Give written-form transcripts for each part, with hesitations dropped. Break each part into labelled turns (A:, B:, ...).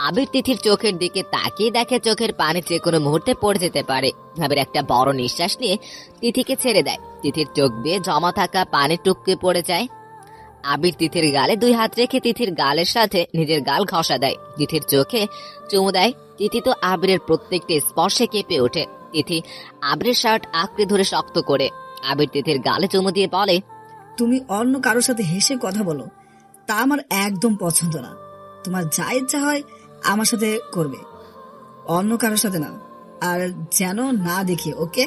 A: আবির তিথির চোখের দিকে তাকিয়ে দেখে চোখের পানি যে কোনো মুহূর্তে পড়ে যেতে পারে। আবির একটা বড় নিঃশ্বাস নিয়ে তিথিকে ছেড়ে দেয়। তিথির চোখ দিয়ে জমা থাকা পানি টুপকে পড়ে যায়। আবির তিথির গালে 2 হাত রেখে তিথির গালের সাথে নিজের গাল ঘষা দেয়। তিথির চোখে চুমু দেয়। তিথি তো আবিরের প্রত্যেকটি স্পর্শে কেঁপে ওঠে। তিথি আবিরের শার্ট আঁকড়ে ধরে শক্ত করে। আবির তিথির গালে চুমু দিয়ে বলে,
B: তুমি অন্য কারোর সাথে হেসে কথা বলো, তা আমার একদম পছন্দ না। তোমার যা ইচ্ছা হয় আমার সাথে করবে, অন্য কারোর সাথে না। আর যেন না দেখি, ওকে?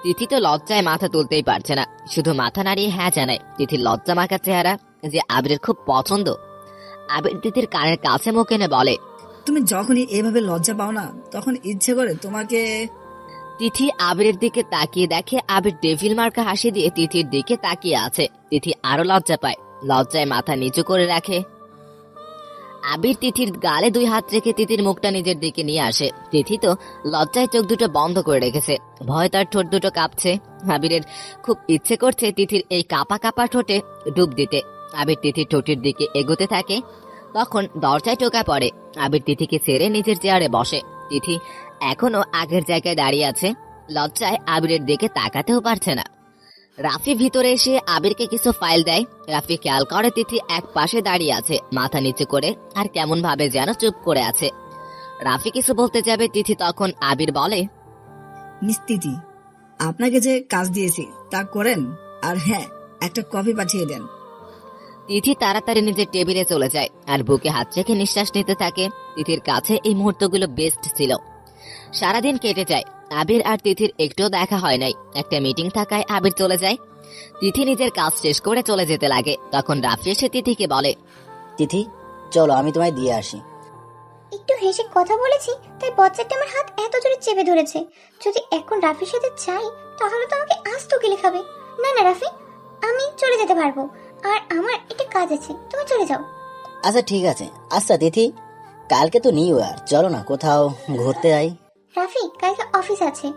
A: তিথি তো লজ্জায় মাথা তুলতেই পারছে না, শুধু মাথা নাড়িয়ে হ্যাঁ জানায়। তিথির লজ্জা মাখা চেহারা যে আবিরের খুব পছন্দ। আবির তিথির কানের কাছে মুখ এনে বলে,
B: তুমি যখনই এভাবে লজ্জা পাও না, তখন ইচ্ছে করে তোমাকে।
A: তিথি আবিরের দিকে তাকিয়ে দেখে আবির ডেভিল মার্কা হাসি দিয়ে তিথির দিকে তাকিয়ে আছে। তিথি আরো লজ্জা পায়, লজ্জায় মাথা নিচু করে রাখে। আবির তিথির গালে 2 হাত রেখে তিথির মুখটা নিজের দিকে নিয়ে আসে। তিথি তো লজ্জায় চোখ দুটো বন্ধ করে রেখেছে, ভয় তার ঠোঁট দুটো কাঁপছে। আবিরের খুব ইচ্ছে করছে তিথির এই কাঁপা কাঁপা ঠোঁটে ডুব দিতে। আবির তিথির ঠোঁটের দিকে এগোতে থাকে, তখন দরজায় টোকা পড়ে। আবির তিথিকে ছেড়ে নিজের চেয়ারে বসে। তিথি এখনো আগের জায়গায় দাঁড়িয়ে আছে, লজ্জায় আবিরের দিকে তাকাতেও পারছে না। রাফি ভিতরে এসে আবিরকে কিছু ফাইল দেয়। রাফি খেয়াল করে তিথি এক পাশে দাঁড়িয়ে আছে, মাথা নিচু করে, আর কেমন ভাবে যেন চুপ করে আছে। রাফি কিছু বলতে যাবে, তিথি তখন আবির বলে,
B: মিস তিথি, আপনাকে যে কাজ দিয়েছি তা করেন, আর হ্যাঁ, একটা কফি পাঠিয়ে দেন।
A: তিথি তাড়াতাড়ি নিজের টেবিলে চলে যায় আর বুকে হাত রেখে নিঃশ্বাস নিতে থাকে। তিথির কাছে এই মুহূর্তগুলো বেস্ট ছিল। সারাদিন কেটে যায়, আবির আর তিথির একটুও দেখা হয় নাই। একটা মিটিং থাকায় আবির চলে যায়। তিথি নিজের কাজ শেষ করে চলে যেতে লাগে, তখন রাফি এসে তিথিকে বলে,
C: তিথি চলো আমি তোমায় দিয়ে আসি।
D: একটু হেসে কথা বলেছি তাই বজ্জারটা আমার হাত এত জোরে চেপে ধরেছে। যদি এখন রাফির সাথে যাই তাহলে তো আমাকে আস্ত গিলে খাবে। না না রাফি, আমি চলে যেতে পারবো, আর আমার একটা কাজ আছে, তুমি চলে যাও।
C: আচ্ছা ঠিক আছে। আচ্ছা তিথি, কালকে তো নিউ ইয়ার, চলো না কোথাও ঘুরতে যাই।
D: রাফি, কালকে অফিস আছে,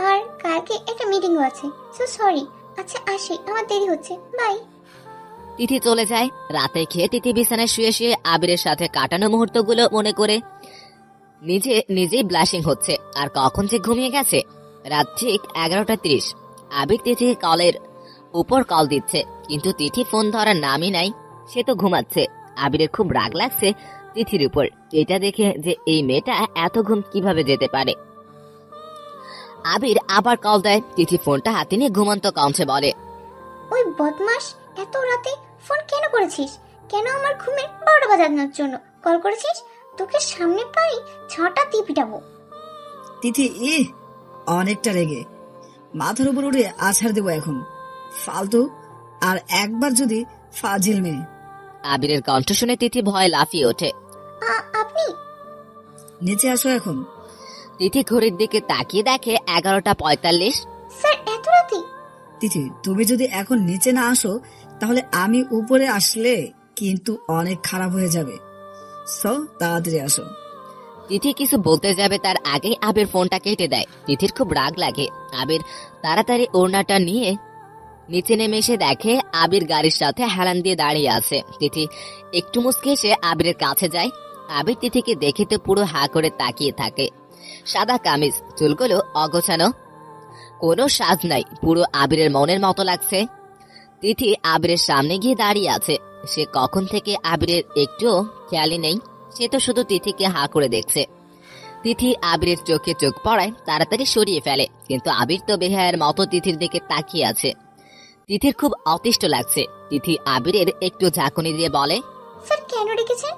D: আর কালকে একটা মিটিংও আছে, সো সরি। আচ্ছা আসি, আমার দেরি হচ্ছে, বাই।
A: তিথি চলে যায়। রাতে খেয়ে তিথি বিছানায় শুয়ে শুয়ে আবিরের সাথে কাটানো মুহূর্তগুলো মনে করে নিজেই ব্লাশিং হচ্ছে। আর কখন যে ঘুমিয়ে গেছে। রাত ঠিক 11:30। আবির তিথি কলের উপর কল দিচ্ছে, কিন্তু তিথি ফোন ধরার নামই নাই। সে তো ঘুমাচ্ছে। আবিরের খুব রাগ লাগছে তিথির উপর, এটা দেখে যে এই মেয়েটা এত ঘুম কিভাবে যেতে পারে। আবির আবার কল দেয়। তিথি ফোনটা হাতে নিয়ে ঘুমন্ত কণ্ঠে বলে,
D: ওই বদমাস, এত রাতে ফোন কেন করেছিস? কেন আমার ঘুমের 12টা বাজানোর জন্য কল করেছিস? তোকে সামনে পাই 6টা দিয়ে পিটাবো।
B: তিথি অনেকটা রেগে, মাথার উপর উঠে আছাড় দেবো এখন, ফালতু। আর একবার যদি ফাজিল মেয়ে।
A: আবিরের কণ্ঠ শুনে তিথি ভয় লাফিয়ে ওঠে।
D: আপনি
B: নিচে আসো এখন।
A: তিথি ঘড়ির দিকে তাকিয়ে দেখে 11:45।
D: স্যার এত রাতে?
B: তিথি, তুমি যদি এখন নিচে না আসো তাহলে আমি উপরে আসলে কিন্তু অনেক খারাপ হয়ে যাবে। সো তাড়াতাড়ি আসো।
A: তিথি কিছু বলতে যাবে তার আগেই আবির ফোনটা কেটে দেয়। তিথির খুব রাগ লাগে। আবির তাড়াতাড়ি ওড়নাটা নিয়ে নিচে নেমে এসে দেখে আবির গাড়ির সাথে হেলান দিয়ে দাঁড়িয়ে আছে। তিথি একটু মুচকে এসে আবিরের কাছে যায়। আবির তিথিকে দেখে তো পুরো হা করে তাকিয়ে থাকে। সাদা কামিজ, চুলগুলো অগোছানো, কোনো সাজ নাই, পুরো আবিরের মনের মতো লাগছে। তিথি আবিরের সামনে গিয়ে দাঁড়িয়ে আছে। সে কখন থেকে আবিরের একটুও খেয়ালই নেই। সে তো শুধু তিথিকে হা করে দেখছে। তিথি আবিরের চোখে চোখ পড়ায় তাড়াতাড়ি সরিয়ে ফেলে, কিন্তু আবির তো বেহায়ের মতো তিথির দিকে তাকিয়ে আছে। তিথির খুব অতিষ্ঠ লাগছে। তিথি আবিরের একটু ঝাঁকুনি দিয়ে বলে,
D: স্যার কেন ডেকেছেন?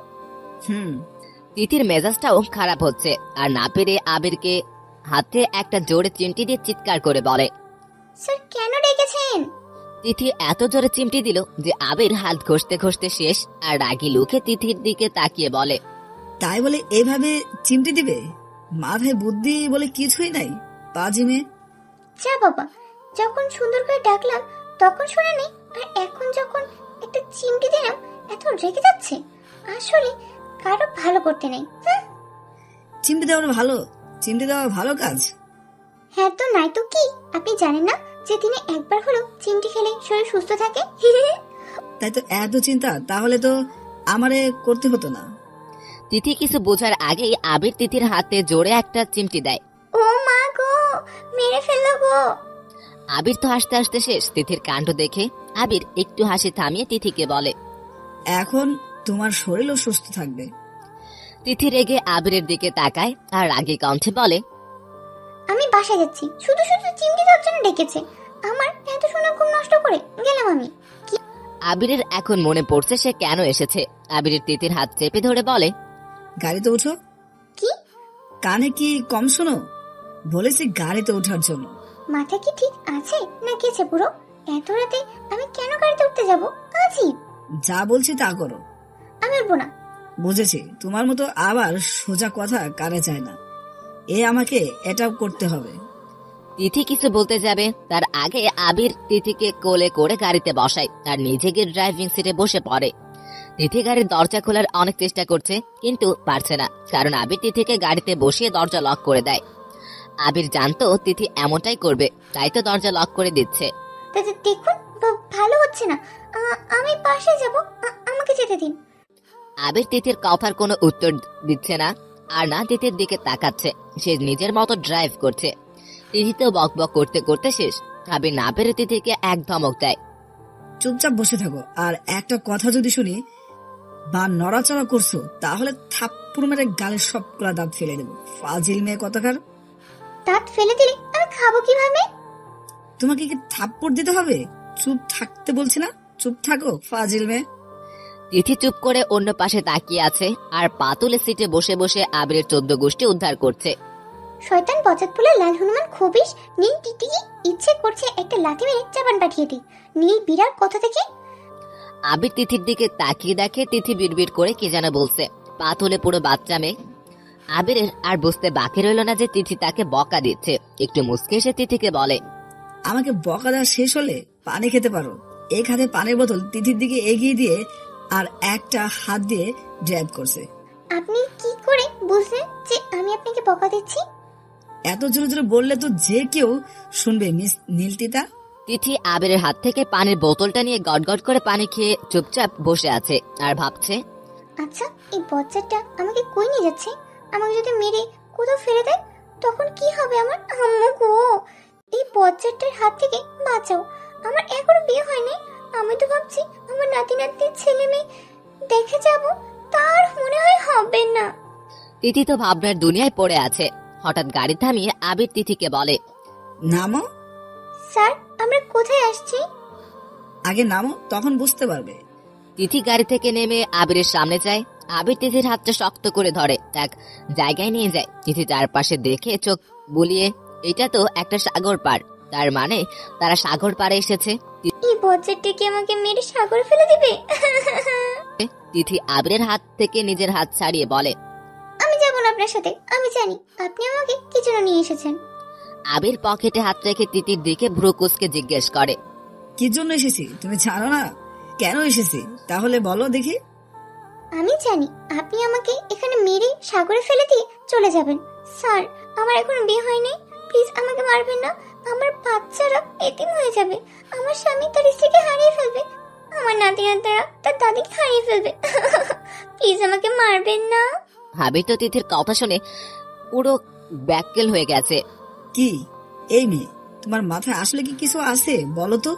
A: তিথির মেজাজটাও খারাপ হচ্ছে, আর না পেরে আবিরকে হাতে একটা জোরে চিমটি দিয়ে চিৎকার করে বলে,
D: স্যার কেন ডেকেছেন?
A: তিথি এত জোরে চিমটি দিল যে আবির হাত ঘষতে ঘষতে শেষ। আর রাগী লুকে তিথির দিকে তাকিয়ে বলে,
B: তাই বলে এভাবে চিমটি দিবে? মাথায় বুদ্ধি বলে কিছুই নাই, পাজি মেয়ে।
D: যা বাবা, যখন সুন্দর করে ডাকলাম তখন শুনেনি, আর এখন যখন একটা চিমটি দিলাম এত রেগে যাচ্ছে। আসলে কারো ভালো করতে নেই।
B: চিমটি দেওয়া ভালো? চিমটি দেওয়া ভালো কাজ?
D: হ্যাঁ তো নাই তো কি? আপনি জানেন না যে দিনে একবার হলো চিমটি খেলে শরীর সুস্থ থাকে?
B: তাই তো এত চিন্তা, তাহলে তো আমারে করতে হতো না।
A: তিথি কিছু বোঝার আগেই আবির তিথির হাতে জোরে একটা চিমটি দেয়।
D: ও মা গো, মেরে ফেললো গো।
A: আবির তো হাসতে হাসতে শেষ। তিথির কাণ্ড দেখে আবির একটু হাসি থামিয়ে তিথিকে বলে,
B: এখন তোমার শরীরও সুস্থ থাকবে।
A: তিথি রেগে আবিরের দিকে তাকায় আর রাগী কণ্ঠে বলে,
D: আমি বাসায় যাচ্ছি, শুধু শুধু চিমটি দেওয়ার জন্য ডেকেছে। আমার এত সোনা ঘুম নষ্ট করে গেলাম আমি।
A: আবিরের এখন মনে পড়ছে সে কেন এসেছে। আবিরের তিথির হাত চেপে ধরে বলে,
B: গাড়িতে উঠো।
D: কি?
B: কানে কি কম শোনো? বলেছি গাড়িতে ওঠার জন্য।
D: মাথা কি ঠিক আছে না গেছে পুরো? এত রাতে আমি কেন গাড়িতে উঠতে যাব? আজীব।
B: যা বলছি তা করো।
D: আমি উঠবো না।
B: বুঝেছি, তোমার মতো আবার সোজা কথা কানে যায় না। আমাকে এটাও করতে হবে।
A: তিথি কিছু বলতে যাবে তার আগে আবির তিথিকে কোলে করে গাড়িতে বসায় আর নিজে গিয়ে ড্রাইভিং সিটে বসে পড়ে। তিথি গাড়ির দরজা খোলার অনেক চেষ্টা করছে, কিন্তু পারছে না, কারণ আবির তিথিকে গাড়িতে বসিয়ে দরজা লক করে দেয়। আবির জানতো তিথি এমনটাই করবে, তাই তো দরজা লক করে দিচ্ছে।
D: দেখুন, ভালো হচ্ছে না। আমি পাশে যাব, আমাকে যেতে দিন।
A: আবির তিথির কথার কোনো উত্তর দিচ্ছে না, আর না তিথির দিকে তাকাচ্ছে। সে নিজের মতো ড্রাইভ করছে। তিথি তো বক বক করতে করতে শেষ। আবির না পেরে তিথিকে এক ধমক দেয়।
B: চুপচাপ বসে থাকো, আর একটা কথা যদি শুনি বা নড়াচড়া করছো তাহলে থাপ্পড় মেরে গালের সবগুলা দাঁত ফেলে দেবো। ফাজিল মেয়ে কথাকার।
D: দাঁত ফেলে দিলে আমি খাবো কিভাবে?
B: তোমাকে কি থাপ্পড় দিতে হবে? চুপ থাকতে বলছি না? চুপ থাকো ফাজিল মেয়ে।
A: তিথি চুপ করে অন্য পাশে তাকিয়ে আছে আর পাতুলে সিটে বসে বসে আবিরের 14 গোষ্ঠী উদ্ধার করছে।
D: শয়তান পচাতপুলের লাল হনুমান খবিস নীল টিটিকি ইচ্ছে করছে একটা লাথি মেরে চাপান পাঠিয়ে দিই নীল বিড়ার কথা থেকে।
A: আবির তিথির দিকে তাকিয়ে দেখে তিথি বিড়বিড় করে কি যেন বলছে। পাতুলে পুরো বাচ্চা মেয়ে। আবিরের আর বুঝতে বাকি রইল না যে তিথি তাকে বকা দিচ্ছে। একটু মুচকে এসে তিথিকে বলে,
B: আমাকে বকা দেওয়া শেষ হলে পানি খেতে পারো। এক হাতে পানির বোতল তিথির দিকে এগিয়ে দিয়ে আর একটা হাত দিয়ে ড্রাইভ করছে।
D: আপনি কি করে বুঝলেন যে আমি আপনাকে বকা দিচ্ছি?
B: এত জোরে জোরে বললে তো যে কেউ শুনবে মিস নীলতিতা।
A: তিথি আবিরের হাত থেকে পানির বোতলটা নিয়ে গটগট করে পানি খেয়ে চুপচাপ বসে আছে আর ভাবছে,
D: আচ্ছা, এই বজ্জারটা আমাকে কই নিয়ে যাচ্ছে? আমাকে যদি মেরে কোথাও ফেলে দেয় তখন কি হবে আমার? আম্মু গো, এই বজ্জারটার হাত থেকে বাঁচাও। আমার এখনো বিয়ে হয়নি। আমি তো ভাবছি আমার নাতি নাতনির ছেলে মেয়ে দেখে যাব, তার মনে হয় হবে না।
A: তিথি তো ভাবনার দুনিয়ায় পড়ে আছে। হঠাৎ গাড়ি থামিয়ে আবির তিথিকে বলে,
B: নামো।
D: স্যার, আমরা কোথায় আসছি?
B: আগে নামো, তখন বুঝতে পারবে।
A: তিথি গাড়ি থেকে নেমে আবিরের সামনে যায়। আবির তিথির হাতটা শক্ত করে ধরে এক জায়গায় নিয়ে যায়। তিথি চারপাশে দেখে চোখ বুলিয়ে, এটা তো একটা সাগর পার, তার মানে তারা সাগর পারে এসেছে।
D: এই বজ্জারটা কি আমাকে মেরে সাগরে ফেলে দিবে?
A: তিথি আবিরের হাত থেকে নিজের হাত ছাড়িয়ে বলে,
D: আমি যাব না আপনার সাথে। আমি জানি আপনি আমাকে কি জন্য নিয়ে এসেছেন।
A: আবির পকেটে হাত রেখে তিথির দিকে ভ্রু কুঁচকে জিজ্ঞেস করে,
B: কি জন্য এসেছি তুমি জানো না? কেন এসেছি তাহলে বলো দেখি।
D: আমি জানি আপনি আমাকে এখানে মেরে সাগরে ফেলে দিয়ে চলে যাবেন। স্যার, আমার এখনো বিয়ে হয়নি। প্লিজ আমাকে মারবেন না। আমার বাচ্চারা এতিম হয়ে যাবে। আমার স্বামী তার স্ত্রীকে হারিয়ে ফেলবে। আমার নাতি নাতনিরা তার দাদিকে হারিয়ে ফেলবে। প্লিজ আমাকে মারবেন না।
A: আবির তো তিথির কথা শুনে পুরো ব্যাককেল হয়ে গেছে।
B: কি এই মেয়ে, তোমার মাথায় আসলে কি কিছু আছে বলো তো?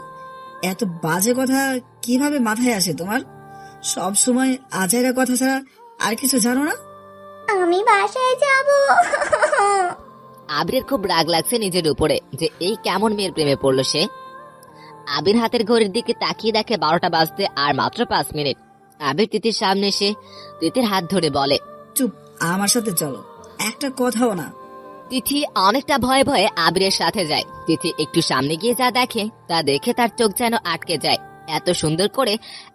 B: এত বাজে কথা কিভাবে মাথায় আসে তোমার? সব সময় আজাইরা কথা ছাড়া আর কিছু জানো না?
D: আমি বাসায় যাব।
A: আবিরের খুব রাগ লাগছে নিজের উপরে যে এই কেমন মেয়ের প্রেমে পড়লো সে। আবির হাতের ঘড়ির দিকে তাকিয়ে দেখে 12টা বাজতে আর মাত্র 5 মিনিট। আবির তিথির সামনে এসে তিথির হাত ধরে বলে,
B: চুপ, আমার সাথে চলো, একটা কথাও না।
A: তিথি অনেকটা ভয়ে ভয়ে আবিরের সাথে যায়। তিথি একটু সামনে গিয়ে যা দেখে তা দেখে তার চোখ যেন আটকে যায়। এত সুন্দর করে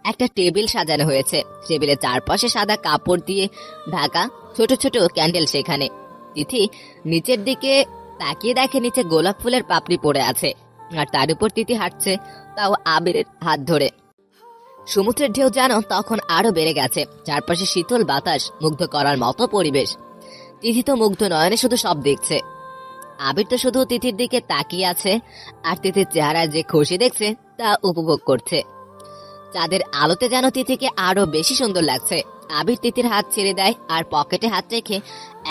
A: একটা টেবিল সাজানো হয়েছে। টেবিলের চারপাশে সাদা কাপড় দিয়ে ঢাকা, ছোট ছোট ক্যান্ডেল সেখানে। তিথি নিচের দিকে তাকিয়ে দেখে নিচে গোলাপ ফুলের পাপড়ি পড়ে আছে, আর তার উপর তিথি হাঁটছে, তাও আবিরের হাত ধরে। সমুদ্রের ঢেউ যেন তখন আরো বেড়ে গেছে। চারপাশে শীতল বাতাস, মুগ্ধ করার মতো পরিবেশ। তিথি তো মুগ্ধ নয়নে শুধু সব দেখছে। আবির তো শুধু তিথির দিকে তাকিয়ে আছে আর তিথির চেহারায় যে খুশি দেখছে তা উপভোগ করছে। চাঁদের আলোতে যেন তিথিকে আরো বেশি সুন্দর লাগছে। আবির তিথির হাত ছেড়ে দেয় আর পকেটে হাত রেখে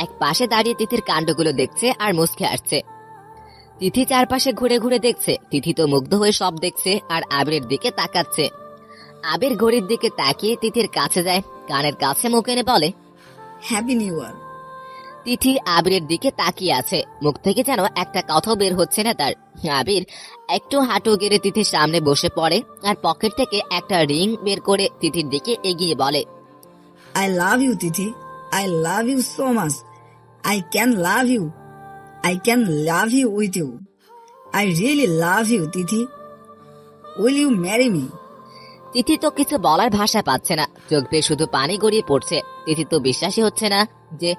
A: এক পাশে দাঁড়িয়ে তিথির কাণ্ডগুলো দেখছে আর মুচকে আসছে। তিথি চারপাশে ঘুরে ঘুরে দেখছে। তিথি তো মুগ্ধ হয়ে সব দেখছে আর আবিরের দিকে তাকাচ্ছে। আবির ঘড়ির দিকে তাকিয়ে তিথির কাছে যায়, কানের কাছে মুখ এনে বলে,
B: হ্যাপি নিউ ইয়ার।
A: তিথি আবিরের দিকে তাকিয়ে আছে, মুখ থেকে যেন একটা কথাও বের হচ্ছে না তার। আবির একটু হাঁটু গেড়ে তিথির সামনে বসে পড়ে আর পকেট থেকে একটা রিং বের করে তিথির দিকে এগিয়ে বলে,
B: I love you Tithi, I love you so much, I can love you, I can love you with you, I really love you Tithi, will you marry me?
A: Tithi তো কিছু বলার ভাষা পাচ্ছে না, চোখ বেয়ে শুধু পানি গড়িয়ে পড়ছে। তিথি তো বিশ্বাসই হচ্ছে না যে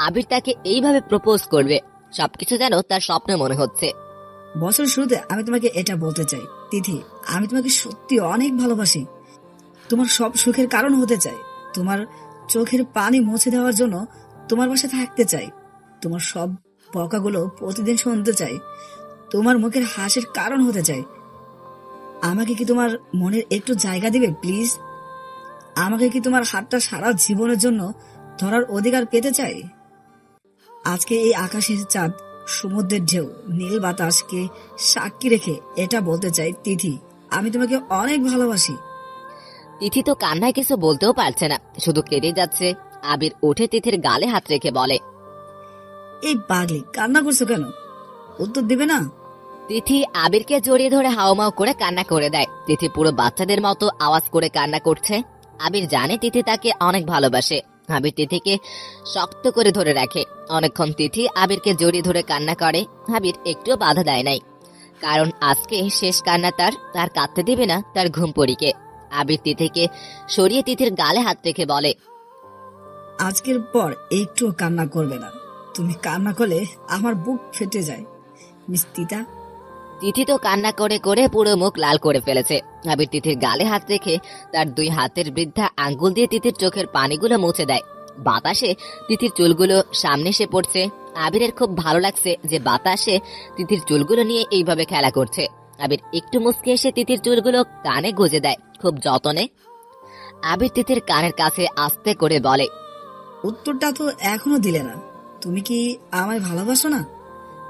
A: আবির তাকে এইভাবে প্রপোজ করবে। সবকিছু যেন তার স্বপ্ন মনে হচ্ছে।
B: বছর শুরুতে আমি তোমাকে এটা বলতে চাই তিথি, আমি তোমাকে সত্যি অনেক ভালোবাসি, তোমার সব সুখের কারণ হতে চাই, তোমার চোখের পানি মুছে দেওয়ার জন্য তোমার পাশে থাকতে চাই, তোমার সব বকাগুলো প্রতিদিন শুনতে চাই, তোমার মুখের হাসির কারণ হতে চাই। আমাকে কি তোমার মনের একটু জায়গা দিবে প্লিজ? আমাকে কি তোমার হাতটা সারা জীবনের জন্য ধরার অধিকার পেতে চাই? আজকে এই আকাশের চাঁদ, সমুদ্রের ঢেউ, নীল বাতাসকে সাক্ষী রেখে এটা বলতে চাই তিথি, আমি তোমাকে অনেক ভালোবাসি।
A: তিথি তো কান্নায় কিছু বলতেও পারছে না, শুধু কেঁদে যাচ্ছে। আবির উঠে তিথির গালে হাত রেখে বলে,
B: এই পাগলি কান্না করছো কেন? উত্তর দিবে না?
A: তিথি আবিরকে জড়িয়ে ধরে হাওমাও করে কান্না করে দেয়। তিথি পুরো বাচ্চাদের মতো আওয়াজ করে কান্না করছে। আবির জানে তিথি তাকে অনেক ভালোবাসে। আবির তিথিকে শক্ত করে ধরে রাখে। অনেকক্ষণ তিথি আবিরকে জড়িয়ে ধরে কান্না করে। আবির একটুও বাধা দেয় নাই, কারণ আজকে শেষ কান্না তার। তার কাঁদতে দেবে না তার ঘুমপড়িকে। আবির তিথিকে সরিয়ে তিথির গালে হাত রেখে বলে,
B: আজকের পর একটুও কান্না করবে না, তুমি কান্না করলে আমার বুক ফেটে যায় মিস তিতা।
A: তিথি তো কান্না করে করে পুরো মুখ লাল করে ফেলেছে। আবির তিথির গালে হাত রেখে তার দুই হাতের বৃদ্ধা আঙ্গুল দিয়ে তিথির চোখের পানিগুলো মুছে দেয়। বাতাসে তিথির চুলগুলো সামনে এসে পড়ছে। আবিরের খুব ভালো লাগছে যে বাতাসে তিথির চুলগুলো নিয়ে এইভাবে খেলা করছে। আবির একটু মুচকে এসে তিথির চুলগুলো কানে গুজে দেয় খুব যতনে। আবির তিথির কানের কাছে আস্তে করে বলে,
B: উত্তরটা তো এখনো দিলে না, তুমি কি আমায় ভালোবাসো না?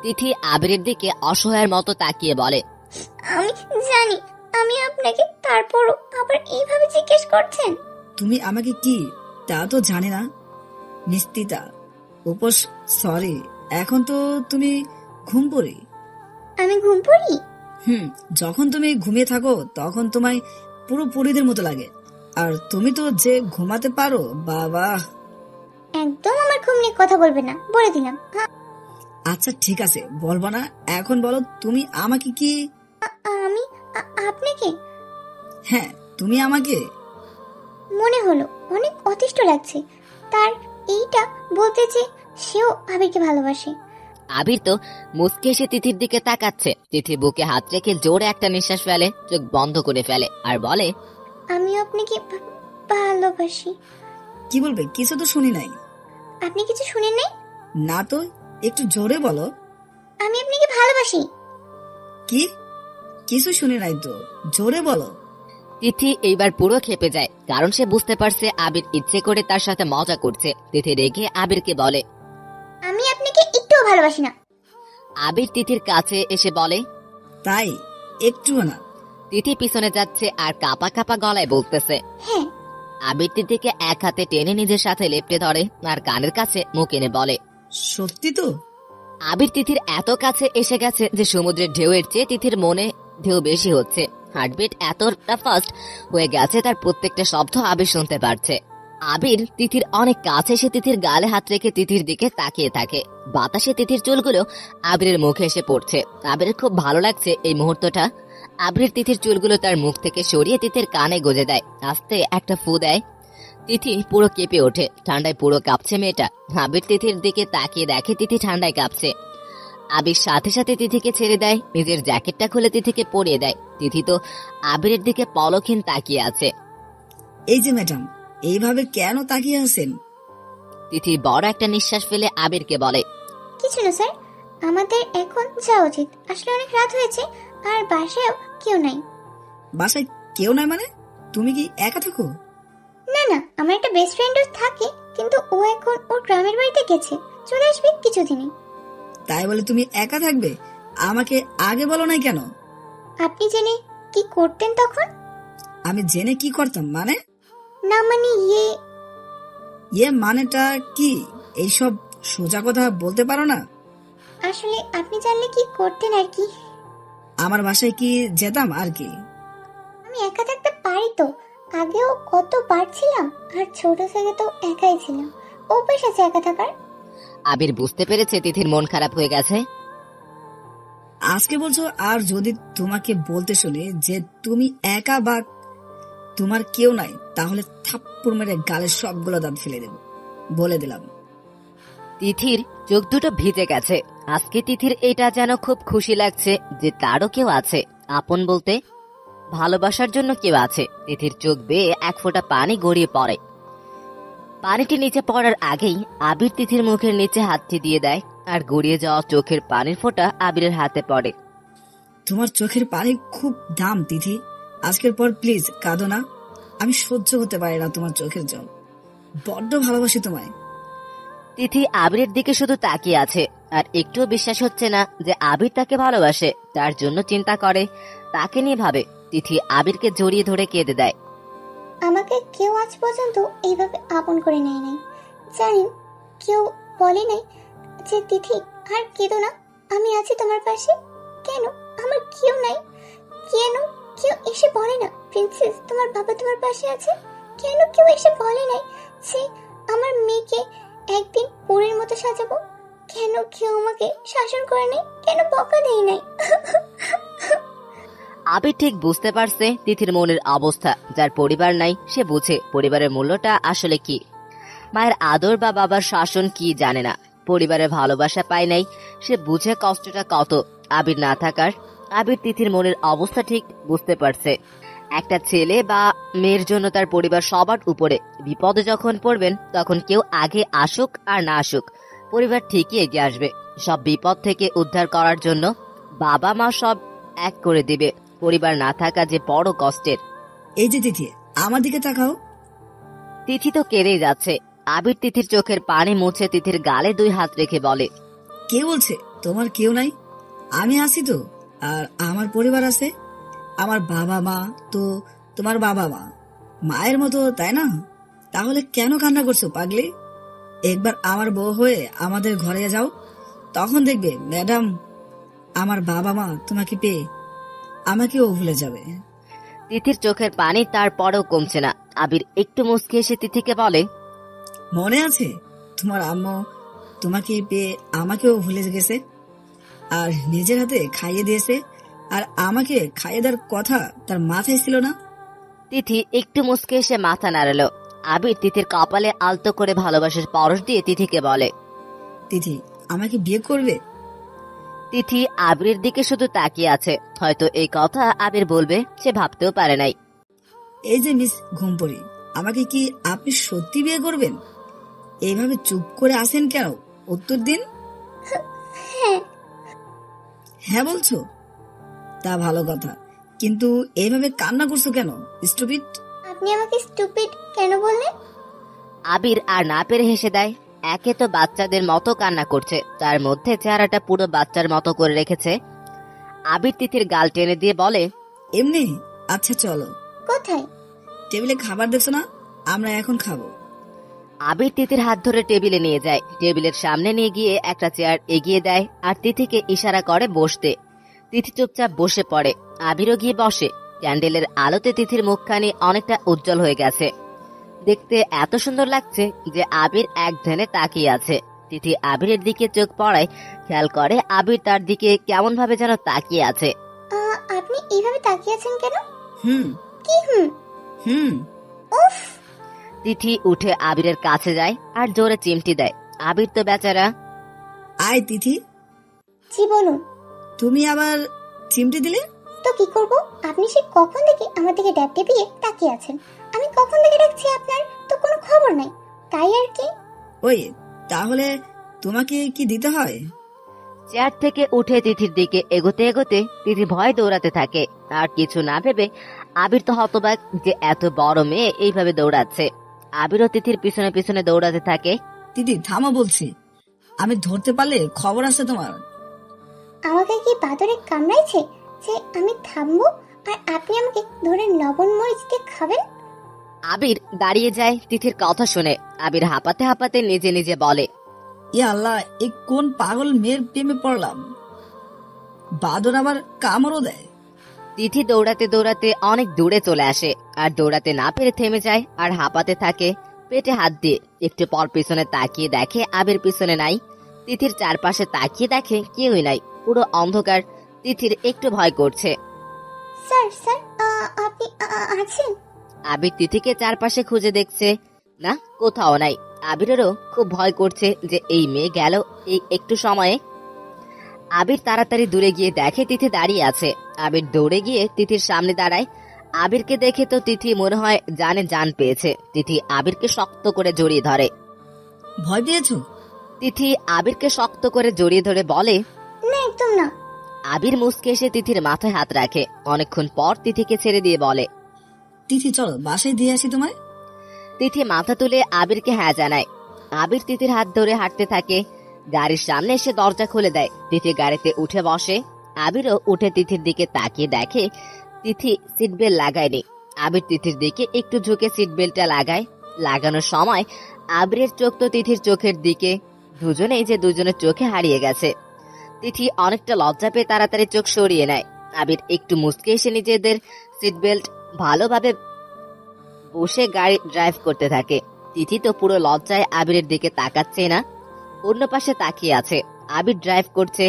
A: তিথি আবিরের দিকে অসহায়ের মতো তাকিয়ে বলে,
D: আমি জানি আমি আপনাকে, তারপরও আবার এইভাবে জিজ্ঞেস করছেন?
B: তুমি আমাকে কি তা তো জানি না নিস্তিতা। উপোস সরি, এখন তো তুমি ঘুম পড়ি।
D: আমি ঘুম পড়ি?
B: যখন তুমি ঘুমিয়ে থাকো তখন তোমায় পুরো পরীদের মতো লাগে, আর তুমি তো যে ঘুমাতে পারো বাবা।
D: একদম আমার ঘুম নিয়ে কথা বলবে না, বলে দিলাম।
B: আচ্ছা ঠিক আছে, বলবো না। এখন বলো তুমি আমাকে কি?
D: আমি আপনাকে?
B: হ্যাঁ, তুমি আমাকে।
D: মনে হলো অনেক অতিষ্ঠ লাগছে তার এইটা বলতে যে সেও আবিরকে ভালোবাসে।
A: আবির তো মুচকে এসে তিথির দিকে তাকাচ্ছে। তিথি বুকে হাত রেখে জোরে একটা নিঃশ্বাস ফেলে, চোখ বন্ধ করে ফেলে আর বলে,
D: আমি আপনাকে ভালোবাসি।
B: কি বলবে? কিছু তো শুনি নাই।
D: আপনি কিছু শুনেন নাই?
B: না তো, একটু জোরে বলো।
D: আমি আপনাকে ভালোবাসি।
B: কি? কিছু শুনি নাই তো, জোরে বলো।
A: তিথি এইবার পুরো খেপে যায়, কারণ সে বুঝতে পারছে আবির ইচ্ছে করে তার সাথে মজা করছে। তিথি রেগে আবিরকে বলে,
D: আমি আপনাকে একটুও ভালোবাসি না।
A: আবির তিথির কাছে এসে বলে,
B: তাই? একটুও না?
A: তিথি পিছনে যাচ্ছে আর কাপা কাপা গলায় বলতেছে,
D: হ্যাঁ।
A: আবির তিথিকে এক হাতে টেনে নিজের সাথে লেপটে ধরে আর কানের কাছে মুখ এনে বলে,
B: সত্যি তো?
A: আবির তিথির এত কাছে এসে গেছে যে সমুদ্রের ঢেউয়ের চেয়ে তিথির মনে ঢেউ বেশি হচ্ছে। হার্টবিট এতটা ফাস্ট হয়ে গেছে তার প্রত্যেকটা শব্দ আবির শুনতে পারছে। আবির তিথির অনেক কাছে এসে তিথির গালে হাত রেখে তিথির দিকে তাকিয়ে থাকে। বাতাসে তিথির চুলগুলো আবিরের মুখে এসে পড়ছে। আবিরের খুব ভালো লাগছে এই মুহূর্তটা। আবির তিথির চুলগুলো তার মুখ থেকে সরিয়ে তিথির কানে গজে দেয়। আস্তে একটা ফু দেয়। তিথি পুরো কেঁপে ওঠে, ঠান্ডায় পুরো কাঁপছে মেয়েটা। আবির তিথির দিকে তাকিয়ে দেখে তিথি ঠান্ডায় কাঁপছে। আবির সাথে সাথে তিথিকে ছেড়ে দেয়, নিজের জ্যাকেটটা খুলে তিথিকে পরিয়ে দেয়। তিথি তো আবিরের দিকে পলকহীন তাকিয়ে আছে।
B: এই যে ম্যাডাম, এইভাবে কেন তাকিয়ে আছেন?
A: তিথি বড় একটা নিঃশ্বাস ফেলে আবিরকে বলে,
D: কিছু না স্যার, আমাদের এখন যাওয়া উচিত। আসলে অনেক রাত হয়েছে আর বাসায়ও কেউ নাই।
B: বাসায় কেউ নাই মানে? তুমি কি একা থাকো?
D: না না, আমার একটা বেস্ট ফ্রেন্ডও থাকে, কিন্তু ও এখন ওর গ্রামের বাড়িতে গেছে, চলে আসবে কিছুদিনই।
B: তাই বলে তুমি একা থাকবে? আমাকে আগে বলো নাই কেন?
D: আপনি জেনে কি করতেন তখন?
B: আমি জেনে কি করতাম মানে?
D: না মানে
B: মানেটা কি? এইসব সোজা কথা বলতে পারো না?
D: আসলে আপনি জানলে কি করতেন আর কি।
B: আমার বাসায় কি যেতাম আর কি?
D: আমি একা থাকতে পারি তো, আগেও কতবার ছিলাম, আর ছোট থেকে তো একাই ছিলাম। অভ্যাস আছে একা থাকার।
A: আবির বুঝতে পেরেছে তিথির মন খারাপ হয়ে গেছে।
B: আজকে বলছো, আর যদি তোমাকে বলতে শুনি যে তুমি একা বা তোমার কেউ নাই, তাহলে থাপ্পড় মেরে গালের সবগুলো দাঁত ফেলে দেব, বলে দিলাম।
A: তিথির চোখ দুটো ভিজে গেছে। আজকে তিথির এটা যেন খুব খুশি লাগছে যে তারও কেউ আছে, আপন বলতে ভালোবাসার জন্য কেউ আছে। তিথির চোখ বেয়ে এক ফোঁটা পানি গড়িয়ে পড়ে। পানিটি নিচে পড়ার আগেই আবির তিথির মুখের নিচে হাতটি দিয়ে দেয়, আর গড়িয়ে যাওয়া চোখের পানির ফোঁটা আবিরের হাতে পড়ে।
B: তোমার চোখের পানি খুব দাম তিথি, আজকের পর প্লিজ কাঁদো না। আমি সহ্য করতে পারি না তোমার চোখের জল, বড্ড ভালোবাসি তোমায়।
A: তিথি আবিরের দিকে শুধু তাকিয়ে আছে, আর একটুও বিশ্বাস হচ্ছে না যে আবির তাকে ভালোবাসে, তার জন্য চিন্তা করে, তাকে নিয়ে ভাবে। তিথি আবিরকে জড়িয়ে ধরে কেঁদে দেয়।
D: আমাকে কেউ আজ পর্যন্ত এইভাবে আপন করে নেয় নাই, জানেন? কেউ বলে নাই যে তিথি আর কেঁদো না, আমি আছি তোমার পাশে। কেন আমার কেউ নাই? কেন কেউ এসে বলে না প্রিন্সেস তোমার বাবা তোমার পাশে আছে? কেন কেউ এসে বলে নাই যে আমার মেয়েকে একদিন পরীর মতো সাজাবো? কেন কেউ আমাকে শাসন করে নাই? কেন বকা দেয় নাই?
A: আবির ঠিক বুঝতে পারছে তিথির মনের অবস্থা। যার পরিবার নাই সে বুঝে পরিবারের মূল্যটা আসলে কি। মায়ের আদর বা বাবার শাসন কি জানে না, পরিবারের ভালোবাসা পায় নাই, সে বুঝে কষ্টটা কত আবির না থাকার। আবির তিথির মনের অবস্থা ঠিক বুঝতে পারছে। একটা ছেলে বা মেয়ের জন্য তার পরিবার সবার উপরে। বিপদে যখন পড়বেন তখন কেউ আগে আসুক আর না আসুক, পরিবার ঠিকই এগিয়ে আসবে। সব বিপদ থেকে উদ্ধার করার জন্য বাবা মা সব এক করে দিবে। পরিবার না থাকা যে বড় কষ্টের।
B: এই যে তিথি, আমার দিকে তাকাও।
A: তিথি তো কেঁদেই যাচ্ছে। আবির তিথির চোখের পানি মুছে তিথির গালে 2 হাত রেখে বলে,
B: কে বলছে তোমার কেউ নাই? আমি আছি তো, আর আমার পরিবার আছে। আমার বাবা মা তো তোমার বাবা মা, মায়ের মতো, তাই না? তাহলে কেন কান্না করছো পাগলি? একবার আমার বউ হয়ে আমাদের ঘরে যাও, তখন দেখবে ম্যাডাম, আমার বাবা মা তোমাকে পেয়ে আমাকেও ভুলে যাবে।
A: তিথির চোখের পানি তারপরেও কমছে না। আবির একটু মুচকে এসে তিথিকে বলে,
B: মনে আছে তোমার আম্মু তোমাকে পেয়ে আমাকেও ভুলে গেছে, আর নিজের হাতে খাইয়ে দিয়েছে, আর আমাকে খাইয়ে দেওয়ার কথা তার মাথায় ছিল না?
A: তিথি একটু মুচকে এসে মাথা নাড়ালো। আবির তিথির কপালে আলতো করে ভালোবাসার পরশ দিয়ে তিথিকে বলে,
B: তিথি আমাকে বিয়ে করবে?
A: তিথি আবিরের দিকে শুধু তাকিয়ে আছে। হয়তো এই কথা আবির বলবে সে ভাবতেও পারে নাই।
B: এই যে মিস ঘুমপড়ি, আমাকে কি আপনি সত্যি বিয়ে করবেন? এইভাবে চুপ করে আছেন কেন? উত্তর দিন। হ্যাঁ বলছো? তা ভালো কথা, কিন্তু এইভাবে কান্না করছো কেন স্টুপিড?
D: আপনি আমাকে স্টুপিড কেন বললেন?
A: আবির আর না পেরে হেসে দেয়। একে তো বাচ্চাদের মতো কান্না করছে, তার মধ্যে চেহারাটা পুরো বাচ্চার মতো করে রেখেছে। আবির তিথির গাল টেনে দিয়ে বলে,
B: এমনি? আচ্ছা চলো।
D: কোথায়?
B: টেবিলে খাবার দেখছো না, আমরা এখন খাবো।
A: আবির তিথির হাত ধরে টেবিলে নিয়ে যায়। টেবিলের সামনে নিয়ে গিয়ে একটা চেয়ার এগিয়ে দেয় আর তিথিকে ইশারা করে বসতে। তিথি চুপচাপ বসে পড়ে। আবিরও গিয়ে বসে। ক্যান্ডেলের আলোতে তিথির মুখখানি অনেকটা উজ্জ্বল হয়ে গেছে। দেখতে এত সুন্দর লাগছে যে আবির এক ধ্যানে তাকিয়ে আছে। তিথি আবিরের দিকে চোখ পড়ায়, খেয়াল করে আবির তার দিকে কেমন ভাবে যেন তাকিয়ে আছে।
D: আপনি এইভাবে তাকিয়ে আছেন কেন?
B: হুম
D: কি হুম?
B: হুম
D: উফ!
A: তিথি উঠে আবিরের কাছে যায় আর জোরে চিমটি দেয়। আবির তো বেচারা।
B: আয় তিথি।
D: জি বলুন।
B: তুমি আবার চিমটি দিলে?
D: তো কি করব? আপনি সে কখন থেকে আমার দিকে ড্যাব ডেবিয়ে তাকিয়ে আছেন। আমি কখন থেকে ডাকছি আপনার তো কোনো খবর নাই, তাই আর কি।
B: ওই তাহলে তোমাকে কি দিতে হয়?
A: চেয়ার থেকে উঠে তিথির দিকে এগোতে এগোতে তিথি ভয় দৌড়াতে থাকে। আর কিছু না ভেবে আবির তো হতবাক যে এত বড় মেয়ে এইভাবে দৌড়াচ্ছে। আবিরও তিথির পিছনে পিছনে দৌড়াতে থাকে।
B: তিথি থামো বলছি, আমি ধরতে পারলে খবর আছে তোমার।
D: আমাকে কি বাদরে কামড়াইছে যে আমি থামবো আর আপনি আমাকে ধরে লবণ মরিচ দিয়ে খাবেন?
A: আবির দাঁড়িয়ে যায় তিথির কথা শুনে। আবির হাঁপাতে হাঁপাতে নিজে নিজে বলে,
B: ইয়া আল্লাহ, এই কোন পাগল মেয়ের প্রেমে পড়লাম, বাদর আবার কামড়ও দেয়।
A: তিথি দৌড়াতে দৌড়াতে অনেক দূরে চলে আসে, আর দৌড়াতে না পেরে থেমে যায় আর হাঁপাতে থাকে পেটে হাত দিয়ে। একটু পর পিছনে তাকিয়ে দেখে আবির পিছনে নাই। তিথির চারপাশে তাকিয়ে দেখে কেউই নাই, পুরো অন্ধকার। তিথির একটু ভয় করছে।
D: স্যার স্যার আপনি আছেন?
A: আবির তিথিকে চারপাশে খুঁজে দেখছে, না কোথাও নাই। আবিরেরও খুব ভয় করছে যে এই মেয়ে গেল এই একটু সময়ে। আবির তাড়াতাড়ি দূরে গিয়ে দেখে তিথি দাঁড়িয়ে আছে। আবির দৌড়ে গিয়ে তিথির সামনে দাঁড়ায়। আবিরকে দেখে তো তিথি মনে হয় জানে জান পেয়েছে। তিথি আবিরকে শক্ত করে জড়িয়ে ধরে।
B: ভয় পেয়েছো?
A: তিথি আবিরকে শক্ত করে জড়িয়ে ধরে বলে,
D: না একদম না।
A: আবির মুচকে এসে তিথির মাথায় হাত রাখে। অনেকক্ষণ পর তিথিকে ছেড়ে দিয়ে বলে,
B: তিথি চলো বাসায় দিয়ে আসি তোমায়।
A: তিথি মাথা তুলে আবিরকে হ্যাঁ জানায়। আবির তিথির হাত ধরে হাঁটতে থাকে। গাড়ির সামনে এসে দরজা খুলে দেয়। তিথি গাড়িতে উঠে বসে। আবিরও উঠে তিথির দিকে তাকিয়ে দেখে তিথি সিট বেল্ট লাগায়নি। আবির তিথির দিকে একটু ঝুঁকে সিট বেল্টটা লাগায়। লাগানোর সময় আবিরের চোখ তো তিথির চোখের দিকে। দুজনেই যে দুজনের চোখে হারিয়ে গেছে। তিথি অনেকটা লজ্জা পেয়ে তাড়াতাড়ি চোখ সরিয়ে নেয়। আবির একটু মুচকে এসে নিজেদের সিট বেল্ট ভালোভাবে বসে গাড়ি ড্রাইভ করতে থাকে। তিথি তো পুরো লজ্জায় আবিরের দিকে তাকাচ্ছে না, অন্য পাশে তাকিয়ে আছে। আবির ড্রাইভ করছে,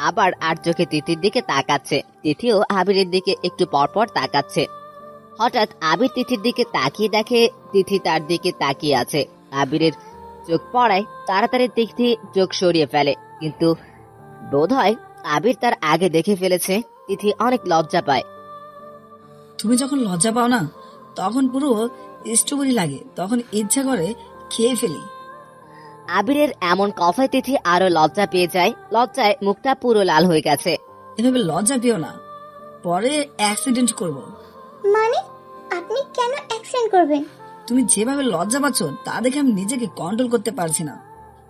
A: আবার আর চোখে তিথির দিকে তাকাচ্ছে। তিথিও আবিরের দিকে একটু পরপর তাকাচ্ছে। হঠাৎ আবির তিথির দিকে তাকিয়ে দেখে তিথি তার দিকে তাকিয়ে আছে। আবিরের চোখ পড়ায় তাড়াতাড়ি তিথি চোখ সরিয়ে ফেলে, কিন্তু বোধহয় আবির তার আগে দেখে ফেলেছে। তিথি অনেক লজ্জা পায়।
B: তুমি যখন লজ্জা পাও না, তখন পুরো স্ট্রবেরি লাগে, তখন ইচ্ছা করে খেয়ে ফেলি।
A: আবিরের এমন কথায় তিথি আরো লজ্জা পেয়ে যায়। লজ্জায় মুখটা পুরো লাল হয়ে গেছে।
B: এভাবে লজ্জা পেও না, পরে অ্যাক্সিডেন্ট করব।
D: মানে আপনি কেন অ্যাক্সিডেন্ট করবেন?
B: তুমি যেভাবে লজ্জা পাচ্ছ তা দেখে আমি নিজেকে কন্ট্রোল করতে পারছি না।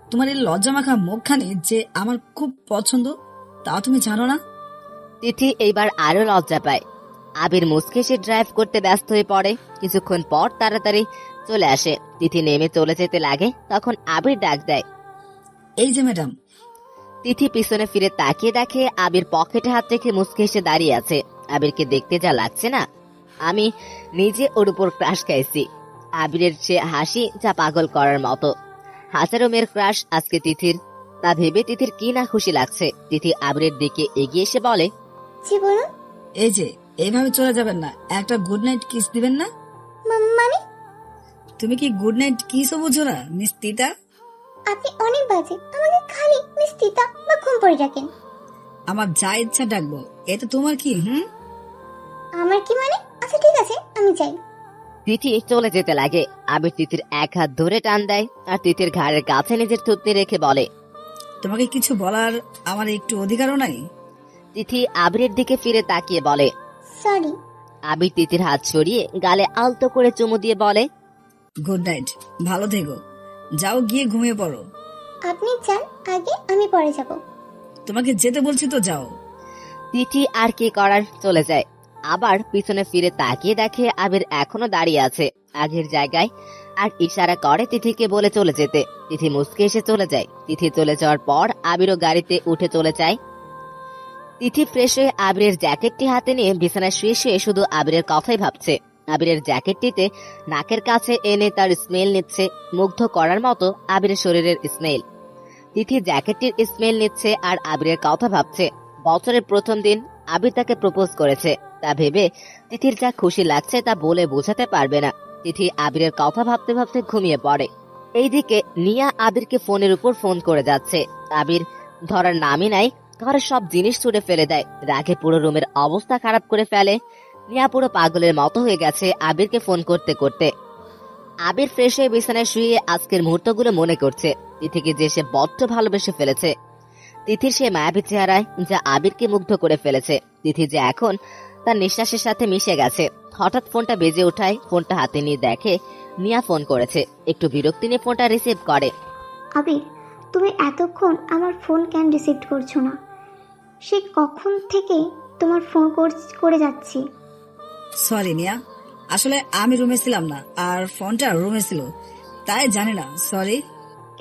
B: তোমার এই লজ্জা মাখা মুখখানি যে আমার খুব পছন্দ, তা তুমি জানো না?
A: তিথি এইবার আরো লজ্জা পায়। আবির মুচকে সে ড্রাইভ করতে ব্যস্ত হয়ে পড়ে। কিছুক্ষণ পর তাড়াতাড়ি চলে আসে। তিথি নেমে চলে যেতে লাগে, তখন আবির ডাক দেয়,
B: এই যে ম্যাডাম।
A: তিথি পিছনে ফিরে তাকিয়ে দেখে আবির পকেটে হাত রেখে মুচকে এসে দাঁড়িয়ে আছে। আবিরকে দেখতে যা লাগছে না, আমি নিজে ওর উপর ক্রাশ খাইছি। আবিরের সে হাসি যা পাগল করার মতো। হাজারো মেয়ের ক্রাশ আজকে তিথির, তা ভেবে তিথির কি না খুশি লাগছে। তিথি আবিরের দিকে এগিয়ে এসে বলে,
D: জি বলুন।
B: এই যে এইভাবে চলে যাবেন না, একটা গুড নাইট কিস দিবেন না?
D: মানে
B: তুমি কি গুড নাইট কিসও বুঝো না মিস তিতা?
D: আপনি অনেক বাজে, আমাকে খালি মিস তিতা বা খুম্পরি ডাকেন।
B: আমার যা ইচ্ছা ডাকবো, এতে তোমার কি?
D: আমার কি মানে? আচ্ছা ঠিক আছে, আমি যাই।
A: তিথি চলে যেতে লাগে। আবির তিথির এক হাত ধরে টান দেয় আর তিথির ঘাড়ের কাছে নিজের থুতনি রেখে বলে,
B: তোমাকে কিছু বলার আমার একটু অধিকারও নাই?
A: তিথি আবিরের দিকে ফিরে তাকিয়ে বলে,
D: সরি।
A: আবির তিথির হাত সরিয়ে গালে আলতো করে চুমু দিয়ে বলে,
B: গুড নাইট, ভালো থেকো, যাও গিয়ে ঘুমিয়ে পড়ো।
D: আপনি যান আগে, আমি পরে যাব।
B: তোমাকে যেতে বলছি তো যাও।
A: তিথি আর কি করার চলে যায়। আবার পিছনে ফিরে তাকিয়ে দেখে আবির এখনো দাঁড়িয়ে আছে আগের জায়গায়, আর ইশারা করে তিথিকে বলে চলে যেতে। তিথি মুচকে এসে চলে যায়। তিথি চলে যাওয়ার পর আবিরও গাড়িতে উঠে চলে যায়। তিথি ফ্রেশ হয়ে আবিরের জ্যাকেটটি হাতে নিয়ে বিছানায় শুয়ে শুয়ে শুধু আবিরের কথাই ভাবছে। আবিরের জ্যাকেটটিতে নাকের কাছে এনে তার স্মেল নিচ্ছে, মুগ্ধ করার মতো আবিরের শরীরের স্মেল। তিথি জ্যাকেটটির স্মেল নিচ্ছে আর আবিরের কথা ভাবছে। বছরের প্রথম দিন আবির তাকে প্রপোজ করেছে, তা ভেবে তিথির যা খুশি লাগছে তা বলে বোঝাতে পারবে না। তিথি আবিরের কথা ভাবতে ভাবতে ঘুমিয়ে পড়ে। এইদিকে নিয়া আবিরকে ফোনের উপর ফোন করে যাচ্ছে। আবির ধরার নামই নাই, ঘরের সব জিনিস ছুড়ে ফেলে দেয়। রাগে পুরো রুমের অবস্থা খারাপ করে ফেলে। নিয়া পুরো পাগলের মতো হয়ে গেছে আবিরকে ফোন করতে করতে। আবির ফ্রেশ হয়ে বিছানায় শুয়ে আজকের মুহূর্তগুলো মনে করছে। তিথিকে যে সে বড্ড ভালোবেসে ফেলেছে। তিথির সে মায়াবী চেহারায় যা আবিরকে মুগ্ধ করে ফেলেছে। তিথি যে এখন তার নিঃশ্বাসের সাথে মিশে গেছে। হঠাৎ ফোনটা বেজে ওঠায় ফোনটা হাতে নিয়ে দেখে নিয়া ফোন করেছে। একটু বিরক্তি নিয়ে ফোনটা রিসিভ করে।
D: আবির, তুমি এতক্ষণ আমার ফোন কেন রিসিভ করছো না? সে কখন থেকে তোমার ফোন করে যাচ্ছি।
B: সরি নিয়া, আসলে আমি রুমে ছিলাম না আর ফোনটা রুমে ছিল, তাই জানি না। Sorry.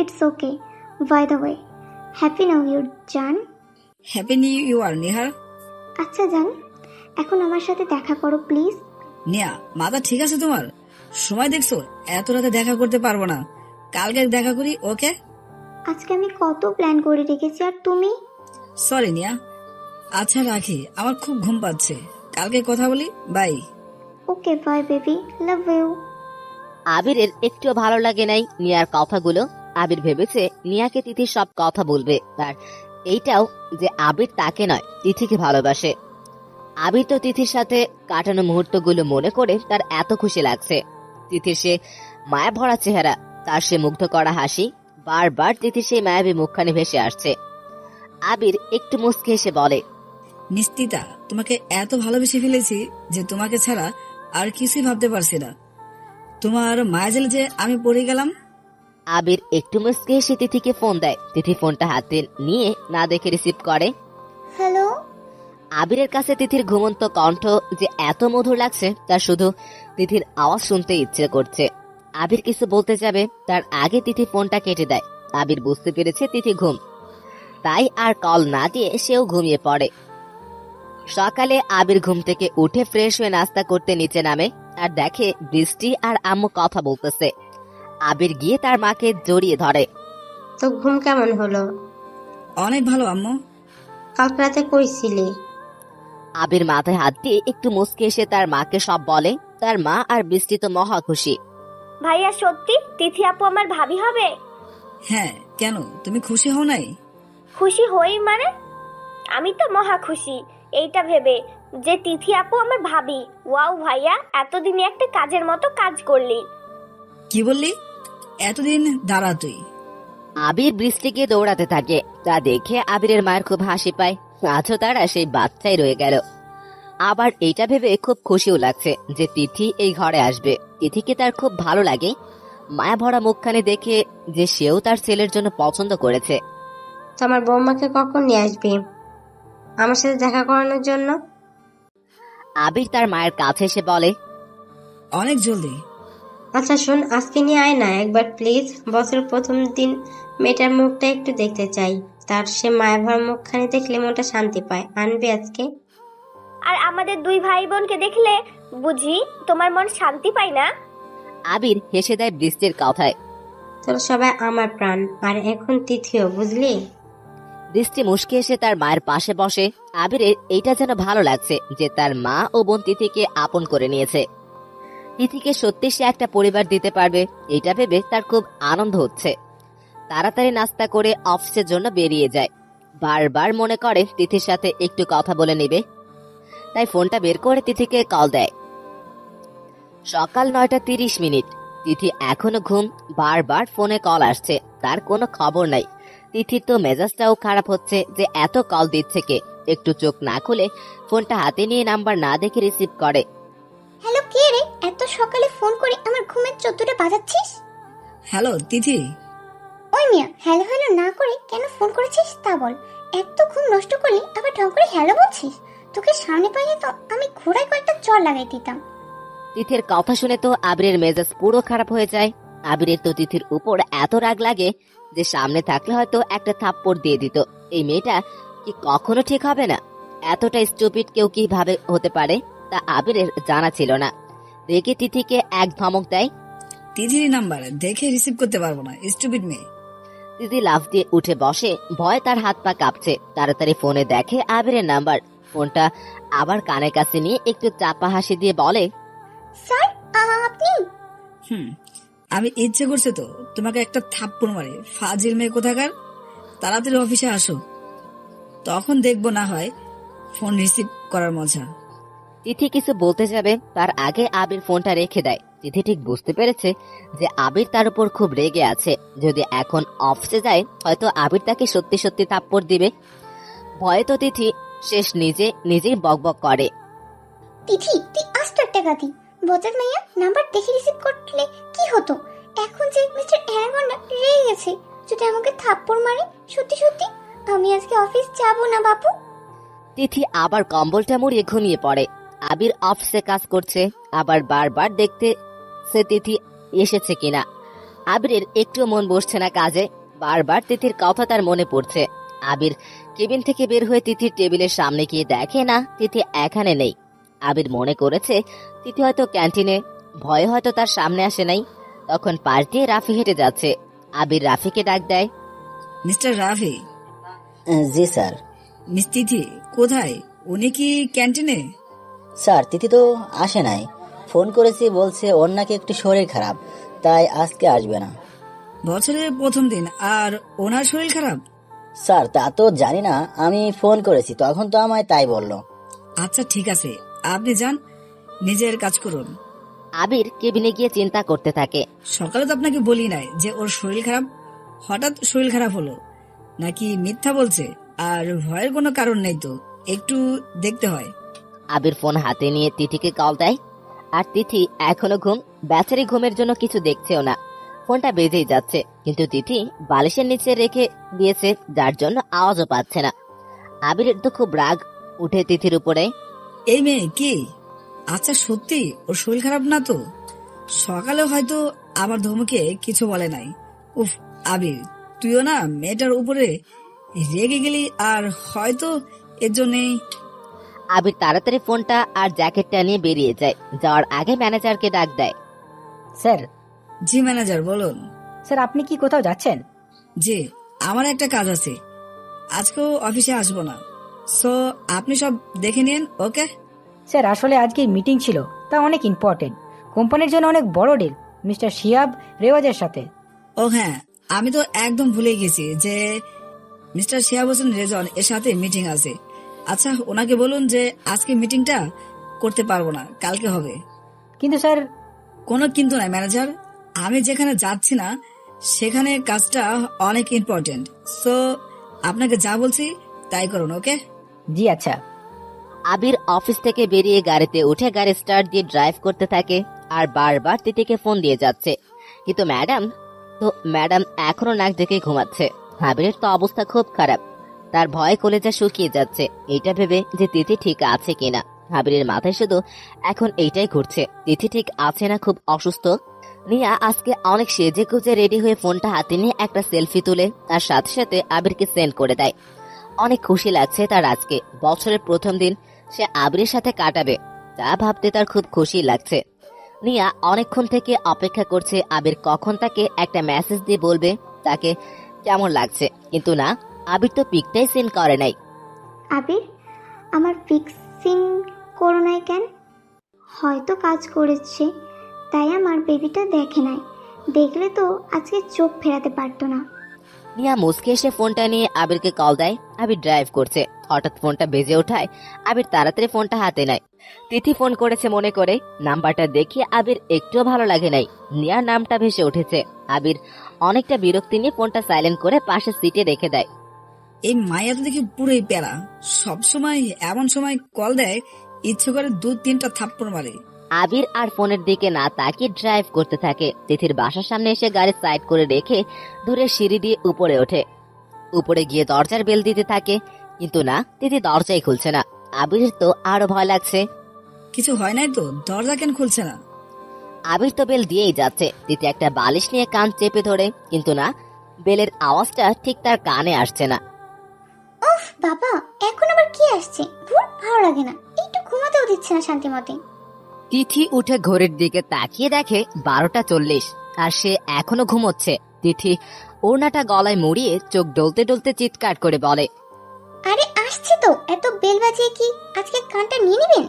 D: It's okay. By the way, happy new year জান।
B: Happy new year Nihar.
D: আচ্ছা জান, এখন আমার সাথে দেখা করো প্লিজ।
B: নিয়া, মাথা ঠিক আছে তোমার? সময় দেখছো? এত রাতে দেখা করতে পারবো না, কালকে দেখা করি, ওকে?
D: আজকে আমি কত প্ল্যান করে রেখেছি আর তুমি।
B: সরি নিয়া। আচ্ছা রাখি, আমার খুব ঘুম পাচ্ছে, কালকে কথা বলি। Bye.
D: Okay bye baby, love you.
A: আবিরের একটুও ভালো লাগে নাই নিয়ার কথাগুলো। আবির ভেবেছে নিয়াকে তিথি সব কথা বলবে, আর এইটাও যে আবির তাকে নয় তিথিকে ভালোবাসে। আবির তো তিথির সাথে কাটানো মুহূর্তগুলো মনে করে তার এত খুশি লাগছে। তিথির সে মায়া ভরা চেহারা, তার সে মুগ্ধ করা হাসি, বারবার তিথির সেই মায়াবী মুখখানে ভেসে আসছে। আবির একটু মুচকে এসে বলে,
B: নিস্তিতা, তোমাকে এত ভালোবেসে ফেলেছি যে তোমাকে ছাড়া আর কিছুই ভাবতে পারছি না। তোমার মায়াজাল যে আমি পড়ে গেলাম।
A: আবির একটু মুচকে এসে তিথিকে ফোন দেয়। তিথি ফোনটা হাতে নিয়ে না দেখে রিসিভ করে।
D: হ্যালো।
A: আবিরের কাছে তিথির ঘুমন্ত কণ্ঠ যে এত মধুর লাগছে তার শুধু তিথির আওয়াজ শুনতে ইচ্ছে করছে। আবির কিছু বলতে যাবে তার আগে তিথি ফোনটা কেটে দেয়। আবির বুঝতে পেরেছে তিথি ঘুম, তাই আর কল না দিয়ে সেও ঘুমিয়ে পড়ে। সকালে আবির ঘুম থেকে উঠে ফ্রেশ হয়ে নাস্তা করতে নিচে নামে আর দেখে বৃষ্টি আর আম্মু কথা বলতেছে। আবির গিয়ে তার মাকে জড়িয়ে ধরে।
E: তো ঘুম কেমন হলো?
B: অনেক ভালো আম্মু।
E: কাল রাতে কইছিলি?
A: আবির মাথায় হাত দিয়ে একটু মুচকে এসে তার মাকে সব বলে। তার মা আর বৃষ্টি তো মহা খুশি।
F: ভাইয়া সত্যি তিথি আপু আমার ভাবি হবে?
B: হ্যাঁ, কেন তুমি খুশি হও নাই?
F: খুশি হই মানে? আমি তো মহা খুশি এইটা ভেবে যে তিথি আপু আমার ভাবি। ওয়াও ভাইয়া, এতদিনে একটা কাজের মতো কাজ করলি।
B: কি বললি? এতদিন দাঁড়া তুই।
A: আবির বৃষ্টিকে দৌড়াতে থাকে, তা দেখে আবিরের মায়ের খুব হাসি পায়। আজও তারা সেই বাচ্চাই রয়ে গেল। আবার এইটা ভেবে খুব খুশিও লাগছে যে তিথি এই ঘরে আসবে। তিথিকে তার খুব ভালো লাগে। মায়া ভরা মুখখানে দেখে যে সেও তার ছেলের জন্য পছন্দ করেছে।
E: তো আমার বৌমাকে কখন নিয়ে আসবি আমার সাথে দেখা করানোর জন্য?
A: আবির তার মায়ের কাছে এসে বলে,
B: অনেক জলদি।
E: আচ্ছা শোন, আজকে নিয়ে আয় না একবার প্লিজ। বছরের প্রথম দিন মেয়েটার মুখটা একটু দেখতে চাই, তার সে মায়া ভরা মুখখানি দেখলে মনটা শান্তি পায়। আনবি আজকে?
F: আর আমাদের দুই ভাই বোনকে দেখলে বুঝি তোমার মন শান্তি পায় না?
A: আবির হেসে দেয় বৃষ্টির কথায়।
E: তোরা সবাই আমার প্রাণ, আর এখন তিথিও, বুঝলি?
A: বৃষ্টি মুশকে এসে তার মায়ের পাশে বসে। আবিরের এইটা যেন ভালো লাগছে যে তার মা ও বোন তিথিকে আপন করে নিয়েছে। তিথিকে সত্যি সে একটা পরিবার দিতে পারবে, এইটা ভেবে তার খুব আনন্দ হচ্ছে। তাড়াতাড়ি নাস্তা করে অফিসের জন্য বেরিয়ে যায়। বারবার মনে করে তিথির সাথে একটু কথা বলে নেবে, তাই ফোনটা বের করে তিথিকে কল দেয়। সকাল 9:30। তিথি এখনো ঘুম। বারবার ফোনে কল আসছে, তার কোনো খবর নাই। তিথির তো মেজাজটাও খারাপ হচ্ছে যে এত কল দিচ্ছে কে। একটু চোখ না খুলে ফোনটা হাতে নিয়ে নাম্বার না দেখে রিসিভ করে।
D: হ্যালো, কে রে? এত সকালে ফোন করে আমার ঘুমের 14টা বাজাচ্ছিস?
B: হ্যালো তিথি।
D: ওই মিয়া, হ্যালো হ্যালো না করে কেন ফোন করেছিস তা বল। এত ঘুম নষ্ট করলি আবার ঢং করে হ্যালো বলছিস? তোকে সামনে পাইলে তো আমি ঘোড়ায় কয়েকটা চড় লাগাই দিতাম।
A: তিথির কথা শুনে তো আবিরের মেজাজ পুরো খারাপ হয়ে যায়। আবিরের তো তিথির উপর এত রাগ লাগে যে সামনে থাকলে হয়তো একটা থাপ্পড় দিয়ে দিত। এই মেয়েটা কি কখনো ঠিক হবে না? এতটা স্টুপিড কেউ কিভাবে হতে পারে তা আবিরের জানা ছিল না। রেগে তিথিকে এক ধমক দেয়।
B: তিথির নাম্বার দেখে রিসিভ করতে পারবো না, স্টুপিড মেয়ে।
A: তিথি লাফ দিয়ে উঠে বসে, ভয় তার হাত পা কাঁপছে। তাড়াতাড়ি ফোনে দেখে আবিরের নাম্বার। ফোনটা আবার কানের কাছে নিয়ে একটু চাপা হাসি দিয়ে বলে,
D: স্যার আপনি?
B: আমি ইচ্ছে করছে তো তোমাকে একটা থাপ্পড় মারি, ফাজিল মেয়ে কোথাকার। তাড়াতাড়ি অফিসে আসো, তখন দেখবো না হয় ফোন রিসিভ করার মজা।
A: তিথি কিছু বলতে যাবে তার আগে আবির ফোনটা রেখে দেয়। তিথি ঠিক বুঝতে পেরেছে যে আবির তার উপর খুব রেগে আছে। যদি এখন অফিসে যায় হয়তো আবির তাকে সত্যি সত্যি থাপ্পড় দিবে। ভয়ে তো তিথি শেষ নিজেই বকবক করে।
D: তিথি, তুই আস্ত একটা গাতি। বজ্জাত মাইয়া, নাম্বার দেখে রিসিভ করলে কি হতো? এখন যে মিস্টার অ্যানাকোন্ডা রেগে গেছে, যদি আমাকে থাপ্পড় মারে, সত্যি সত্যি আমি আজকে অফিস যাব না বাপু।
A: তিথি আবার কম্বলটা মুড়িয়ে ঘুমিয়ে পড়ে। আবির অফিসে কাজ করছে, আবার বারবার দেখতে সে তিথি এসেছে কিনা। আবিরের একটু মন বসছে না কাজে, বারবার তিথির কথা তার মনে পড়ছে। আবির কেবিন থেকে বের হয়ে তিথির টেবিলের সামনে গিয়ে দেখে না তিথি এখানে নেই। আবির মনে করেছে তিথি হয়তো ক্যান্টিনে, ভয়ে হয়তো তার সামনে আসে নাই। তখন পাশ দিয়ে রাফি হেঁটে যাচ্ছে। আবির রাফিকে ডাক দেয়।
B: মিস্টার রাফি।
C: জি স্যার।
B: মিস তিথি কোথায়? উনি কি ক্যান্টিনে?
C: স্যার, তিথি তো আসে নাই। ফোন করেছি, বলছে ওর নাকি একটু শরীর খারাপ, তাই আজকে আসবে না।
B: বছরের প্রথম দিন আর ওনার শরীর খারাপ?
C: স্যার, তা তো জানি না, আমি ফোন করেছি তখন তো আমায় তাই বলল।
B: আচ্ছা ঠিক আছে, আপনি যান, নিজের কাজ করুন।
A: আবির কেবিনে গিয়ে চিন্তা করতে থাকে।
B: সকালে তো আপনাকে বলি নাই যে ওর শরীর খারাপ, হঠাৎ শরীর খারাপ হলো নাকি মিথ্যা বলছে? আর ভয়ের কোনো কারণ নেই তো, একটু দেখতে হয়।
A: আবির ফোন হাতে নিয়ে তিথিকে কল দেয়। আর তিথি এখনো বেচারি ঘুমের জন্য কিছু দেখছেও না। ফোনটা বেজেই যাচ্ছে, কিন্তু তিথি বালিশের নিচে রেখে দিয়েছে, যার জন্য আওয়াজও পাচ্ছে না। আবিরের তো খুব রাগ উঠে তিথির উপরে।
B: এই মেয়ে কি? আচ্ছা সত্যি ওর শরীর খারাপ না তো? সকালে হয়তো আমার ধমকে কিছু বলে নাই। উফ আবির, তুইও না মেয়েটার উপরে রেগে গেলি, আর হয়তো এর জন্যই।
A: আবির তাড়াতাড়ি ফোনটা আর জ্যাকেটটা নিয়ে বেরিয়ে যায়। যাওয়ার আগে ম্যানেজারকে ডাক দেয়।
G: স্যার।
B: জি ম্যানেজার বলুন।
G: স্যার, আপনি কি কোথাও যাচ্ছেন?
B: জি, আমার একটা কাজ আছে, আজকেও অফিসে আসবো না, সো আপনি সব দেখে নিন। ওকে
G: স্যার, আসলে আজকে মিটিং ছিল, তা অনেক ইম্পর্টেন্ট, কোম্পানির জন্য অনেক বড় ডিল মিস্টার শিহাব রেওয়াজের সাথে।
B: ও হ্যাঁ, আমি তো একদম ভুলে গেছি যে মিস্টার শিহাব হোসেন রেজন এর সাথে মিটিং আছে। আচ্ছা ওনাকে বলুন যে আজকে মিটিংটা করতে পারবো না, কালকে হবে।
G: কিন্তু স্যার।
B: কোনো কিন্তু নাই ম্যানেজার, আমি যেখানে যাচ্ছি না সেখানে কাজটা অনেক ইম্পর্টেন্ট, সো আপনাকে যা বলছি তাই করুন। ওকে
G: জি আচ্ছা।
A: আবির অফিস থেকে বেরিয়ে গাড়িতে উঠে গাড়ি স্টার্ট দিয়ে ড্রাইভ করতে থাকে, আর বারবার তিথিকে ফোন দিয়ে যাচ্ছে। কিন্তু ম্যাডাম এখনো নাক ডেকে ঘুমাচ্ছে। আবিরের তো অবস্থা খুব খারাপ, তার ভয়ে কলেজা শুকিয়ে যাচ্ছে, এইটা ভেবে যে তিথি ঠিক আছে কিনা। আবিরের মাথায় শুধু এখন এইটাই ঘুরছে, তিথি ঠিক আছে না খুব অসুস্থ। নিয়া আজকে অনেক সেজে গুজে রেডি হয়ে ফোনটা হাতে নিয়ে একটা সেলফি তুলে তার সাথে সাথে আবিরকে সেন্ড করে দেয়। অনেক খুশি লাগছে তার আজকে, বছরের প্রথম দিন সে আবিরের সাথে কাটাবে, তা ভাবতে তার খুব খুশি লাগছে। নিয়া অনেকক্ষণ থেকে অপেক্ষা করছে আবির কখন তাকে একটা মেসেজ দিয়ে বলবে তাকে কেমন লাগছে, কিন্তু না, আবির তো পিকটাই সেন্ড করে নাই।
D: আবির, আমার ফিক্সিং করো নাই কেন? হয়তো কাজ করেছে, তাই আমার বেবিটা দেখে নাই, দেখলে তো আজকে চোখ ফেরাতে পারতো না।
A: নিয়া মুসকে এসে ফোনটা নিয়ে আবিরকে কল দেয়। আবির ড্রাইভ করছে, হঠাৎ ফোনটা বেজে ওঠায় আবির তাড়াতাড়ি ফোনটা হাতে নেয়। তিথি ফোন করেছে মনে করে, নাম্বারটা দেখে আবির একটুও ভালো লাগে নাই। নিয়ার নামটা ভেসে উঠেছে। আবির অনেকটা বিরক্তি নিয়ে ফোনটা সাইলেন্ট করে পাশে সিটে রেখে দেয়।
B: এই মাইয়া তো দেখি পুরোই প্যারা, সবসময় এমন সময় কল দেয় ইচ্ছে করে 2-3টা থাপ্পড় মারে।
A: আবির আর ফোনের দিকে না তাকিয়ে ড্রাইভ করতে থাকে। তিথির বাসার সামনে এসে গাড়ি সাইড করে রেখে দূরে সিঁড়ি দিয়ে উপরে ওঠে। উপরে গিয়ে দরজার বেল দিতে থাকে, কিন্তু না, তিথি দরজাই খুলছে না। আবির তো আরো ভয় লাগছে,
B: কিছু হয় নাই তো, দরজা কেন খুলছে না?
A: আবির তো বেল দিয়েই যাচ্ছে। তিথি একটা বালিশ নিয়ে কান চেপে ধরে, কিন্তু না, বেলের আওয়াজটা ঠিক তার কানে আসছে না।
D: উফ বাবা, এখন আবার কি আসছে? ধুর, ভালো লাগে না, একটু ঘুমাতেও দিচ্ছে না শান্তি মতে।
A: তিথি উঠে ঘড়ির দিকে তাকিয়ে দেখে 12:40, আর সে এখনো ঘুমোচ্ছে। তিথি ওড়নাটা গলায় মুড়িয়ে চোখ ডলতে ডলতে চিৎকার করে বলে,
D: আরে আসছে তো, এত বেল বাজিয়ে কি আজকে কানটা নিয়ে নেবেন?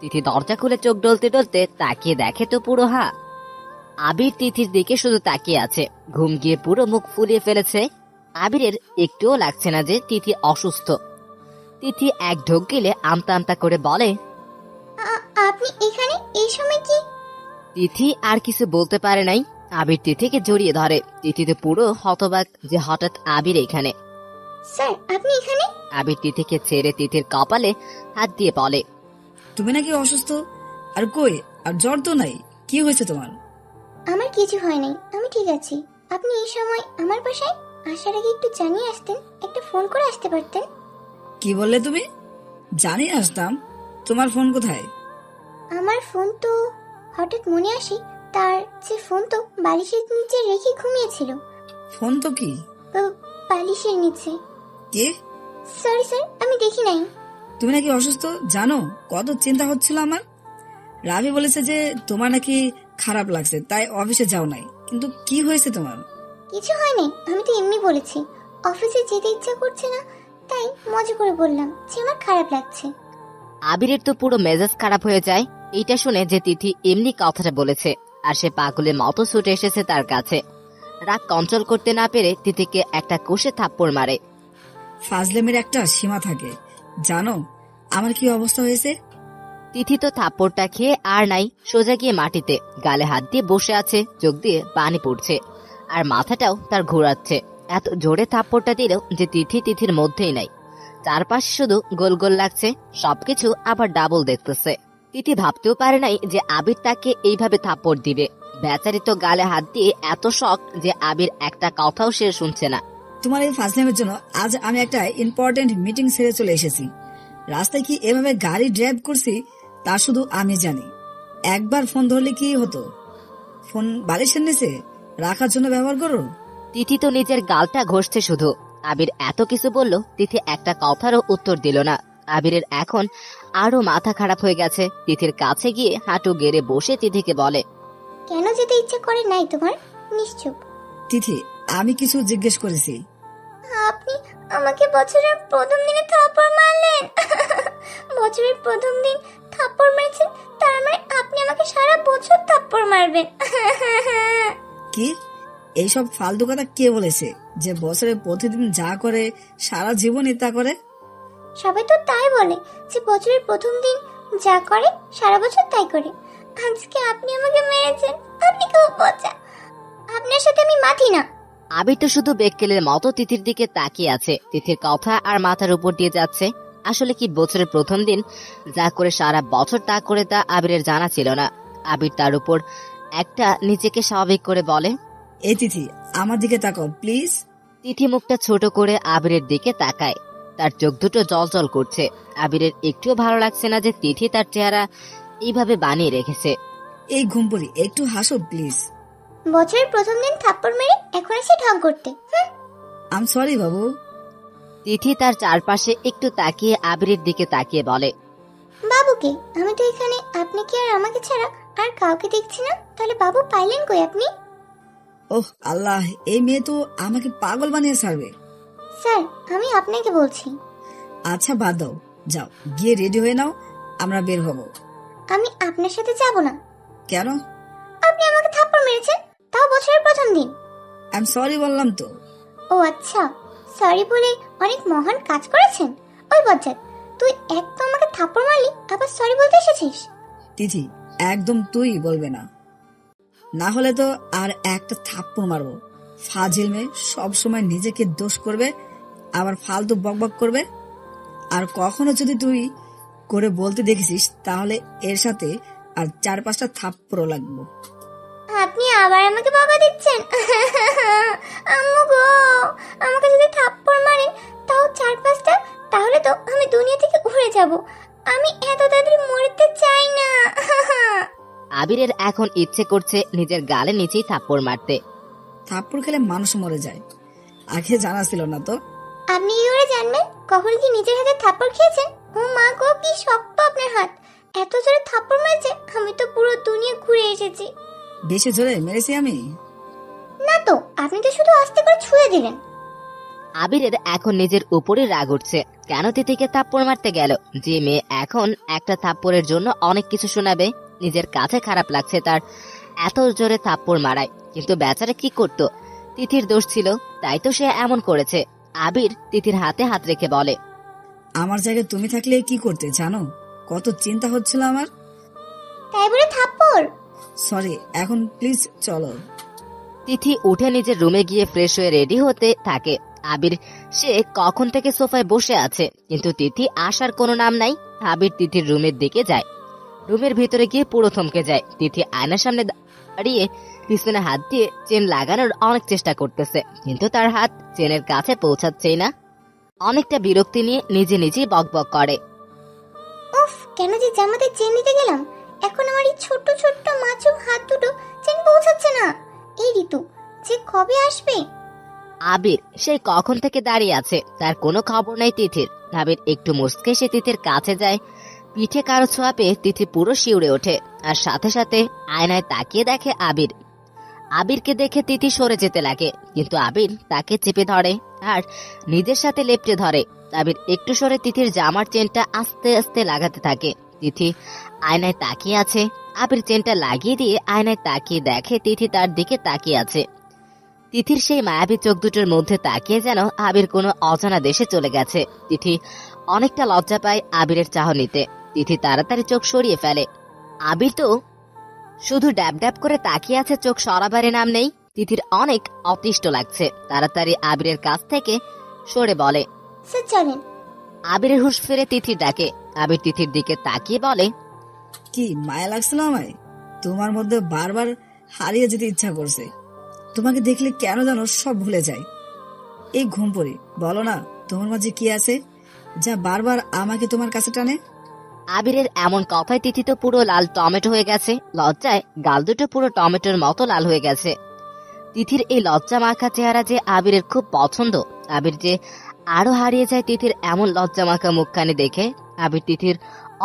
A: তিথি দরজা খুলে চোখ ডলতে ডলতে তাকিয়ে দেখে তো পুরো হা। আবির তিথির দিকে শুধু তাকিয়ে আছে, ঘুম গিয়ে পুরো মুখ ফুলিয়ে ফেলেছে। আবিরের একটুও লাগছে না যে তিথি অসুস্থ। তিথি এক ঢোক গেলে আমতা আমতা করে বলে,
D: আপনি এখানে এই সময় কি?
A: তিথি আর কিছু বলতে পারে নাই। আবির তিথিকে জড়িয়ে ধরে। তিথিতে পুরো হতবাক যে হঠাৎ আবির এখানে।
D: স্যার, আপনি এখানে?
A: আবির তিথিকে ছেড়ে তিথির কপালে হাত দিয়ে বলে,
B: তুমি নাকি অসুস্থ? আর কই, আর জ্বর তো নাই, কি হয়েছে তোমার?
D: আমার কিছু হয় নাই, আমি ঠিক আছি। আপনি এই সময় আমার বাসায় আসার আগে একটু জানিয়ে আসতেন, একটা ফোন করে আসতে পারতেন।
B: কি বললে তুমি? জানি আসতাম, তোমার ফোন কোথায়?
D: আমার ফোন তো হঠাৎ মনে আসে, তার যে ফোন তো বালিশের নিচে রেখে ঘুমিয়েছিল।
B: ফোন তো কি?
D: বালিশের নিচে।
B: কে?
D: সরি স্যার, আমি দেখি নাই।
B: তুমি নাকি অসুস্থ, জানো কত চিন্তা হচ্ছিল আমার। রাবি বলেছে যে তোমার নাকি খারাপ লাগছে, তাই অফিসে যাও নাই। কিন্তু কি হয়েছে তোমার?
D: কিছু হয় নাই, আমি তো এমনি বলেছি। অফিসে যেতে ইচ্ছা করছে না, তাই মজা করে বললাম যে আমার খারাপ লাগছে।
A: আবিরের তো পুরো মেজাজ খারাপ হয়ে যায় এইটা শুনে যে তিথি এমনি কথাটা বলেছে, আর সে পাগলের মতো ছুটে এসেছে তার কাছে। রাগ কন্ট্রোল করতে না পেরে তিথিকে একটা কষে থাপ্পড় মারে।
B: ফাজলেমের একটা সীমা থাকে, জানো আমার কি অবস্থা হয়েছে?
A: তিথি তো থাপ্পড়টা খেয়ে আর নাই, সোজা গিয়ে মাটিতে গালে হাত দিয়ে বসে আছে, চোখ দিয়ে পানি পড়ছে আর মাথাটাও তার ঘোরাচ্ছে। এত জোরে থাপ্পড়টা দিল যে তিথির মধ্যেই নাই, চারপাশে শুধু গোল গোল লাগছে, সবকিছু আবার ডাবল দেখতেছে। তিথি ভাবতেও পারে নাই যে আবির তাকে এইভাবে থাপ্পড় দিবে। বেচারি তো গালে হাত দিয়ে এত শখ যে আবির একটা কথাও সে শুনছে না।
B: তোমার এই ফাজলেমের জন্য আজ আমি একটা ইম্পর্টেন্ট মিটিং ছেড়ে চলে এসেছি। রাস্তায় কি এভাবে গাড়ি ড্রাইভ করছি তা শুধু আমি জানি। একবার ফোন ধরলে কি হতো? ফোন বালিশের নিচে রাখার জন্য ব্যবহার করো।
A: তিথি তো নিজের গালটা ঘষছে শুধু। আবির এত কিছু বলল, তিথি একটা কথারও উত্তর দিল না। আবিরের এখন আরো মাথা খারাপ হয়ে গেছে। তিথির কাছে গিয়ে হাঁটু গেড়ে বসে তিথিকে বলে,
D: কেন যেতে ইচ্ছা করে নাই তোমার? নিশ্চুপ।
B: তিথি, আমি কিছু জিজ্ঞেস করেছি।
D: আপনি আমাকে বছরের প্রথম দিনে থাপ্পড় মারলেন। বছরের প্রথম দিন থাপ্পড় মেরেছেন, তার মানে আপনি আমাকে সারা বছর থাপ্পড় মারবেন।
B: কি এইসব ফালতু কথা কে বলেছে যে বছরে প্রতিদিন যা করে সারা জীবনই তা করে?
D: সবাই তো তাই বলে যে বছরের প্রথম দিন যা করে সারা বছর তাই করে। আজকে আপনি আমাকে মেরেছেন, আপনি খুব বোঝা। আপনার সাথে আমি মাথি না।
A: আবির তো শুধু বেক্কেলের মতো তিথির দিকে তাকিয়ে আছে। তিথির কথা আর মাথার উপর দিয়ে যাচ্ছে। আসলে কি বছরের প্রথম দিন যা করে সারা বছর তা করে, তা আবিরের জানা ছিল না। আবির তার উপর একটা নিজেকে স্বাভাবিক করে বলে,
B: এই তিথি, আমার দিকে তাকাও প্লিজ।
A: তিথি মুখটা ছোট করে আবিরের দিকে তাকায়। তার চোখ দুটো জল জল করছে। আবিরের একটুও ভালো লাগছে না যে তিথি তার চেহারা এইভাবে বানিয়ে রেখেছে।
B: এই ঘুমপুরি, একটু হাসো প্লিজ।
D: বছরের প্রথম দিন থাপ্পড় মেরে এখন এসে ঢং করতে।
B: আম সরি বাবু।
A: তিথি তার চারপাশে একটু তাকিয়ে আবিরের দিকে তাকিয়ে বলে,
D: বাবুকে? আমি তো এখানে আপনাকে আর আমাকে ছাড়া আর কাউকে দেখছি না, তাহলে বাবু পাইলেন কই আপনি?
B: ওহ আল্লাহ, এই মেয়ে তো আমাকে পাগল বানিয়ে ছাড়বে।
D: স্যার, আমি আপনাকে বলছি।
B: আচ্ছা বাদ দাও, যাও গিয়ে রেডি হয়ে নাও, আমরা বের হব।
D: আমি আপনার সাথে যাব না।
B: কেন?
D: আপনি আমাকে থাপ্পড় মেরেছেন, তাও বছরের প্রথম দিন।
B: আই সরি বললাম তো।
D: ও আচ্ছা, সরি বলে অনেক মহান কাজ করেছেন। ওই বজ্জাত, তুই এক তো আমাকে থাপ্পড় মারলি, আবার সরি বলতে এসেছিস।
B: তিথি, একদম তুই বলবে না, না হলে তো আর একটা থাপ্পড় মারবো। ফাজিল মেয়ে, সবসময় নিজেকে দোষ করবে, আবার ফালতু বকবক করবে। আর কখনো যদি তুই করে বলতে দেখেছিস তাহলে এর সাথে আর 4-5টা থাপ্পড়ও লাগবো।
D: আপনি আবার আমাকে বকা দিচ্ছেন। আম্মু গো, আমাকে যদি থাপ্পড় মারেন তাও 4-5টা, তাহলে তো আমি দুনিয়া থেকে উড়ে যাব। আমি এত তাড়াতাড়ি মরতে চাই না।
A: আবিরের এখন ইচ্ছে করছে নিজের গালে নিচেই থাপ্পড় মারতে।
B: থাপ্পড় খেলে মানুষ মরে যায়, আগে জানা ছিল না তো।
D: আপনি কি করে জানবেন? কখন কি নিজের হাতে থাপ্পড় খেয়েছেন? ও মা গো, কি শক্ত আপনার হাত! এত জোরে থাপ্পড় মেরেছে, আমি তো পুরো দুনিয়া ঘুরে এসেছি।
B: বেশি জোরে মেরেছি আমি?
D: না তো, আপনি তো শুধু আস্তে করে ছুঁয়ে দিলেন।
A: আবিরের এখন নিজের উপরে রাগ উঠছে। কেন তিথিকে থাপ্পড় মারতে গেল? যে মেয়ে এখন একটা থাপ্পড়ের জন্য অনেক কিছু শোনাবে, নিজের কাছে খারাপ লাগছে তার এত জোরে থাপ্পড় মারায়। কিন্তু বেচারা কি করত? তিথির দোষ ছিল, তাই তো সে এমন করেছে। আবির তিথির হাতে হাত রেখে বলে,
B: আমার জায়গায় তুমি থাকলে কি করতে জানো? কত চিন্তা হচ্ছিল আমার।
D: তাই বলে থাপ্পড়?
B: সরি, এখন প্লিজ চলো।
A: তিথি উঠে নিজের রুমে গিয়ে ফ্রেশ হয়ে রেডি হতে থাকে। আবির সে কখন থেকে সোফায় বসে আছে, কিন্তু তিথি আসার কোনো নাম নাই। আবির তিথির রুমের দিকে যায়। রুমের ভিতরে গিয়ে পুরো থমকে যায়। তিথি আয়নার সামনে দাঁড়িয়ে পিছনে হাত দিয়ে চেন লাগানোর অনেক চেষ্টা করতেছে, কিন্তু তার হাত চেনের কাছে পৌঁছাচ্ছেই না। অনেকটা বিরক্তি নিয়ে নিজে নিজেই বকবক করে।
D: উফ, কেন যে জামাতে চেন নিতে গেলাম, এখন আমার এই ছোট্ট ছোট্ট মাছুম হাত দুটো চেন পৌঁছাচ্ছে না। এই ঋতু যে কবে আসবে?
A: আবির সেই কখন থেকে দাঁড়িয়ে আছে, তার কোনো খবর নেই তিথির। আবির একটু মুচকে সে তিথির কাছে যায়। পিঠে কারো ছোঁয়া পেয়ে তিথি পুরো শিউরে ওঠে, আর সাথে সাথে আয়নায় তাকিয়ে দেখে আবির। আবিরকে দেখে তিথি সরে যেতে লাগে, কিন্তু আবির তাকে চেপে ধরে আর নিজের সাথে লেপটে ধরে। আবির একটু সরে তিথির জামার চেনটা আস্তে আস্তে লাগাতে থাকে। তিথি আয়নায় তাকিয়ে আছে। আবির চেনটা লাগিয়ে দিয়ে আয়নায় তাকিয়ে দেখে তিথি তার দিকে তাকিয়ে আছে। তিথির সেই মায়াবী চোখ দুটোর মধ্যে তাকিয়ে যেন আবির কোনো অজানা দেশে চলে গেছে। তিথি অনেকটা লজ্জা পায় আবিরের চাহনিতে। তিথি তাড়াতাড়ি চোখ সরিয়ে ফেলে। আবির তো শুধু ড্যাব ড্যাব করে তাকিয়ে আছে, চোখ সরাবারে নাম নেই। তিথির অনেক অতিষ্ঠ লাগছে। তাড়াতাড়ি আবিরের কাছ থেকে সরে বলে,
D: স্যার চলেন।
A: আবিরের হুঁশ ফিরে তিথির ডাকে। আবির তিথির দিকে তাকিয়ে বলে,
B: কি মায়া লাগছিল আমায়? তোমার মধ্যে বারবার হারিয়ে যেতে ইচ্ছা করছে। তোমাকে দেখলে কেন জানো সব ভুলে যায়। এই ঘুম পড়ি, বলো না তোমার মাঝে কি আছে যা বারবার আমাকে তোমার কাছে টানে?
A: আবিরের এমন কথায় তিথি তো পুরো লাল টমেটো হয়ে গেছে। লজ্জায় গাল দুটো পুরো টমেটোর মতো লাল হয়ে গেছে। তিথির এই লজ্জা মাখা চেহারা যে আবিরের খুব পছন্দ। আবির যে আরো হারিয়ে যায় তিথির এমন লজ্জা মাখা মুখখানি দেখে। আবির তিথির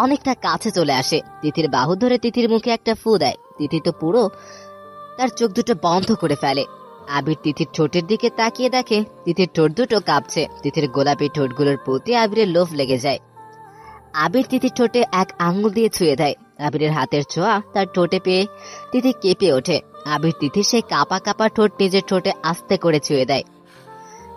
A: অনেকটা কাছে চলে আসে। তিথির বাহু ধরে তিথির মুখে একটা ফু দেয়। তিথি তো পুরো তার চোখ দুটো বন্ধ করে ফেলে। আবির তিথির ঠোঁটের দিকে তাকিয়ে দেখে তিথির ঠোঁট দুটো কাঁপছে। তিথির গোলাপি ঠোঁটগুলোর প্রতি আবিরের লোভ লেগে যায়। আবির তিথির ঠোঁটে এক আঙ্গুল দিয়ে ছুঁয়ে দেয়। আবিরের হাতের ছোঁয়া তার ঠোঁটে পেয়ে তিথি কেঁপে ওঠে। আবির তিথির সেই কাঁপা কাঁপা ঠোঁট নিজের ঠোঁটে আস্তে করে ছুঁয়ে দেয়।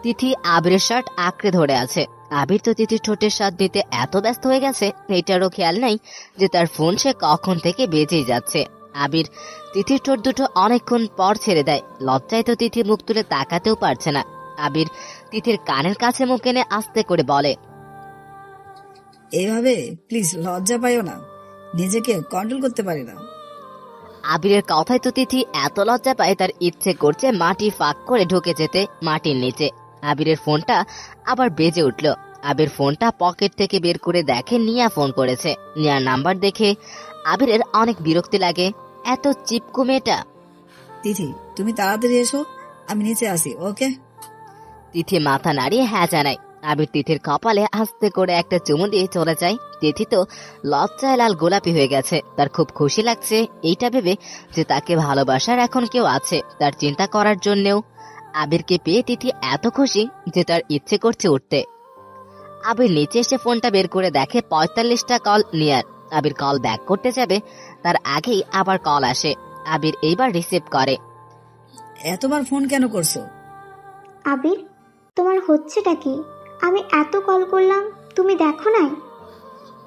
A: তিথি আবিরের শার্ট আঁকড়ে ধরে আছে। আবির তো তিথির ঠোঁটের স্বাদ নিতে এত ব্যস্ত হয়ে গেছে, এটারও খেয়াল নাই যে তার ফোন সে কখন থেকে বেজেই যাচ্ছে। আবির তিথির ঠোঁট দুটো অনেকক্ষণ পর ছেড়ে দেয়। লজ্জায় তো তিথি মুখ তুলে তাকাতেও পারছে না। আবির তিথির কানের কাছে মুখ এনে আস্তে করে বলে,
B: এইভাবে প্লিজ লজ্জা পাইও না, নিজেকে কন্ট্রোল করতে পারি না।
A: আবিরের কথায় তো তিথি এত লজ্জা পায় তার ইচ্ছে করছে মাটি ফাঁক করে ঢুকে যেতে মাটির নিচে। আবিরের ফোনটা আবার বেজে উঠল। আবির ফোনটা পকেট থেকে বের করে দেখে নিয়া ফোন করেছে। নিয়ার নাম্বার দেখে আবিরের অনেক বিরক্তি লাগে। এত চিপকু মেয়েটা।
B: তিথি তুমি তাড়াতাড়ি এসো, আমি নিচে আসি, ওকে?
A: তিথি মাথা নাড়িয়ে হ্যাঁ জানায়। আবির তিথির কপালে আস্তে করে একটা চুমু দিয়ে চলে যায়। তিথি তো লজ্জায় লাল গোলাপি হয়ে গেছে। তার খুব খুশি লাগছে এইটা ভেবে যে তাকে ভালোবাসার এখন কেউ আছে তার চিন্তা করার জন্যেও। আবিরকে পেয়ে তিথি এত খুশি যে তার ইচ্ছে করছে উঠতে। আবির নিচে এসে ফোনটা বের করে দেখে 45টা কল নিয়ার। আবির কল ব্যাক করতে যাবে, তার আগেই আবার কল আসে। আবির এইবার রিসিভ করে।
B: এতবার ফোন কেন করছো?
D: আবির, তোমার হচ্ছেটা কি? আমি এত কল করলাম, তুমি দেখো নাই?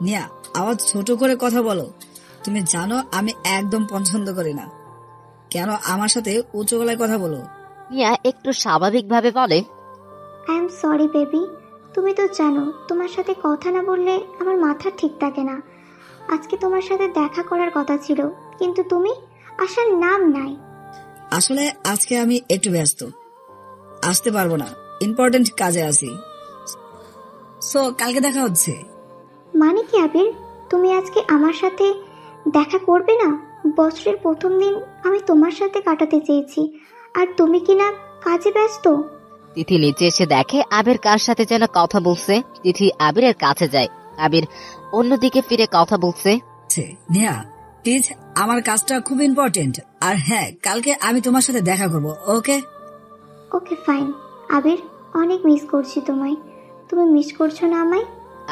B: নিয়া, আওয়াজ ছোট করে কথা বলো। তুমি জানো আমি একদম পছন্দ করি না। কেন আমার সাথে উঁচু গলায় কথা বলো?
A: নিয়া একটু স্বাভাবিকভাবে বলে,
D: আই এম সরি বেবি। তুমি তো জানো তোমার সাথে কথা না বললে আমার মাথা ঠিক থাকে না। আজকে তোমার সাথে দেখা করার কথা ছিল, কিন্তু তুমি আসার নাম নাই।
B: আসলে আজকে আমি একটু ব্যস্ত, আসতে পারবো না, ইম্পর্টেন্ট কাজে আছি। সো কালকে দেখা হচ্ছে।
D: মানে কি আবির, তুমি আজকে আমার সাথে দেখা করবে না? বছরের প্রথম দিন আমি তোমার সাথে কাটাতে চেয়েছি, আর তুমি কিনা কাজে ব্যস্ত।
A: তিথি নিচে এসে দেখে আবির কার সাথে যেন কথা বলছে। তিথি আবিরের কাছে যায়। আবির অন্যদিকে ফিরে কথা বলছে।
B: নেহা প্লিজ, আমার কাজটা খুব ইম্পর্টেন্ট, আর হ্যাঁ কালকে আমি তোমার সাথে দেখা করব, ওকে?
D: Okay fine. আবির, অনেক মিস করছি তোমায়। তুমি মিস করছো না আমায়?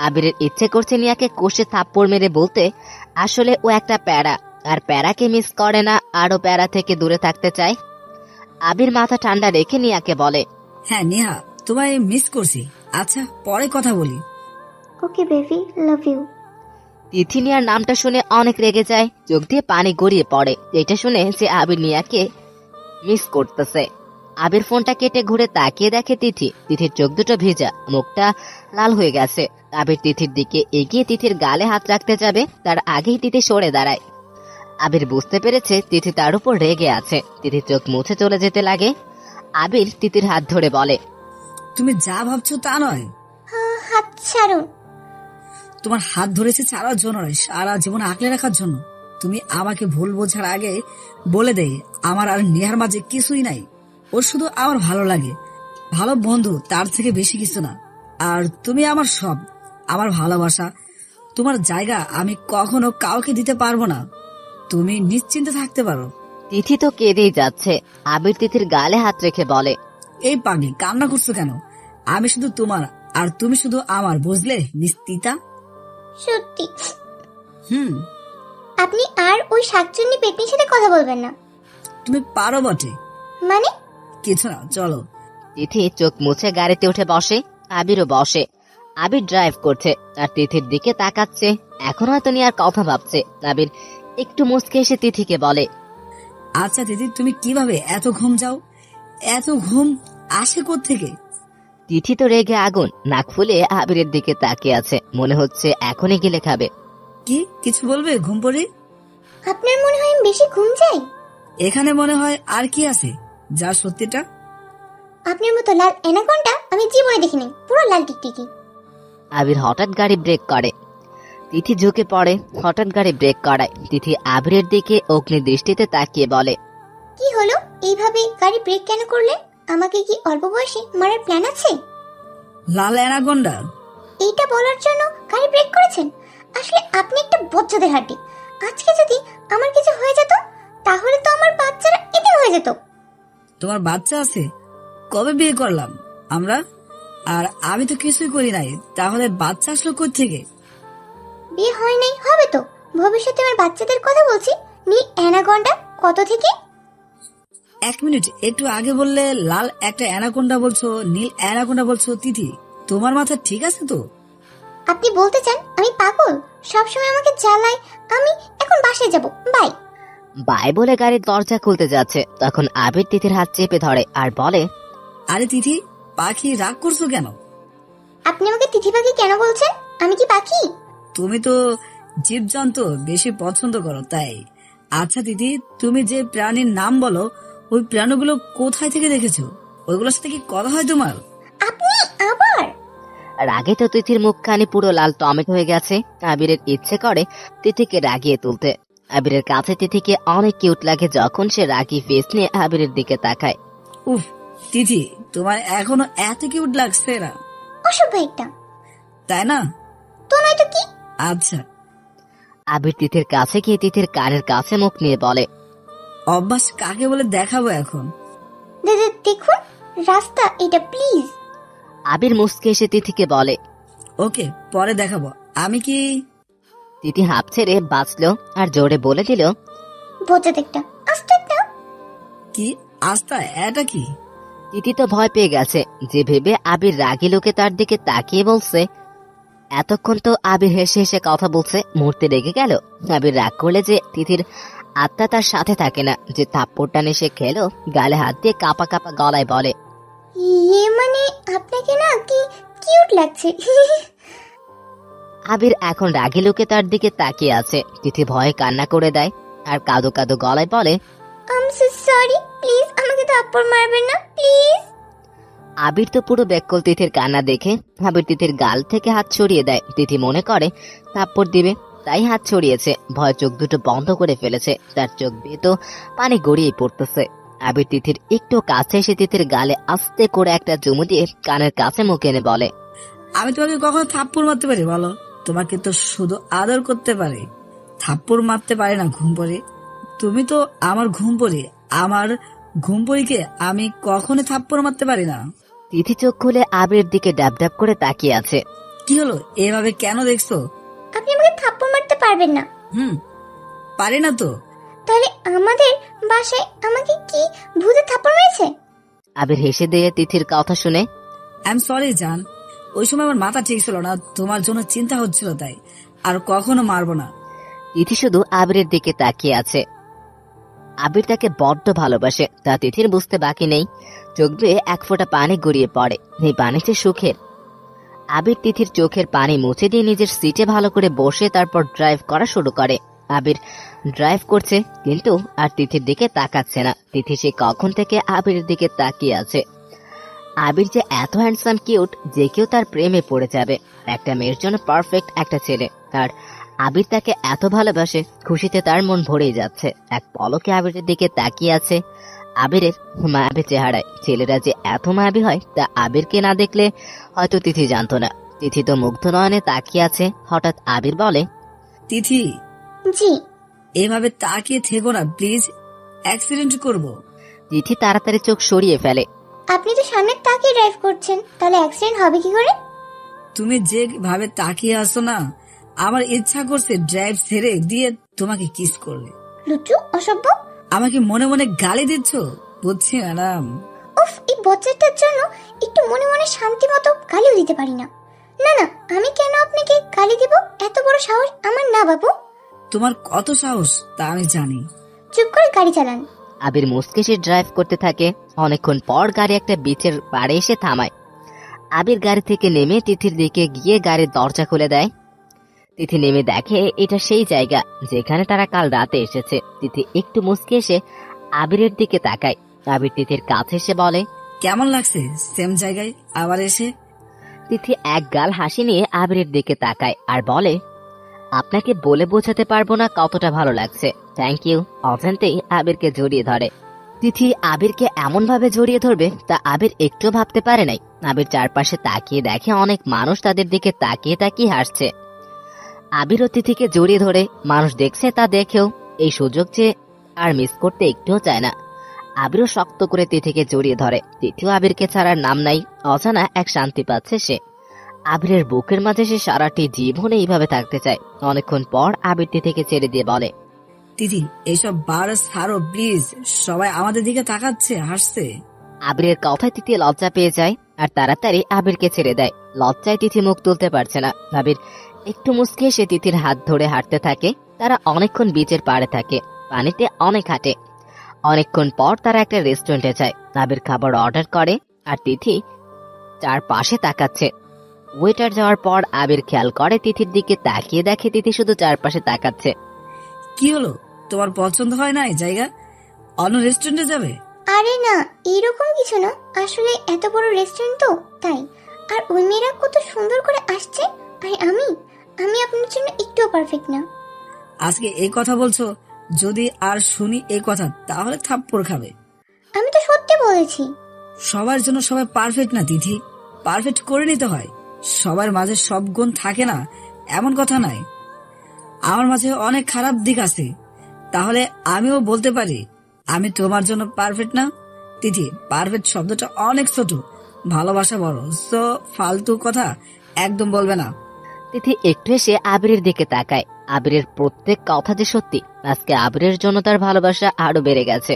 A: আবিরের ইচ্ছে করছে নিয়াকে কষে থাপ্পড় মেরে বলতে, আসলে ও একটা প্যারা, আর প্যারাকে মিস করে না, আরো প্যারা থেকে দূরে থাকতে চায়। আবির মাথা ঠান্ডা রেখে নিয়াকে বলে,
B: হ্যাঁ নেহা, তোমায় মিস করছি। আচ্ছা পরে কথা বলি।
D: Okay baby, love you.
A: Tithi নিয়ার নামটা শুনে অনেক রেগে যায়, চোখ দিয়ে পানি গড়িয়ে পড়ে। এটা শুনে যে আবির নিয়াকে মিস করতেছে। আবির ফোনটা কেটে ঘুরে তাকিয়ে দেখে তিথি। তিথির চোখ দুটো ভেজা, মুখটা লাল হয়ে গেছে। আবির তিথির দিকে এগিয়ে তিথির গালে হাত রাখতে যাবে, তার আগেই তিথি সরে দাঁড়ায়। আবির বুঝতে পেরেছে তিথি তার উপর রেগে আছে। তিথির চোখ মুছে চলে যেতে লাগে। আবির তিথির হাত ধরে বলে,
B: তুমি যা ভাবছো তা নয়।
D: হাত ছাড়ুন।
B: তোমার হাত ধরেছে ছাড়ার জন্য নয়, সারা জীবন আঁকলে রাখার জন্য। তুমি আমাকে ভুল বোঝার আগে বলে দেয় আমার আর নেহার মাঝে কিছুই নাই। ওর শুধু আমার ভালো লাগে, ভালো বন্ধু, তার থেকে বেশি কিছু না। আর তুমি আমার সব, আমার ভালোবাসা। তোমার জায়গা আমি কখনো কাউকে দিতে পারবো না, তুমি নিশ্চিন্তে থাকতে পারো।
A: তিথি তো কেঁদেই যাচ্ছে। আবির তিথির গালে হাত রেখে বলে,
B: এই পাগলি, কান্না করছো কেন? আমি শুধু তোমার আর তুমি শুধু আমার, বুঝলে নিস্তিতা?
D: সত্যি
B: হুম,
D: আপনি আর ওই শাকচুন্নি পেটনির সাথে কথা বলবেন না।
B: তুমি পারো বটে।
D: মানে?
B: কিছু না, চলো।
A: তিথি চোখ মুছে গাড়িতে উঠে বসে। আবিরও বসে। আবির ড্রাইভ করছে আর তিথির দিকে তাকাচ্ছে। এখন হয়তো নিয়ে আর কথা ভাবছে। আবির একটু মুচকে এসে তিথিকে বলে,
B: আচ্ছা দিদি, তুমি কিভাবে এত ঘুম যাও? এত ঘুম আসে কোত্থেকে?
A: তিথি তো রেগে আগুন, নাক ফুলে আবিরের দিকে তাকিয়ে আছে। মনে হচ্ছে এখনই গিলে খাবে।
B: কি কিছু বলবে ঘুম পড়ে?
D: আপনার মনে হয় আমি বেশি ঘুম যাই?
B: এখানে মনে হয় আর কি আছে যা সত্যিটা?
D: আপনার মতো লাল অ্যানাকোন্ডা আমি জীবনে দেখিনি, পুরো লাল টিকটিকি।
A: আবির হঠাৎ গাড়ি ব্রেক করে। তিথি ঝুঁকে পড়ে। হঠাৎ গাড়ি ব্রেক করায়। তিথি আবিরের দিকে অগ্নি দৃষ্টিতে তাকিয়ে বলে,
D: কি হলো? এইভাবে গাড়ি ব্রেক কেন করলে? আমাকে কি অল্প বয়সে মারার প্ল্যান আছে?
B: লাল অ্যানাকোন্ডা?
D: এইটা বলার জন্য গাড়ি ব্রেক করেছেন? আসলে আপনি একটা বজ্জাদের হাড্ডি। আজকে যদি আমার কিছু হয়ে যেত তাহলে তো আমার বাচ্চারা এতিম হয়ে যেত।
B: তোমার বাচ্চা আছে? কবে বিয়ে করলাম আমরা? আর আমি তো কিছুই করি নাই, তাহলে বাচ্চা আসলো কোত্থেকে?
D: বিয়ে হয় নাই, হবে তো। ভবিষ্যতে আমার বাচ্চাদের কথা বলছি। নীল অ্যানাকোন্ডা কত থেকে?
B: এক মিনিট, একটু আগে বললে লাল একটা অ্যানাকোন্ডা বলছো, নীল অ্যানাকোন্ডা বলছো। তিথি, তোমার মাথা ঠিক আছে তো?
D: আপনি বলতে চান আমি পাগল? সবসময় আমাকে জ্বালায়। আমি এখন বাসায় যাব, বাই।
A: বাই বলে গাড়ির দরজা খুলতে যাচ্ছে। তখন আবির তিথির হাত চেপে ধরে আর বলে,
B: আরে তিথি, পাখি রাগ করছো কেন?
D: আপনি আমাকে তিথি পাখি কেন বলছেন? আমি কি পাখি?
B: তুমি তো জীবজন্তু বেশি পছন্দ করো তাই। আচ্ছা দিদি, তুমি যে প্রাণীর নাম বলো, ওই প্রাণীগুলো কোথায় থেকে দেখেছো? ওইগুলোর সাথে কি কথা হয় তোমার?
D: আপনি আবার?
A: রাগে তো তিথির মুখখানি পুরো লাল টমেটো হয়ে গেছে। আবিরের ইচ্ছে করে তিথিকে রাগিয়ে তুলতে। আবিরের কাছে তিথিকে অনেক কিউট লাগে যখন সে রাগি ফেস নিয়ে আবিরের দিকে তাকায়।
B: উফ তিথি, তোমার এখনো এত কিউট লাগছে না?
D: অসভ্য একটা।
B: তাই না?
D: তো নয়তো কি?
B: আচ্ছা।
A: আবির তিথির কাছে গিয়ে তিথির কানের কাছে মুখ নিয়ে বলে,
B: অভ্যাস কাকে বলে দেখাবো এখন।
D: দেখুন রাস্তা এটা, প্লিজ।
A: আবির মুচকে এসে তিথিকে বলে,
B: ওকে, পরে দেখাবো। আমি কি?
A: তিথি হাঁপ ছেড়ে বাঁচলো আর জোরে বলে দিল,
D: বজ্জাত একটা, আস্তে একটা।
B: কি আস্তা? এটা কি?
A: তিথি তো ভয় পেয়ে গেছে, যে ভেবে আবির রাগি লোকে তার দিকে তাকিয়ে বলছে। এতক্ষণ তো আবির হেসে হেসে কথা বলছে, মুহূর্তে রেগে গেল। আবির রাগ করলে যে তিথির আত্মা তার সাথে থাকে না। যে থাপ্পড়টা সে খেলো, গালে হাত দিয়ে কাঁপা কাঁপা গলায় বলে,
D: ইয়ে মানে আপনাকে না কি কিউট লাগছে।
A: আবির এখন রাগি লোকে তার দিকে তাকিয়ে আছে। তিথি ভয়ে কান্না করে দেয় আর কাঁদো কাঁদো গলায় বলে,
D: I am so sorry, please আমাকে থাপ্পড় মারবেন না, প্লিজ।
A: আবির তো পুরো ব্যাককল তিথির কান্না দেখে আবির তিথির গাল থেকে হাত সরিয়ে দেয়। তিথি মনে করে থাপ্পড় দিবে, তাই হাত ছড়িয়েছে। ভয় চোখ দুটো বন্ধ করে ফেলেছে। তার চোখ বেয়ে তো পানি গড়িয়ে পড়তেছে। আবির তিথির একটু কাছে এসে তিথির গালে আস্তে করে একটা চুমু দিয়ে কানের কাছে মুখ এনে বলে,
B: আমি তোমাকে কখনো থাপ্পড় মারতে পারি বলো? তোমাকে তো শুধু আদর করতে পারি, থাপ্পড় মারতে পারি না। ঘুম পড়ে, তুমি তো আমার ঘুম পড়ে। আমার ঘুম পড়িকে আমি কখনো থাপ্পড় মারতে পারি না।
A: তিথি চোখ খুলে আবিরের দিকে ডাব ডাব করে তাকিয়ে আছে।
B: কি হলো, এভাবে কেন দেখছো?
D: আপনি আমাকে থাপ্পড় মারতে পারবেন না।
B: পারি না তো।
D: তাহলে আমাদের বাসায় আমাকে কি ভূতে থাপ্পড় মেরেছে?
A: আবির হেসে দিয়ে তিথির কথা শুনে,
B: আই এম সরি জান, ওই সময় আমার মাথা ঠিক ছিল না, তোমার জন্য চিন্তা হচ্ছিল তাই। আর কখনো মারবো না।
A: তিথি শুধু আবিরের দিকে তাকিয়ে আছে। আবির তাকে বড্ড ভালোবাসে তা তিথির বুঝতে বাকি নেই। চোখ দিয়ে এক ফোঁটা পানি গড়িয়ে পড়ে, এই পানিতে সুখের। আবির তিথির চোখের পানি মুছে দিয়ে নিজের সিটে ভালো করে বসে তারপর ড্রাইভ করা শুরু করে। আবির ড্রাইভ করছে কিন্তু আর তিথির দিকে তাকাচ্ছে না। তিথি সে কখন থেকে আবিরের দিকে তাকিয়ে আছে। আবির যে এত হ্যান্ডসাম কিউট যে কেউ তার প্রেমে পড়ে যাবে। একটা মেয়ের জন্য পারফেক্ট একটা ছেলে, আর আবির তাকে এত ভালোবাসে, খুশিতে তার মন ভরেই যাচ্ছে। এক পলকে আবিরের দিকে তাকিয়ে আছে। আবিরের মায়াবী চেহারায় ছেলেরা যে এত মায়াবী হয় তা আবিরকে না দেখলে হয়তো তিথি জানতো না। তিথি তো মুগ্ধ নয়নে তাকিয়ে আছে। হঠাৎ আবির বলে,
B: তিথি
D: জি।
B: এভাবে তাকিয়ে থেকো না প্লিজ, অ্যাক্সিডেন্ট করব।
A: তিথি তাড়াতাড়ি চোখ সরিয়ে ফেলে।
D: আপনি তো সামনে তাকিয়ে ড্রাইভ করছেন, তাহলে অ্যাক্সিডেন্ট হবে কি করে?
B: তুমি যে ভাবে তাকিয়ে আসো না, আমার ইচ্ছা করছে ড্রাইভ ছেড়ে দিয়ে তোমাকে কিস করবে।
D: লুচু, অসভ্য।
B: আমাকে মনে মনে গালি দিচ্ছ? বুঝছি ম্যাডাম।
D: উফ, এই বজ্জারটার জন্য একটু মনে মনে শান্তি মতো গালিও দিতে পারি না। না না, আমি কেন আপনাকে গালি দেব? এত বড় সাহস আমার না বাবু।
B: তোমার কত সাহস তা আমি জানি।
D: চুপ করে গাড়ি চালান।
A: আবির মুস্কেশে ড্রাইভ করতে থাকে। অনেকক্ষণ পর গাড়ি একটা বিচের পাড়ে এসে থামায়। আবির গাড়ি থেকে নেমে তিথির দিকে গিয়ে গাড়ির দরজা খুলে দেয়। তিথি নেমে দেখে এটা সেই জায়গা যেখানে তারা কাল রাতে এসেছে। তিথি একটু মুস্কে এসে আবিরের দিকে তাকায়। আবির তিথির কাছে এসে বলে,
B: কেমন লাগছে সেম জায়গায় আবার এসে?
A: তিথি এক গাল হাসি নিয়ে আবিরের দিকে তাকায় আর বলে, আপনাকে বলে বোঝাতে পারবো না কতটা ভালো লাগছে। Thank you. অজান্তেই আবিরকে জড়িয়ে ধরে। তিথি আবিরকে এমন ভাবে জড়িয়ে ধরবে তা আবির একটু ভাবতে পারে নাই। আবির চারপাশে তাকিয়ে দেখে অনেক মানুষ তাদের দিকে তাকিয়ে তাকিয়ে হাসছে। আবির ও তিথিকে জড়িয়ে ধরে মানুষ দেখছে তা দেখেও এই সুযোগ যে আর মিস করতে একটুও চায় না। আবিরও শক্ত করে তিথিকে জড়িয়ে ধরে। তিথিও আবিরকে ছাড়ার নাম নাই। অজানা এক শান্তি পাচ্ছে সে। আবিরের বুকের মাঝে সে সারাটি জীবনে এইভাবে থাকতে চায়। অনেকক্ষণ পর আবির তিথিকে ছেড়ে দিয়ে বলে,
B: তিথি এইসব বার ছাড়ো প্লিজ, সবাই আমাদের দিকে তাকাচ্ছে, হাসছে।
A: আবিরের কথায় তিথি লজ্জা পেয়ে যায় আর তাড়াতাড়ি আবিরকে ছেড়ে দেয়। লজ্জায় তিথি মুখ তুলতে পারছে না। আবির একটু মুচকে সে তিথির হাত ধরে হাঁটতে থাকে। তারা অনেকক্ষণ বিচের পাড়ে থাকে, পানিতে অনেক হাঁটে। অনেকক্ষণ পর তারা একটা রেস্টুরেন্টে যায়। আবির খাবার অর্ডার করে আর তিথি চারপাশে তাকাচ্ছে। ওয়েটার যাওয়ার পর আবির খেয়াল করে তিথির দিকে তাকিয়ে দেখে তিথি শুধু চারপাশে তাকাচ্ছে।
B: কি হলো, তোমার পছন্দ হয় না এই জায়গা? অন্য রেস্টুরেন্টে যাবে?
D: আরে না, এইরকম কিছু না। আসলে এত বড় রেস্টুরেন্ট তো তাই। আর ওই মেয়েরা কত সুন্দর করে আসছে। আর আমি আপনার জন্য একটুও পারফেক্ট না।
B: আজকে এই কথা বলছো, যদি আর শুনি এই কথা তাহলে থাপ্পড় খাবে।
D: আমি তো সত্যি বলেছি।
B: সবার জন্য সবাই পারফেক্ট না তিথি, পারফেক্ট করে নিতে হয়। সবার মাঝে সব গুণ থাকে না এমন কথা নাই। আমার মাঝে অনেক খারাপ দিক আছে, তাহলে আমিও বলতে পারি আমি তোমার জন্য পারফেক্ট না। তিথি, পারফেক্ট শব্দটা অনেক ছোট, ভালোবাসা বড়। সো ফালতু কথা একদম বলবে না।
A: তিথি একটু এসে আবিরের দিকে তাকায়। আবিরের প্রত্যেক কথা যে সত্যি। আজকে আবিরের জন্য তার ভালোবাসা আরো বেড়ে গেছে।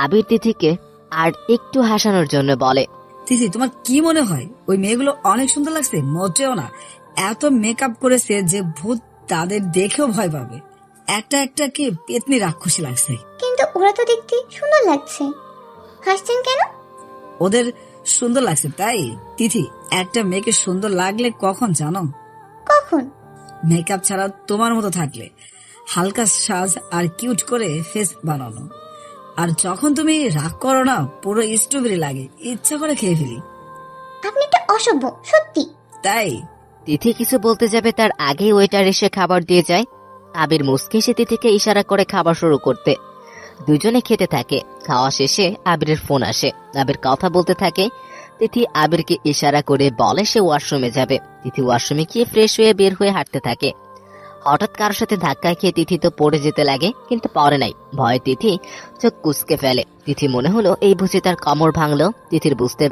A: আবির তিথিকে আর একটু হাসানোর জন্য বলে,
B: তিথি তোমার কি মনে হয় ওই মেয়েগুলো অনেক সুন্দর লাগছে? মোটেও না। এত মেকআপ করেছে যে ভূত তাদের দেখেও ভয় পাবে। একটা একটা কি পেতনি রাক্ষসী লাগছে।
D: কিন্তু ওরা তো দেখতে সুন্দর লাগছে। হাসছেন কেন?
B: ওদের সুন্দর লাগছে তাই। তিথি, একটা মেয়েকে সুন্দর লাগলে কখন জানো?
D: কখন?
B: মেকআপ ছাড়া তোমার মতো থাকলে, হালকা সাজ আর কিউট করে ফেস বানানো। আর যখন তুমি রাগ করো না, পুরো স্ট্রবেরি লাগে, ইচ্ছা করে খেয়ে ফেলি।
D: আপনি একটা অসভ্য, সত্যি।
B: তাই
A: তিথি কিছু বলতে যাবে তার আগেই ওয়েটার এসে খাবার দিয়ে যায়। আবির মুস্কে এসে তিথিকে ইশারা করে খাবার শুরু করতে। দুজনে খেতে থাকে। খাওয়া শেষে আবিরের ফোন আসে। আবির কথা বলতে থাকে। তিথি আবিরকে ইশারা করে বলে সে ওয়াশরুমে যাবে। তিথি ওয়াশরুমে গিয়ে ফ্রেশ হয়ে বের হয়ে হাঁটতে থাকে। হঠাৎ কারোর সাথে ধাক্কা খেয়ে তিথি তো পড়ে যেতে লাগে, কিন্তু পড়ে নাই। ভয়ে তিথি চোখ কুচকে ফেলে। তিথি মনে হলো এই বুঝি তার কোমর ভাঙলো। তিথির বুঝতে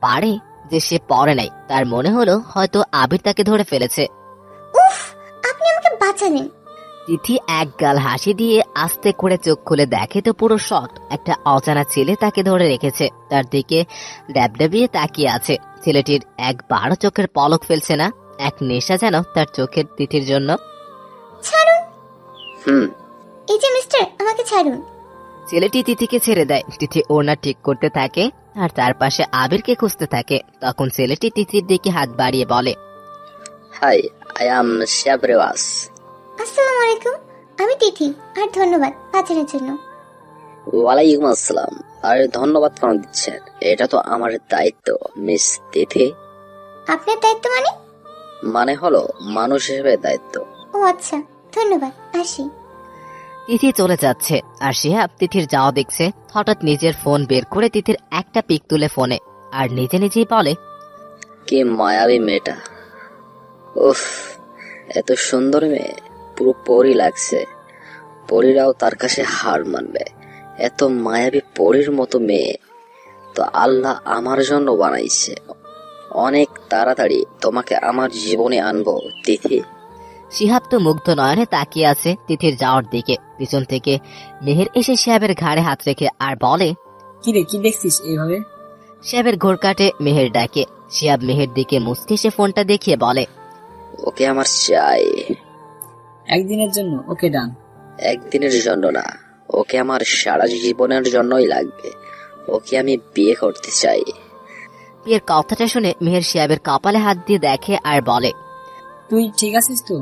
A: পারে যে সে পড়ে নাই। তার মনে হলো হয়তো আবির তাকে ধরে ফেলেছে।
D: উফ, আপনি আমাকে বাঁচালেন।
A: তিথি এক গাল হাসি দিয়ে আস্তে করে চোখ খুলে দেখে তো পুরো শক। একটা অজানা ছেলে তাকে ধরে রেখেছে, তার দিকে ড্যাবডাবিয়ে তাকিয়ে আছে। ছেলেটির একবারও চোখের পলক ফেলছে না। এক নেশা যেন তার চোখের তিথির জন্য।
D: ছাড়ুন। এই যে মিস্টার, আমাকে ছাড়ুন।
A: ছেলেটি তিথিকে ছেড়ে দেয়। তিথি ওড়না ঠিক করতে থাকে আর তার পাশে আবিরকে খুঁজতে থাকে। তখন ছেলেটি তিথির দিকে হাত বাড়িয়ে বলে,
C: হাই, আই এম শিহাব রেওয়াজ।
D: আসসালামু আলাইকুম, আমি তিথি। আর ধন্যবাদ বাঁচানোর জন্য।
C: ওয়ালাইকুম আসসালাম। আর ধন্যবাদ কেন দিচ্ছেন? এটা তো আমার দায়িত্ব মিস তিথি।
D: আপনার দায়িত্ব মানে?
C: মানে হলো মানুষ হিসেবে দায়িত্ব।
D: ও আচ্ছা, ধন্যবাদ, আসি।
A: তিথি চলে যাচ্ছে আর শিহাব তিথির যাওয়া দেখছে। হঠাৎ নিজের ফোন বের করে তিথির একটা পিক তুলে ফোনে আর নিজে নিজেই বলে,
C: কি মায়াবী মেয়েটা! উফ, এত সুন্দর মেয়ে, পুরো পরি লাগছে। পরীরাও তার কাছে হার মানবে। এত মায়াবী পরীর মতো মেয়ে তো আল্লাহ আমার জন্য বানাইছে। অনেক তাড়াতাড়ি তোমাকে আমার জীবনে আনবো তিথি।
A: শিহাব তো মুগ্ধ নয়নে তাকিয়ে আছে তিথির যাওয়ার দিকে। পিছন থেকে মেহের এসে শিহাবের ঘাড়ে হাত রেখে আর বলে,
G: কি রে, কি দেখছিস এইভাবে?
A: শিহাবের ঘোর কাটে মেহের ডাকে। শিহাব মেহের দিকে মুচকে সে ফোনটা দেখিয়ে বলে,
C: ওকে আমার চাই।
G: একদিনের জন্য? ওকে ডান।
C: একদিনের জন্য না, ওকে আমার সারা জীবনের জন্যই লাগবে। ওকে আমি বিয়ে করতে চাই।
A: বিয়ের কথাটা শুনে মেহের শিহাবের কপালে হাত দিয়ে দেখে আর বলে,
G: তুই ঠিক আছিস তো?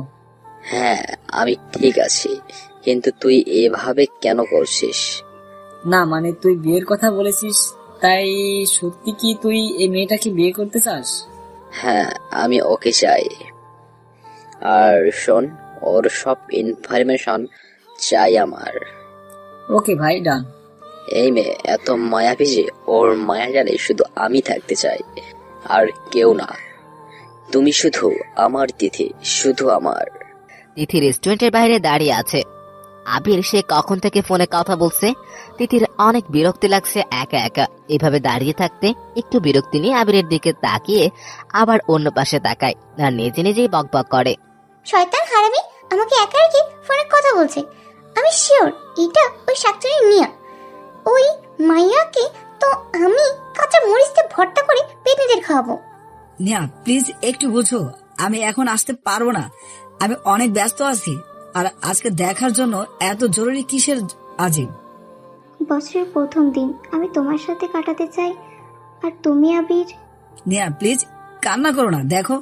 C: হ্যাঁ, আমি ঠিক আছি, কিন্তু তুই এভাবে কেন করছিস?
G: না মানে তুই বিয়ের কথা বলেছিস, তাই সত্যি কি তুই এই মেয়েটাকে বিয়ে করতে চাস?
C: হ্যাঁ, আমি ওকে চাই। আর শোন, ওর সব ইনফরমেশন চাই আমার।
G: ওকে ভাই, ডান।
C: এই মেয়ে এত মায়াবী যে ওর মায়া জালে শুধু আমি থাকতে চাই, আর কেউ না। তুমি শুধু আমার তিথি, শুধু আমার।
A: তিথি রেস্টুরেন্টের বাইরে দাঁড়িয়ে আছে। আবির সে কখন থেকে ফোনে কথা বলছে। তিথির অনেক বিরক্তি লাগছে একা একা এভাবে দাঁড়িয়ে থাকতে। একটু বিরক্তি নিয়ে আবিরের দিকে তাকিয়ে আবার অন্য পাশে তাকায় আর নিজে নিজেই বকবক করে,
D: শয়তান হারামি আমাকে একা রেখে ফোনে কথা বলছে। আমি শিওর এটা ওই শাকচুরি মিয়া। ওই মাইয়াকে তো আমি কাঁচা মরিচতে ভর্তা করে পেটনিদের খাওয়াবো।
B: নিয়া প্লিজ একটু বুঝো, আমি এখন আসতে পারবো না। আমি অনেক ব্যস্ত আছি। আর আজকে দেখার জন্য এত জরুরি কিসের আজিব?
D: বছরের প্রথম দিন আমি তোমার সাথে কাটাতে চাই, আর তুমি আবির।
B: নিয়া প্লিজ কান্না করো না। দেখো,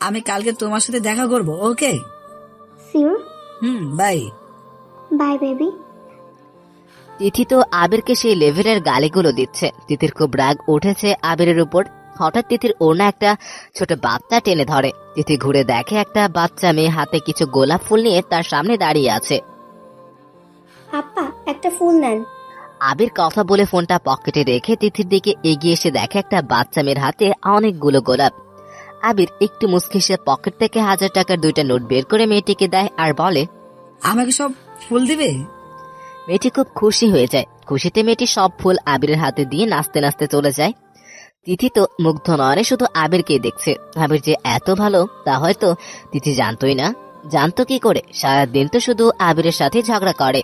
B: আমি কালকে তোমার সাথে দেখা করব। Okay?
D: Sure?
B: Bye.
D: Bye baby.
A: Tithi তো আবিরকে সেই লেভেলের গালিগুলো দিচ্ছে। তিথির খুব রাগ উঠেছে আবিরের উপর। হঠাৎ তিথির ওড়না একটা ছোট বাচ্চা টেনে ধরে। তিথি ঘুরে দেখে একটা বাচ্চা মেয়ে হাতে কিছু গোলাপ ফুল নিয়ে তার সামনে দাঁড়িয়ে আছে।
F: আপা একটা ফুল নেন।
A: আবির কথা বলে ফোনটা পকেটে রেখে তিথির দিকে এগিয়ে এসে দেখে একটা বাচ্চা মেয়ের হাতে অনেকগুলো গোলাপ। আবির একটু মুচকি সে পকেট থেকে 1000 টাকার 2টা নোট বের করে মেয়েটিকে দেয় আর বলে,
B: আমাকে সব ফুল দিবে?
A: মেয়েটি খুব খুশি হয়ে যায়। খুশিতে মেয়েটি সব ফুল আবিরের হাতে দিয়ে নাচতে নাচতে চলে যায়। তিথি তো মুগ্ধ নয়নে শুধু আবিরকেই দেখছে। আবির যে এত ভালো তা হয়তো তিথি জানতোই না। জানতো কি করে? সারাদিন তো শুধু আবিরের সাথে ঝগড়া করে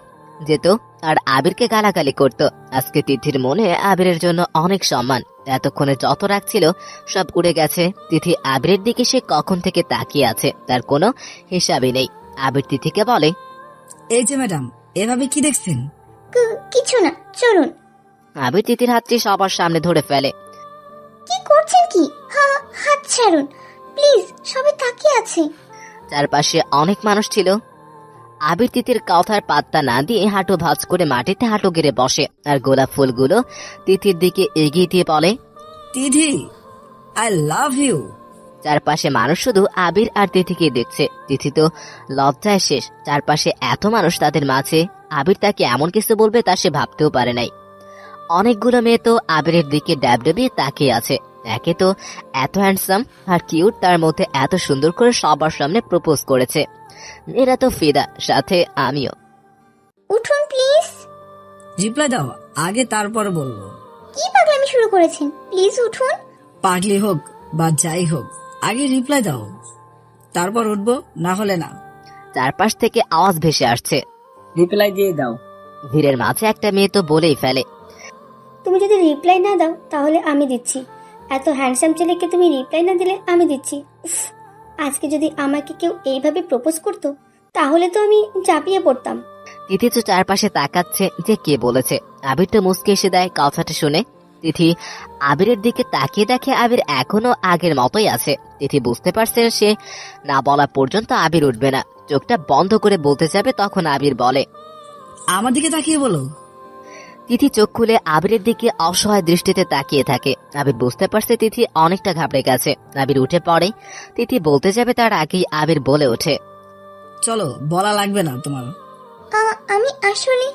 A: যেত আর আবিরকে গালাগালি করত। আজকে তিথির মনে আবিরের জন্য অনেক সম্মান। এতক্ষণে যত রাগ ছিল সব উড়ে গেছে। তিথি আবিরের দিকে সে কখন থেকে তাকিয়ে আছে তার কোনো হিসাবই নেই। আবির তিথিকে বলে,
B: এই যে ম্যাডাম, এভাবে কি দেখছেন?
D: কিছু না, চলুন।
A: আবির তিথির হাতটি সবার সামনে ধরে ফেলে।
D: কি করছেন কি? হাত ছাড়ুন প্লিজ, সবাই তাকিয়ে আছে।
A: চারপাশে অনেক মানুষ ছিল। আবির তিথির কথার পাত্তা না দিয়ে হাঁটু ভাঁজ করে মাটিতে হাঁটু গেড়ে বসে আর গোলাপ ফুলগুলো তিথির দিকে এগিয়ে দিয়ে বলে,
B: তিথি, আই লাভ ইউ।
A: চারপাশে মানুষ শুধু আবির আর তিথিকে দেখছে। তিথি তো লজ্জায় শেষ। চারপাশে এত মানুষ, তাদের মাঝে আবির তাকে এমন কিছু বলবে তা সে ভাবতেও পারে নাই। অনেকগুলো মেয়ে তো আবিরের দিকে ড্যাবডেবিয়ে তাকিয়ে আছে। একে তো এত হ্যান্ডসাম আর কিউট, তার মধ্যে এত সুন্দর করে সবার সামনে প্রপোজ করেছে। এরা তো ফিদা, সাথে আমিও।
D: উঠুন প্লিজ।
B: রিপ্লাই দাও আগে, তারপর বলবো।
D: কি পাগলামি শুরু করেছেন? প্লিজ উঠুন।
B: পাগলি হোক বা যাই হোক, আগে রিপ্লাই দাও, তারপর উঠবো, না হলে না।
A: চারপাশ থেকে আওয়াজ ভেসে আসছে,
G: রিপ্লাই দিয়ে দাও।
A: ভিড়ের মাঝে একটা মেয়ে তো বলেই ফেলে,
F: তুমি যদি রিপ্লাই না দাও তাহলে আমি দিচ্ছি। এত হ্যান্ডসাম ছেলেকে তুমি রিপ্লাই না দিলে আমি দিচ্ছি। উফ, আজকে যদি আমাকে কেউ এইভাবে প্রপোজ করতো তাহলে তো আমি চাপিয়ে পড়তাম।
A: তিথি তো চারপাশে তাকাচ্ছে যে কে বলেছে। আবির তো মুচকে এসে দেয় কথাটা শুনে। তিথি আবিরের দিকে তাকিয়ে দেখে আবির এখনো আগের মতোই আছে। তিথি বুঝতে পারছে সে না বলা পর্যন্ত আবির উঠবে না। চোখটা বন্ধ করে বলতে যাবে, তখন আবির বলে,
B: আমার দিকে তাকিয়ে বলো।
A: তিথি চোখ খুলে আবিরের দিকে অসহায় দৃষ্টিতে তাকিয়ে থাকে। আবির বুঝতে পারছে তিথি অনেকটা ঘাবড়ে গেছে। আবির উঠে পড়ে। তিথি বলতে যাবে তার আগেই আবির বলে ওঠে,
B: চলো, বলা লাগবে না তোমার।
D: আমি আসলে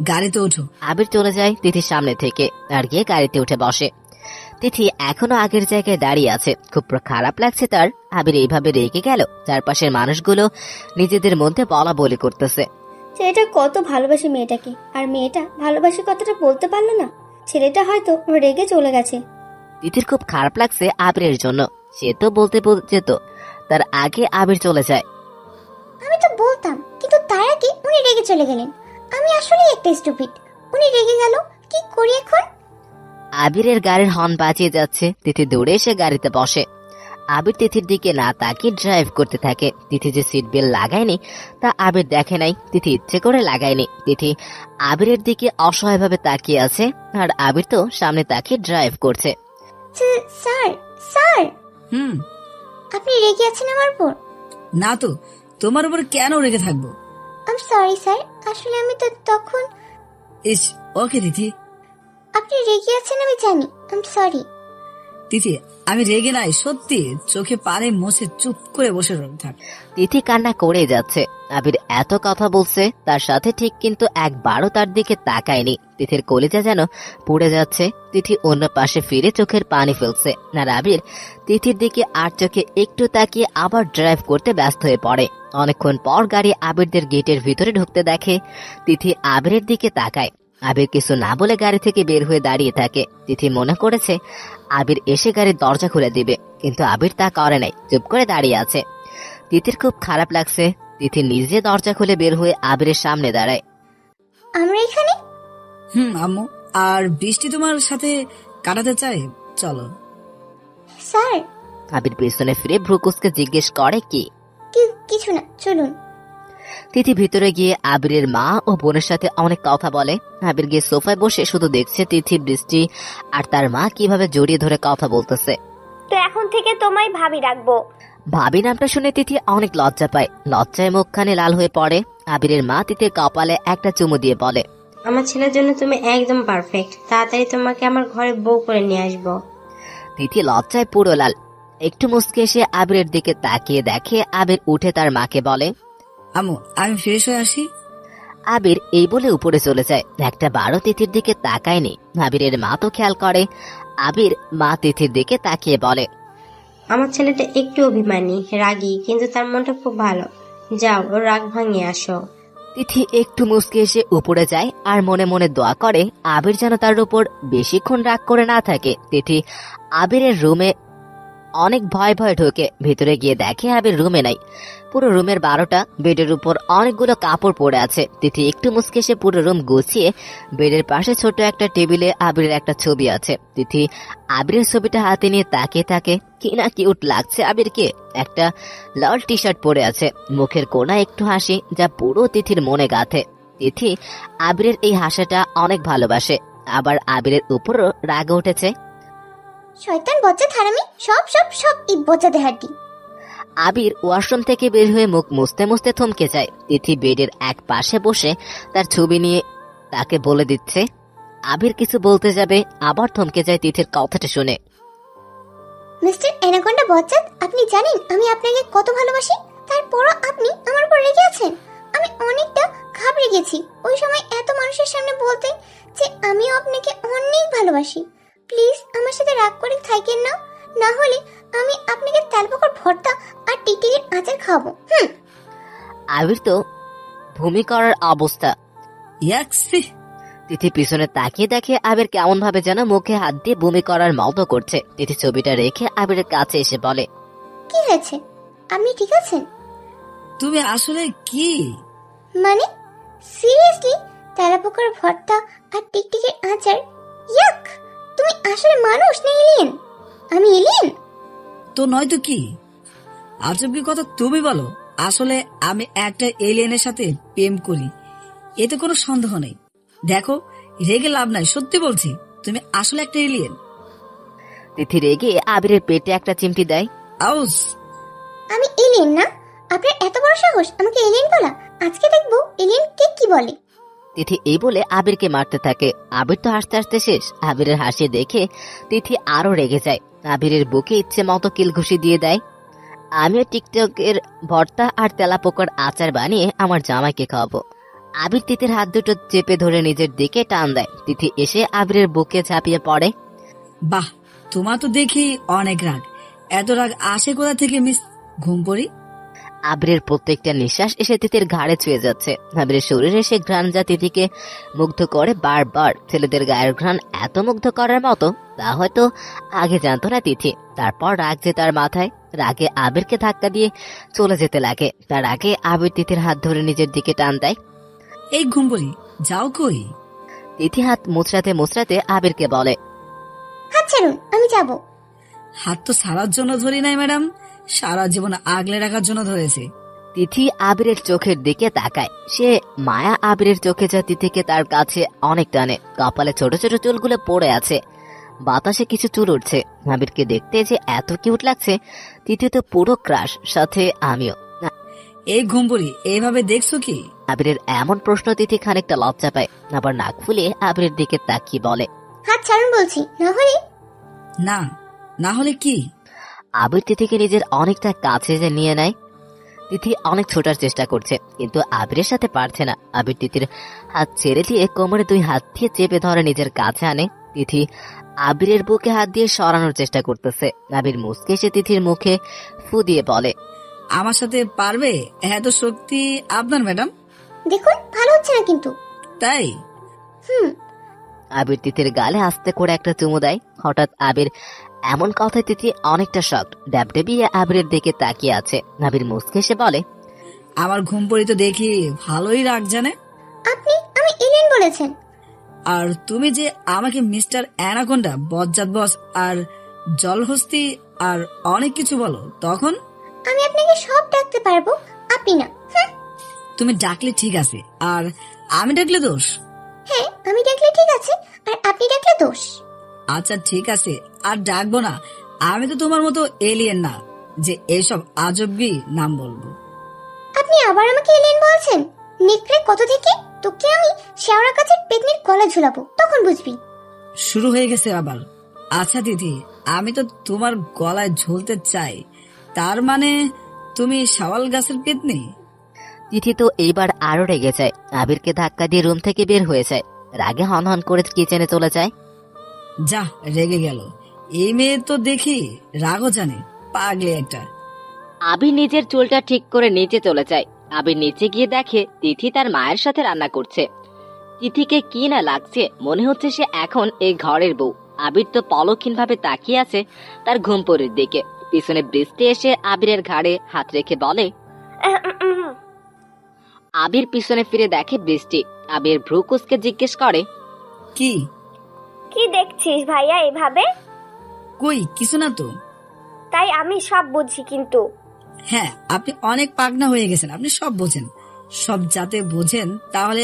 B: গাড়িতে ওঠো।
A: আবির চলে যায় তিথির সামনে থেকে আর গিয়ে গাড়িতে উঠে বসে। তিথি এখনো আগের জায়গায় দাঁড়িয়ে আছে। খুব খারাপ লাগছে তার। আবির এইভাবে রেগে গেল। চারপাশের মানুষগুলো নিজেদের মধ্যে বলা বলি করতেছে।
H: ছেলেটা কত ভালোবাসে মেয়েটাকে, আর মেয়েটা ভালোবাসে কথাটা বলতে পারলো না। ছেলেটা হয়তো রেগে চলে গেছে।
A: তিথির খুব খারাপ লাগছে আবিরের জন্য। সে তো বলতে যেত, তার আগে আবির চলে যায়।
D: আমি তো বলতাম, কিন্তু তার আগে উনি রেগে চলে গেলেন। আমি আসলে একটা স্টুপিড। উনি রেগে গেল, কি করি এখন?
A: আবিরের গাড়ির হর্ন বাজিয়ে যাচ্ছে। তিথি দৌড়ে এসে গাড়িতে বসে। আবির তিথির দিকে না তাকিয়ে ড্রাইভ করতে থাকে। তিথি যে সিট বেল্ট লাগায়নি তা আবির দেখে নাই। তিথি ইচ্ছে করে লাগায়নি। তিথি আবিরের দিকে অসহায়ভাবে তাকিয়ে আছে, আর আবির তো সামনে তাকিয়ে ড্রাইভ করছে।
D: স্যার, স্যার,
B: হুম,
D: আপনি রেগে আছেন আমার উপর?
B: না তো, তোমার উপর কেন রেগে থাকবো?
D: আই এম সরি স্যার, আসলে আমি তো তখন।
B: ইস, ওকে তিথি।
D: আপনি রেগে আছেন আমি জানি, আই এম সরি।
B: তিথি, আমি রেগে নাই, সত্যি। চোখে পানি মুছে চুপ করে বসে থাক।
A: তিথি কান্না করে যাচ্ছে। আবির এত কথা বলছে তার সাথে ঠিক, কিন্তু একবারও তার দিকে তাকায়নি। তিথির কলিজা যেন পুড়ে যাচ্ছে। তিথি অন্য পাশে ফিরে চোখের পানি ফেলছে। আর আবির তিথির দিকে আর চোখে একটু তাকিয়ে আবার ড্রাইভ করতে ব্যস্ত হয়ে পড়ে। অনেকক্ষণ পর গাড়ি আবিরদের গেটের ভিতরে ঢুকতে দেখে। তিথি আবিরের দিকে তাকায়। আবির কিছু না বলে গাড়ি থেকে বের হয়ে দাঁড়িয়ে থাকে। তিথি মনে করেছে আবির এসে গাড়ির দরজা খুলে দিবে, কিন্তু আবির তা করে নাই, চুপ করে দাঁড়িয়ে আছে। তিথির খুব খারাপ লাগছে। তিথি নিজে দরজা খুলে বের হয়ে আবিরের সামনে দাঁড়ায়।
D: আমরা এখানে?
B: আম্মু, আর বৃষ্টি তোমার সাথে কাটাতে চাই, চলো।
D: স্যার।
A: আবির পেছনে ফিরে ভ্রুকুসকে জিজ্ঞেস করে, কি?
D: কিছু না, চলুন।
A: তিথি ভিতরে গিয়ে আবিরের মা ও বোনের সাথে অনেক কথা বলে। আবির গিয়ে সোফায় বসে শুধু দেখছে তিথি, বৃষ্টি আর তার মা কিভাবে জড়িয়ে ধরে কথা বলতেছে।
F: তো এখন থেকে তোমায় ভাবি রাখবো।
A: ভাবি নামটা শুনে তিথি অনেক লজ্জা পায়। লজ্জায় মুখখানে লাল হয়ে পড়ে। আবিরের মা তিথির কপালে একটা চুমু দিয়ে বলে,
E: আমার ছেলের জন্য তুমি একদম পারফেক্ট। তাড়াতাড়ি তোমাকে আমার ঘরে বউ করে নিয়ে আসবো।
A: তিথি লজ্জায় পুরো লাল। একটু মুচকে এসে আবিরের দিকে তাকিয়ে দেখে আবির উঠে তার মাকে বলে,
B: আম্মু, আমি ফ্রেশ হয়ে আসি।
A: আবির এই বলে উপরে চলে যায়। একটা বারো তিথির দিকে তাকায়নি। আবিরের মা তো খেয়াল করে। আবির মা তিথির দিকে তাকিয়ে বলে,
E: আমার ছেলেটা একটু অভিমানী, রাগী, কিন্তু তার মনটা খুব ভালো। যাও, ওর রাগ ভাঙিয়ে আসো।
A: তিথি একটু মুচকে এসে উপরে যায় আর মনে মনে দোয়া করে আবির যেন তার উপর বেশিক্ষণ রাগ করে না থাকে। তিথি আবিরের রুমে অনেক ভয় ভয় ঢোকে। ভিতরে গিয়ে দেখে আবির রুমে নাই। পুরো রুমের 12টা বেডের উপর অনেকগুলো কাপড় পড়ে আছে। তিথি একটু মুচকে এসে পুরো রুম গুছিয়ে বেডের পাশে ছোট একটা টেবিলে আবিরের একটা ছবি আছে। তিথি আবিরের ছবিটা হাতে নিয়ে তাকিয়ে থাকে। কি না কিউট লাগছে আবিরকে। একটা লাল টি শার্ট পরে আছে, মুখের কোণা একটু হাসি যা পুরো তিথির মনে গাঁথে। তিথি আবিরের এই হাসাটা অনেক ভালোবাসে, আবার আবিরের উপরও রাগ উঠেছে।
D: শয়তান বজ্জা থারামি, সব সব সব এই বজ্জা দেহাটি।
A: আবির ওয়াশরুম থেকে বের হয়ে মুখ মুছতে মুছতে থমকে যায়। তিথি বেডের এক পাশে বসে তার ছবি নিয়ে তাকে বলে দিচ্ছে। আবির কিছু বলতে যাবে, আবার থমকে যায় তিথির কথাটা শুনে।
D: মিস্টার অ্যানাকোন্ডা বজ্জাত, আপনি জানেন আমি আপনাকে কত ভালোবাসি, তারপরও আপনি আমার উপর রেগে আছেন। আমি অনেকটা ঘাবড়ে গেছি ওই সময় এত মানুষের সামনে বলতে যে আমিও আপনাকে অনেক ভালোবাসি। প্লিজ আমার সাথে রাগ করে থাকেন না, না হলে আমি আপনাকে তেলপোকার ভর্তা আর টিকটিকির আচার খাবো।
A: আবির তো ভূমি করার অবস্থা। তিথি পিছনে তাকিয়ে দেখে আবির কেমন ভাবে যেন মুখে হাত দিয়ে বমি করার মতো করছে। তিথি ছবিটা রেখে আবিরের কাছে এসে বলে,
D: কি হয়েছে, আপনি ঠিক আছেন?
B: তুমি আসলে কি
D: মানে সিরিয়াসলি? তেলাপোকার ভর্তা আর টিকটিকির আচার, ইয়াক! তুমি আসলে মানুষ না এলিয়েন? আমি এলিয়েন
B: তো নয় তো কি? আজব কি কথা তুমি বলো। আসলে আমি একটা এলিয়েনের সাথে প্রেম করি। এতে কোনো সন্দেহ নেই। দেখো, রেগে লাভ নাই, সত্যি বলছি, তুমি আসলে একটা এলিয়েন।
A: তিথি রেগে আবিরের পেটে একটা চিমটি দেয়।
B: আউস!
D: আমি এলিয়েন না? আপনার এত বড় সাহস আমাকে এলিয়েন বলা? আজকে দেখবো এলিয়েন কে কি বলে।
A: তিথি এই বলে আবিরকে মারতে থাকে। আবির তো হাসতে হাসতে শেষ। আবিরের হাসি দেখে তিথি আরো রেগে যায়। আবিরের বুকে ইচ্ছে মতো কিল ঘুষি দিয়ে দেয়। আমিও টিকটকের ভর্তা আর তেলাপোকার আচার বানিয়ে আমার জামাইকে খাওয়াবো। আবির তিথির হাত দুটো চেপে ধরে নিজের দিকে টান দেয়। তিথি এসে আবিরের বুকে ঝাঁপিয়ে পড়ে।
B: বাহ, তোমার তো দেখি অনেক রাগ। এত রাগ আসে কোথা থেকে মিস ঘুমপড়ি?
A: আবিরের প্রত্যেকটা নিঃশ্বাস এসে তিথির ঘাড়ে ছুঁয়ে যাচ্ছে। আবিরের শরীরে সে ঘ্রাণ যা তিথিকে মুগ্ধ করে বারবার। ছেলেদের গায়ের ঘ্রাণ এত মুগ্ধ করার মতো তা হয়তো আগে জানতো না তিথি। তারপর রাগ যে তার মাথায়। রাগে আবিরকে ধাক্কা দিয়ে চলে যেতে লাগে। তার আগে আবির তিথির হাত ধরে নিজের দিকে টান দেয়।
B: এই ঘুমপড়ি, যাও কই?
A: তিথি হাত মুচড়াতে মুচড়াতে আবিরকে বলে,
D: হাত ছাড়ুন, আমি যাব।
B: হাত তো সারার জন্য ধরি নাই ম্যাডাম, সারা জীবন আগলে রাখার জন্য ধরেছে।
A: তিথি আবিরের চোখের দিকে তাকায়। সে মায়া আবিরের চোখে যা তিথিকে তার কাছে অনেক টানে। কপালে ছোট ছোট চুলগুলো পড়ে আছে, বাতাসে কিছু চুল উঠছে। আবিরকে দেখতে যে এত কিউট লাগছে। তিথি তো পুরো ক্রাশ, সাথে আমিও।
B: এই ঘুমপড়ি, এইভাবে দেখছো কি?
A: আবিরের এমন প্রশ্ন তিথি খানিকটা লজ্জা পায়। আবার নাক ফুলিয়ে আবিরের দিকে তাকিয়ে বলে,
D: হাত ছাড়ুন বলছি, না হলে।
B: না, না হলে কি?
A: আবির তিথিকে নিজের অনেকটা কাছে যে নিয়ে নেয়। তিথি অনেক ছোটার চেষ্টা করছে, কিন্তু আবিরের সাথে পারছে না। আবির তিথির হাত ছেড়ে দিয়ে কোমরে দুই হাত দিয়ে চেপে ধরে নিজের কাছে আনে। তিথি আবিরের বুকে হাত দিয়ে সরানোর চেষ্টা করতেছে। আবির মুচকে এসে তিথির মুখে ফু দিয়ে বলে,
B: আমার সাথে পারবে? এত শক্তি আপনার ম্যাডাম?
D: দেখুন, ভালো হচ্ছে না কিন্তু।
B: তাই?
A: আবির তিথির গালে আস্তে করে একটা চুমু দেয়। হঠাৎ আবির এমন কথায় তিথি অনেকটা শক। ড্যাবডেবিয়ে আবিরের দিকে তাকিয়ে আছে। আবির মুচকে এসে বলে,
B: আমার ঘুমপড়ি তো দেখি ভালোই রাগ জানে।
D: আপনি আমি এলিয়েন বলেছেন।
B: আর তুমি যে আমাকে মিস্টার অ্যানাকোন্ডা, বজ্জাত বস আর জলহস্তি আর অনেক কিছু বলো, তখন
D: আমি আপনাকে সব ডাকতে পারবো, আপনি না।
B: তুমি ডাকলে ঠিক আছে, আর আমি ডাকলে দোষ?
D: হ্যাঁ, আমি ডাকলে ঠিক আছে, আর আপনি ডাকলে দোষ।
B: আচ্ছা ঠিক আছে, আর ডাকবো না। আমি তো তোমার মতো এলিয়েন না যে এইসব আজবি নাম বলবো।
D: আপনি আবার আমাকে এলিয়েন বলছেন? নেকড়ে কত থেকে তোকে আমি শেওড়া গাছের পেতনির গলা ঝুলাবো, তখন বুঝবি।
B: শুরু হয়ে গেছে আবার। আচ্ছা দিদি, আমি তো তোমার গলায় ঝুলতে চাই, তার মানে তুমি শাওয়াল গাছের পেতনি?
A: তিথি তো এইবার আরো রেগে যায়। আবিরকে ধাক্কা দিয়ে রুম থেকে বের হয়ে যায়। রাগে হন হন করে কিচেনে চলে যায়।
B: যা, রেগে গেল। এই মেয়ে তো দেখি রাগও জানে, পাগলি একটা।
A: আবির নিজের চুলটা ঠিক করে নিচে চলে যায়। আবির নিচে গিয়ে দেখে তিথি তার মায়ের সাথে রান্না করছে। তিথিকে কি না লাগছে, মনে হচ্ছে সে এখন এই ঘরের বউ। আবির তো পলক্ষীন ভাবে তাকিয়ে আছে তার ঘুমপড়ির দিকে। পিছনে বৃষ্টি এসে আবিরের ঘাড়ে হাত রেখে বলে, আবির পিছনে ফিরে দেখে বৃষ্টি। আবির ভ্রু কুঁচকে জিজ্ঞেস করে,
B: কি
F: কি দেখছিস ভাইয়া এভাবে?
B: কই কিছু না তো।
F: তাই আমি সব বুঝি কিন্তু।
B: হ্যাঁ, আপনি অনেক পাগনা হয়ে গেছেন, আপনি সব বোঝেন। সব যাতে বোঝেন, তাহলে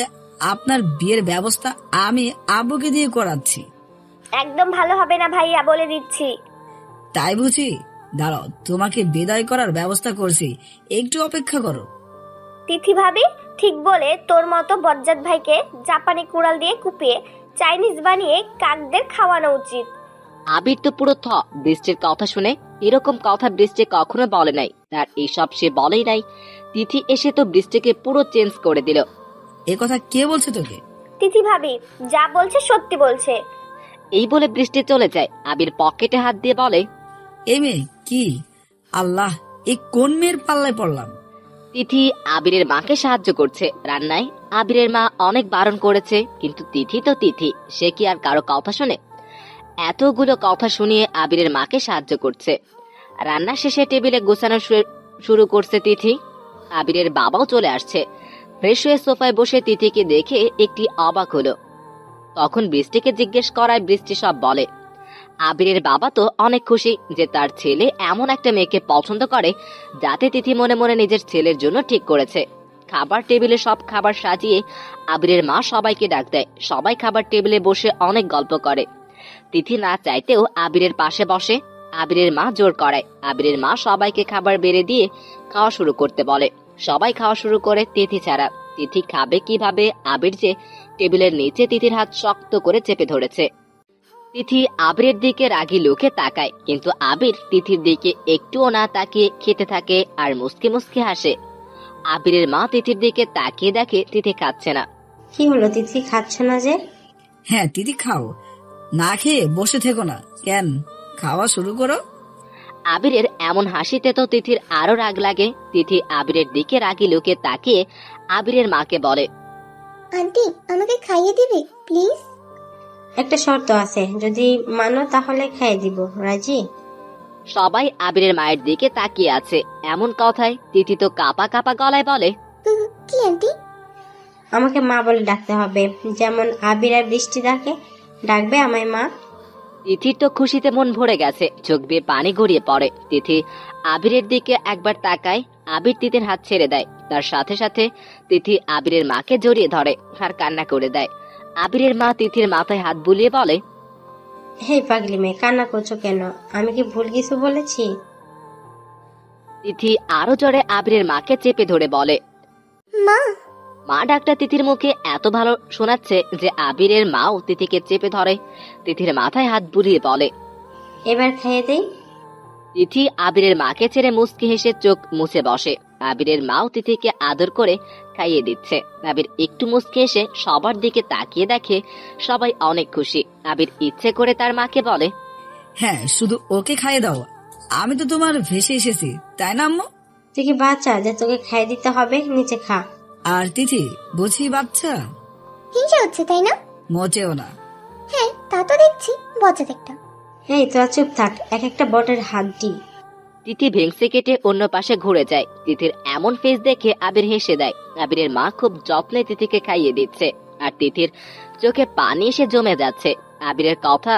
B: আপনার বিয়ের ব্যবস্থা আমি আব্বুকে দিয়ে করাচ্ছি।
F: একদম ভালো হবে না ভাইয়া, বলে দিচ্ছি।
B: তাই বুঝি? দাঁড়াও, তোমাকে বিদায় করার ব্যবস্থা করছি, একটু অপেক্ষা করো।
F: তিথি ভাবি ঠিক বলে, তোর মতো বজ্জাত ভাইকে জাপানি কুড়াল দিয়ে কুপিয়ে চাইনিজ বানিয়ে কাকদের খাওয়ানো উচিত।
A: আবির তো পুরো বৃষ্টির কথা শুনে। এরকম কথা বৃষ্টি কখনো বলে নাই, আর এইসব সে বলেই নাই। তিথি এসে তো বৃষ্টিকে পুরো চেঞ্জ করে দিল।
B: এ কথা কে বলছে তোকে?
F: তিথি ভাবি যা বলছে সত্যি বলছে।
A: এই বলে বৃষ্টি চলে যায়। আবির পকেটে হাত দিয়ে বলে,
B: এই মেয়ে কি? আল্লাহ, এই কোন মেয়ের পাল্লায় পড়লাম?
A: তিথি আবিরের মাকে সাহায্য করছে রান্নায়। আবিরের মা অনেক বারণ করেছে, কিন্তু তিথি তো তিথি, সে কি আর কারো কথা শুনে? এতগুলো কথা শুনিয়ে আবিরের মাকে সাহায্য করছে। রান্না শেষে টেবিলে গোছানো শুরু করছে তিথি। আবিরের বাবাও চলে আসছে। ফ্রেশ হয়ে সোফায় বসে তিথিকে দেখে একটি অবাক হলো। তখন বৃষ্টিকে জিজ্ঞেস করায় বৃষ্টি সব বলে। আবিরের বাবা তো অনেক খুশি যে তার ছেলে এমন একটা মেয়েকে পছন্দ করে যাতে তিথি মনে মনে নিজের ছেলের জন্য ঠিক করেছে। খাবার টেবিলে সব খাবার সাজিয়ে আবিরের মা সবাইকে ডাক দেয়। সবাই খাবার টেবিলে বসে অনেক গল্প করে। তিথি না চাইতেও আবিরের পাশে বসে। আবিরের মা জোর করায়। আবিরের মা সবাইকে খাবার বেড়ে দিয়ে খাওয়া শুরু করতে বলে। সবাই খাওয়া শুরু করে তিথি ছাড়া। তিথি খাবে কিভাবে? আবির যে টেবিলের নিচে তিথির হাত শক্ত করে চেপে ধরেছে। তিথি আবিরের দিকে রাগী লোকে তাকায়, কিন্তু আবির তিথির দিকে একটুও না তাকিয়ে খেতে থাকে আর মুসকে মুসকে হাসে। আবিরের মা তিথির দিকে তাকিয়ে দেখে তিথি খাচ্ছে না।
E: কি হলো তিথি, খাচ্ছ না যে?
B: হ্যাঁ দিদি খাও, না খেয়ে বসে থেকো না কেন, খাওয়া শুরু করো।
A: আবিরের এমন হাসিতে তো তিথির আরো রাগ লাগে। তিথি আবিরের দিকে রাগী লোকে তাকিয়ে আবিরের মাকে বলে,
D: আন্টি আমাকে খাইয়ে দিবে প্লিজ?
E: একটা শর্ত আছে, যদি মানো তাহলে খাইয়ে দিব। রাজি?
A: সবাই আবিরের মায়ের দিকে তাকিয়ে আছে। এমন কথায় তিথি তো কাপা কাপা গলায় বলে,
D: কি আন্টি?
E: আমাকে মা বলে ডাকতে হবে, যেমন আবির আর বৃষ্টি ডাকবে আমায় মা।
A: তিথির তো খুশিতে মন ভরে গেছে, চোখ দিয়ে পানি গড়িয়ে পড়ে। তিথি আবিরের দিকে একবার তাকায়। আবির তিথির হাত ছেড়ে দেয়। তার সাথে সাথে তিথি আবিরের মাকে জড়িয়ে ধরে আর কান্না করে দেয়। আবিরের মা তিথির মাথায় হাত বুলিয়ে বলে,
E: হে পাগলি মেয়ে, কান্না করছো কেন? আমি কি ভুল কিছু বলেছি?
A: তিথি আরো জোরে আবিরের মাকে চেপে ধরে বলে,
D: মা।
A: মা ডাকটা তিথির মুখে এত ভালো শোনাচ্ছে যে আবিরের মাও তিথিকে চেপে ধরে। তিথির মাথায় হাত বুলিয়ে বলে,
E: এবার খাইয়ে দেই।
A: তিথি আবিরের মাকে ছেড়ে মুচকি হেসে চোখ মুছে বসে। আবিরের মাও তিথিকে আদর করে খাইয়ে দিচ্ছে। আবির একটু মুচকি এসে সবার দিকে তাকিয়ে দেখে সবাই অনেক খুশি। আবির ইচ্ছে করে তার মাকে বলে,
B: হ্যাঁ শুধু ওকে খাইয়ে দাও, আমি তো তোমার ভেসে এসেছি তাই না আম্মু?
E: তুই কি বাচ্চা যে তোকে খাইয়ে দিতে হবে? নিচে খা।
B: আর তিথি বুঝি বাচ্চা?
D: হিংসা হচ্ছে তাই না?
B: মোটেও না।
D: হ্যাঁ তা তো দেখছি, বজ্জাত একটা।
E: এই তোরা চুপ থাক, এক একটা বটের হাড্ডি।
A: তিথি ভেংসে কেটে অন্য পাশে ঘুরে যায়। তিথির এমন ফেস দেখে আবির হেসে দেয়। আবিরের মা খুব যত্নে তিথিকে খাইয়ে দিচ্ছে আর তিথির চোখে পানি এসে জমে যাচ্ছে। আবিরের কথা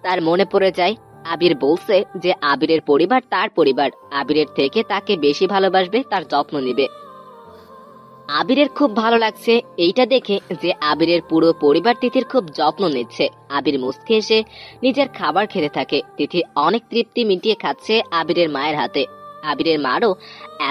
A: তার মনে পড়ে যায়। আবির বলছে যে আবিরের পরিবার তার পরিবার, আবিরের থেকে তাকে বেশি ভালোবাসবে, তার যত্ন নিবে। আবিরের খুব ভালো লাগছে এইটা দেখে যে আবিরের পুরো পরিবার তিথির খুব যত্ন নিচ্ছে। আবির মুচকি এসে নিজের খাবার খেতে থাকে। তিথি অনেক তৃপ্তি মিটিয়ে খাচ্ছে আবিরের মায়ের হাতে। আবিরের মারও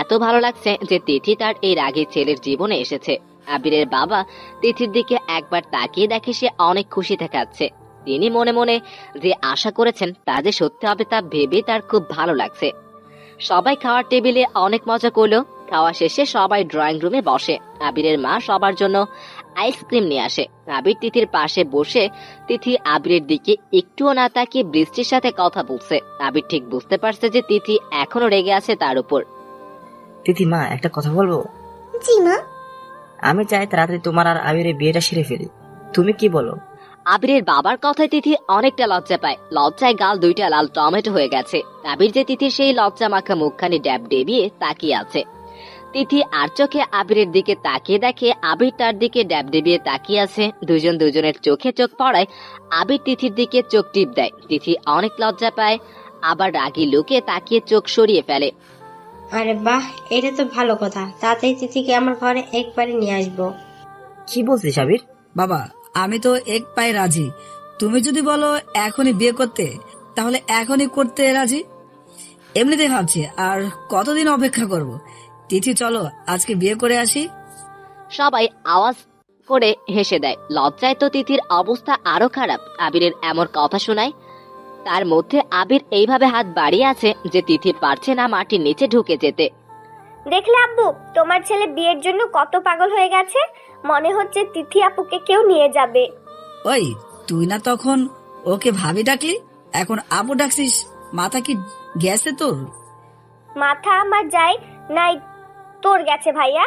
A: এত ভালো লাগছে যে তিথি তার এই রাগী ছেলের জীবনে এসেছে। আবিরের বাবা তিথির দিকে একবার তাকিয়ে দেখে সে অনেক খুশিতে খাচ্ছে। তিনি মনে মনে যে আশা করেছেন তা যে সত্যি হবে তা ভেবে তার খুব ভালো লাগছে। সবাই খাওয়ার টেবিলে অনেক মজা করলো। খাওয়া শেষে সবাই ড্রয়িং রুমে বসে। আবিরের মা সবার জন্য আইসক্রিম নিয়ে আসে। আবির তিথির পাশে বসে তিথি আবিরের দিকে একটুও না তাকিয়ে বৃষ্টির সাথে কথা বলছে। আবির ঠিক বুঝতে পারছে যে তিথি এখনো রেগে আছে তার উপর।
I: তিথি মা, একটা কথা বলবো?
D: জি মা।
I: আমি চাই তাড়াতাড়ি তোমার আর আবিরের বিয়েটা সেরে ফেলি, তুমি কি বলো?
A: আবিরের বাবার কথায় তিথি অনেকটা লজ্জা পায়। লজ্জায় গাল দুইটা লাল টমেটো হয়ে গেছে। আবির যে তিথির সেই লজ্জা মাখা মুখখানি ড্যাব ডেবিয়ে তাকিয়ে আছে। তিথি আর চোখে আবিরের দিকে তাকিয়ে দেখে আবির তার দিকে ড্যাব ডেবিয়ে তাকিয়ে আছে। দুজন দুজনের চোখে চোখ পড়ায় আবির তিথির দিকে চোখ টিপ দেয়। তিথি অনেক লজ্জা পায়, আবার রাগী লোকে তাকিয়ে চোখ সরিয়ে ফেলে।
E: আরে বাহ, এটা তো ভালো কথা। তাড়াতাড়ি তিথিকে আমার ঘরে একবারে নিয়ে আসবো।
I: কি বলছিস আবির?
B: বাবা আমি তো এক পায়ে রাজি, তুমি যদি বলো এখনই বিয়ে করতে তাহলে এখনই করতে রাজি। এমনিতে ভাবছি আর কতদিন অপেক্ষা করব। তিথি চলো আজকে বিয়ে করে আসি।
A: সবাই আওয়াজ করে হেসে দেয়। লজ্জায় তো তিথির অবস্থা আরো খারাপ। আবিরের এমন কথা শোনায় তার মধ্যে আবির এইভাবে হাত বাড়িয়ে আছে যে তিথি পারছে না মাটির নিচে ঢুকে যেতে।
F: দেখলে আব্বু, তোমার ছেলে বিয়ের জন্য কত পাগল হয়ে গেছে। মনে হচ্ছে তিথি আপুকে কেউ নিয়ে যাবে।
B: ওই তুই না তখন ওকে ভাবি ডাকলি, এখন আপু ডাকছিস, মাথা কি গেছে তোর?
F: মাথা আমার যায় নাই, তোর গেছে ভাইয়া।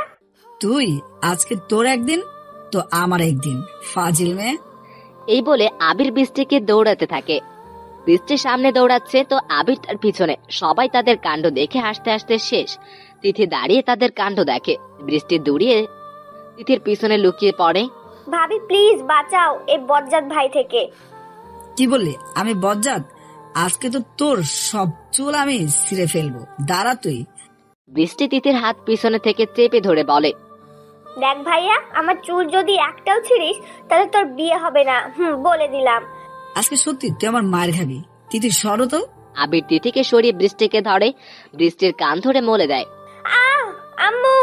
B: তুই আজকে তোর একদিন তো আমার একদিন, ফাজিল মেয়ে।
A: এই বলে আবির বৃষ্টিকে দৌড়াতে থাকে। বৃষ্টির সামনে দৌড়াচ্ছে তো আবির তার পিছনে। সবাই তাদের কাণ্ড দেখে হাসতে হাসতে শেষ। তিথি দাঁড়িয়ে তাদের কাণ্ড দেখে। বৃষ্টি দৌড়িয়ে তিথির পিছনে লুকিয়ে পড়ে।
F: ভাবি প্লিজ বাঁচাও এই বজ্জাত ভাই থেকে।
B: কি বললি? আমি বজ্জাত? আজকে তো তোর সব চুল আমি ছিঁড়ে ফেলবো, দাঁড়া তুই।
A: বৃষ্টি তিথির হাত পিছনে থেকে চেপে ধরে বলে,
F: দেখ ভাইয়া, আমার চুল যদি একটাও ছিঁড়িস তাহলে তোর বিয়ে হবে না, বলে দিলাম।
B: আজকে সত্যি তুই আমার মার খাবি। তিথি সরো তো।
A: আবির তিথিকে সরিয়ে বৃষ্টিকে ধরে, বৃষ্টির কান ধরে মলে দেয়।
F: আম্মু,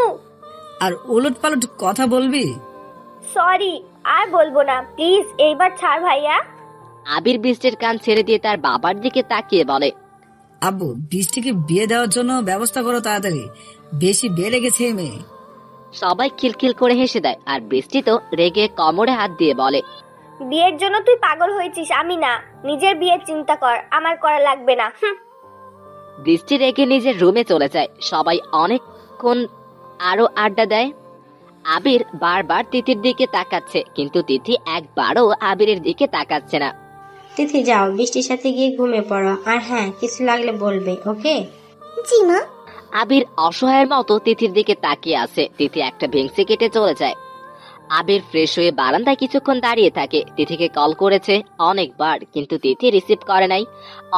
B: আর ওলট পালট কথা বলবি?
F: সরি, আর বলবো না, প্লিজ এইবার ছাড় ভাইয়া।
A: আবির বৃষ্টির কান ছেড়ে দিয়ে তার বাবার দিকে তাকিয়ে বলে,
B: আব্বু, বৃষ্টিকে বিয়ে দেওয়ার জন্য ব্যবস্থা করো তাড়াতাড়ি, বেশি বেড়ে গেছে এই মেয়ে।
A: সবাই খিলখিল করে হেসে দেয়, আর বৃষ্টি তো রেগে কোমরে হাত দিয়ে বলে,
F: বিয়ের জন্য তুই পাগল হয়েছিস, আমি না। নিজের বিয়ের চিন্তা কর, আমার করা লাগবে না।
A: বৃষ্টি রেগে নিজের রুমে চলে যায়। সবাই অনেকক্ষণ আরো আড্ডা দেয়। আবির বারবার তিথির দিকে তাকাচ্ছে, কিন্তু তিথি একবারও আবিরের দিকে তাকাচ্ছে না।
E: তিথি যাও, বৃষ্টির সাথে গিয়ে ঘুমিয়ে পড়ো, আর হ্যাঁ, কিছু লাগলে বলবে, ওকে?
D: জি মা।
A: আবির অসহায়ের মতো তিথির দিকে তাকিয়ে আছে। তিথি একটা ভেংসি কেটে চলে যায়। আবির ফ্রেশ হয়ে বারান্দায় কিছুক্ষণ দাঁড়িয়ে থাকে। তিথিকে কল করেছে অনেকবার, কিন্তু তিথি রিসিভ করে নাই।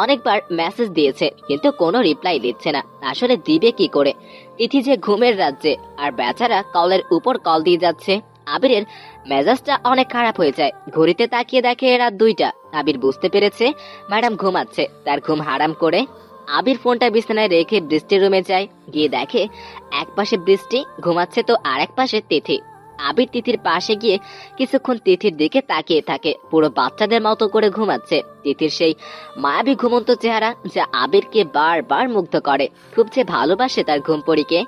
A: অনেকবার মেসেজ দিয়েছে, কিন্তু কোনো রিপ্লাই দিচ্ছে না। আসলে দিবে কি করে? তিথি যে ঘুমের রাজ্যে, আর বেচারা কলের উপর কল দিয়ে যাচ্ছে। আবিরের মেজাজটা অনেক খারাপ হয়ে যায়। ঘড়িতে তাকিয়ে দেখে রাত 2টা। আবির বুঝতে পেরেছে ম্যাডাম ঘুমাচ্ছে। তার ঘুম হারাম করে আবির ফোনটা বিছানায় রেখে বৃষ্টির রুমে যায়। গিয়ে দেখে এক পাশে বৃষ্টি ঘুমাচ্ছে, তো আর এক পাশে তিথি। আবির তিথির পাশে গিয়ে কিছুক্ষণ তিথির দিকে তাকিয়ে থাকে। পুরো বাচ্চাদের মতো করে ঘুমাচ্ছে। তিথির সেই মায়াবী ঘুমন্ত চেহারা, যা আবিরকে বারবার মুগ্ধ করে। খুব যে ভালোবাসে তার ঘুমপড়িকে।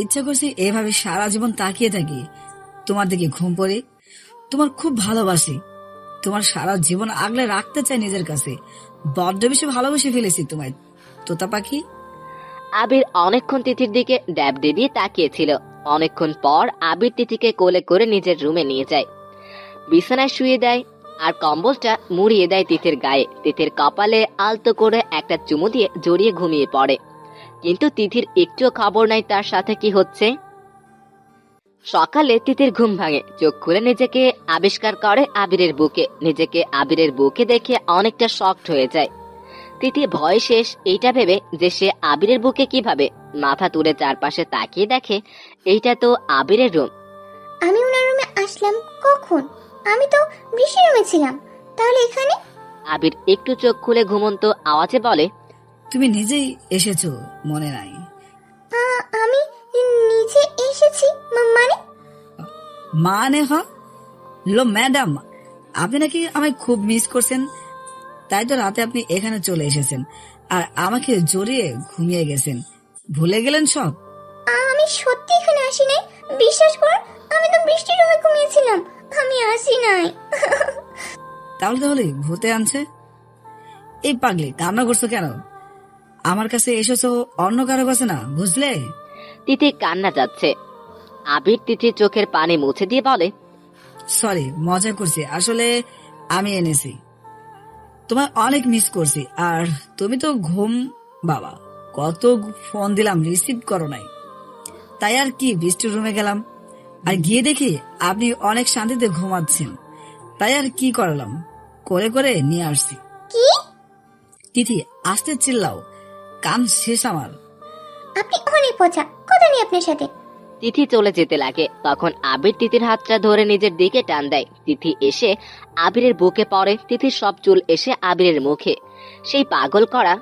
B: ইচ্ছা করছে এভাবে সারা জীবন তাকিয়ে থাকি, তোমার দিকে ঘুম পড়ে। তোমার খুব ভালোবাসি, তোমার সারা জীবন আগলে রাখতে চাই নিজের কাছে। বড্ড বেশি ভালোবেসে ফেলেছি তোমায়, তোতা পাখি।
A: আবির অনেকক্ষণ তিথির দিকে ড্যাব দিয়ে তাকিয়েছিল। অনেকক্ষণ পর আবির তিথিকে কোলে করে নিজের রুমে নিয়ে যায়। বিছানায় শুয়ে দেয়, আর কম্বলটা মুড়িয়ে দেয় তিথির গায়ে। তিথির কপালে আলতো করে একটা চুমু দিয়ে জড়িয়ে ঘুমিয়ে পড়ে। কিন্তু তিথির একটুও খবর নাই তার সাথে কি হচ্ছে। সকালে তিথির ঘুম ভাঙে। চোখ খুলে নিজেকে আবিষ্কার করে আবিরের বুকে। নিজেকে আবিরের বুকে দেখে অনেকটা শকড হয়ে যায়। তিথি ভয় শেষ এইটা ভেবে যে সে আবিরের বুকে কিভাবে। মাথা তুলে চারপাশে তাকিয়ে দেখে এইটা তো আবিরের রুম।
D: আমি ওনার রুমে আসলাম কখন? আমি তো বৃষ্টির রুমে ছিলাম, তাহলে এখানে?
A: আবির একটু চোখ খুলে ঘুমন্ত আওয়াজে বলে,
B: তুমি নিজেই এসেছো, মনে নাই?
D: আমি নিজে এসেছি? মানে?
B: মানে লো ম্যাডাম, আপনি নাকি আমায় খুব মিস করছেন, তাই তো রাতে আপনি এখানে চলে এসেছেন আর আমাকে জড়িয়ে ঘুমিয়ে গেছেন। ভুলে গেলেন সব?
D: আমি সত্যি এখানে আসি নাই, বিশ্বাস কর। আমি তো বৃষ্টির রুমে ঘুমিয়েছিলাম, আমি আসি নাই।
B: তাহলে ভূতে আনছে। এই পাগলি, কান্না করছো কেন? আমার কাছে এসেছো অন্য কারো কাছে না, বুঝলে?
A: তিথি কান্না যাচ্ছে। আবির তিথির চোখের পানি মুছে দিয়ে বলে,
B: সরি, মজা করছি, আসলে আমি এনেছি। তোমায় অনেক মিস করছি, আর তুমি তো ঘুম বাবা, কত ফোন দিলাম রিসিভ করো নাই। তাই আর কি বৃষ্টির রুমে গেলাম, আর গিয়ে দেখি আপনি অনেক শান্তিতে ঘুমাচ্ছেন। তাই আর কি করলাম, করে করে নিয়ে আসছি।
D: কি?
B: তিথি, আস্তে চিল্লাও, কান শেষ আমার।
D: আপনি অনেক পচা, কথা নেই আপনার সাথে।
A: তিথি চলে যেতে লাগে। তখন আবির তিথির হাতটা ধরে নিজের দিকে টান দেয়। তিথি এসে আবিরের বুকে পড়ে। তিথির সব চুল এসে আবিরের মুখে। সেই পাগল করা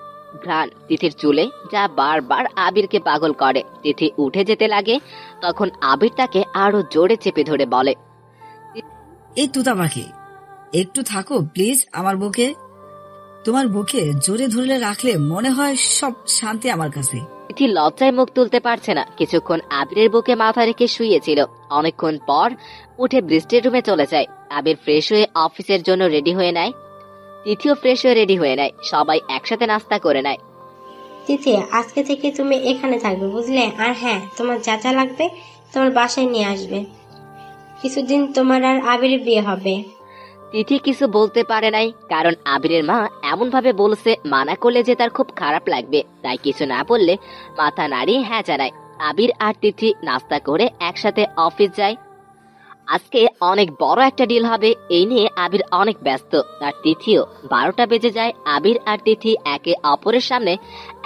A: ঘ্রাণ তিথির চুলে, যা বারবার আবিরকে পাগল করে। তিথি উঠে যেতে লাগে। তখন আবির তাকে আরো জোরে চেপে ধরে বলে,
B: এই তুতা পাখি, একটু থাকো প্লিজ আমার বুকে। তোমার বুকে জোরে ধরলে রাখলে মনে হয় সব শান্তি আমার কাছে।
A: তিথি লজ্জায় মুখ তুলতে পারছে না। কিছুক্ষণ আবিরের বুকে মাথা রেখে শুয়েছিল। অনেকক্ষণ পর উঠে বৃষ্টির রুমে চলে যায়। আবির ফ্রেশ হয়ে অফিসের জন্য রেডি হয়ে নেয়। তিথিও ফ্রেশ হয়ে রেডি হয়ে নেয়। সবাই একসাথে নাস্তা করে নেয়।
E: তিথি, আজকে থেকে তুমি এখানে থাকবে, বুঝলে? আর হ্যাঁ, তোমার যা যা লাগবে তোমার বাসায় নিয়ে আসবে। কিছুদিন তোমার আর আবিরের বিয়ে হবে।
A: তিথি কিছু বলতে পারে নাই, কারণ আবিরের মা এমন ভাবে বলছে, মানা করলে যে তার খুব খারাপ লাগবে। তাই কিছু না বললে মাথা নাড়িয়ে হ্যাঁ জানায়। আবির আর তিথি নাস্তা করে একসাথে অফিস যায়। আজকে অনেক বড় একটা ডিল হবে, এই নিয়ে আবির অনেক ব্যস্ত। আর তিথিও। 12টা বেজে যায়। আবির আর তিথি একে অপরের সামনে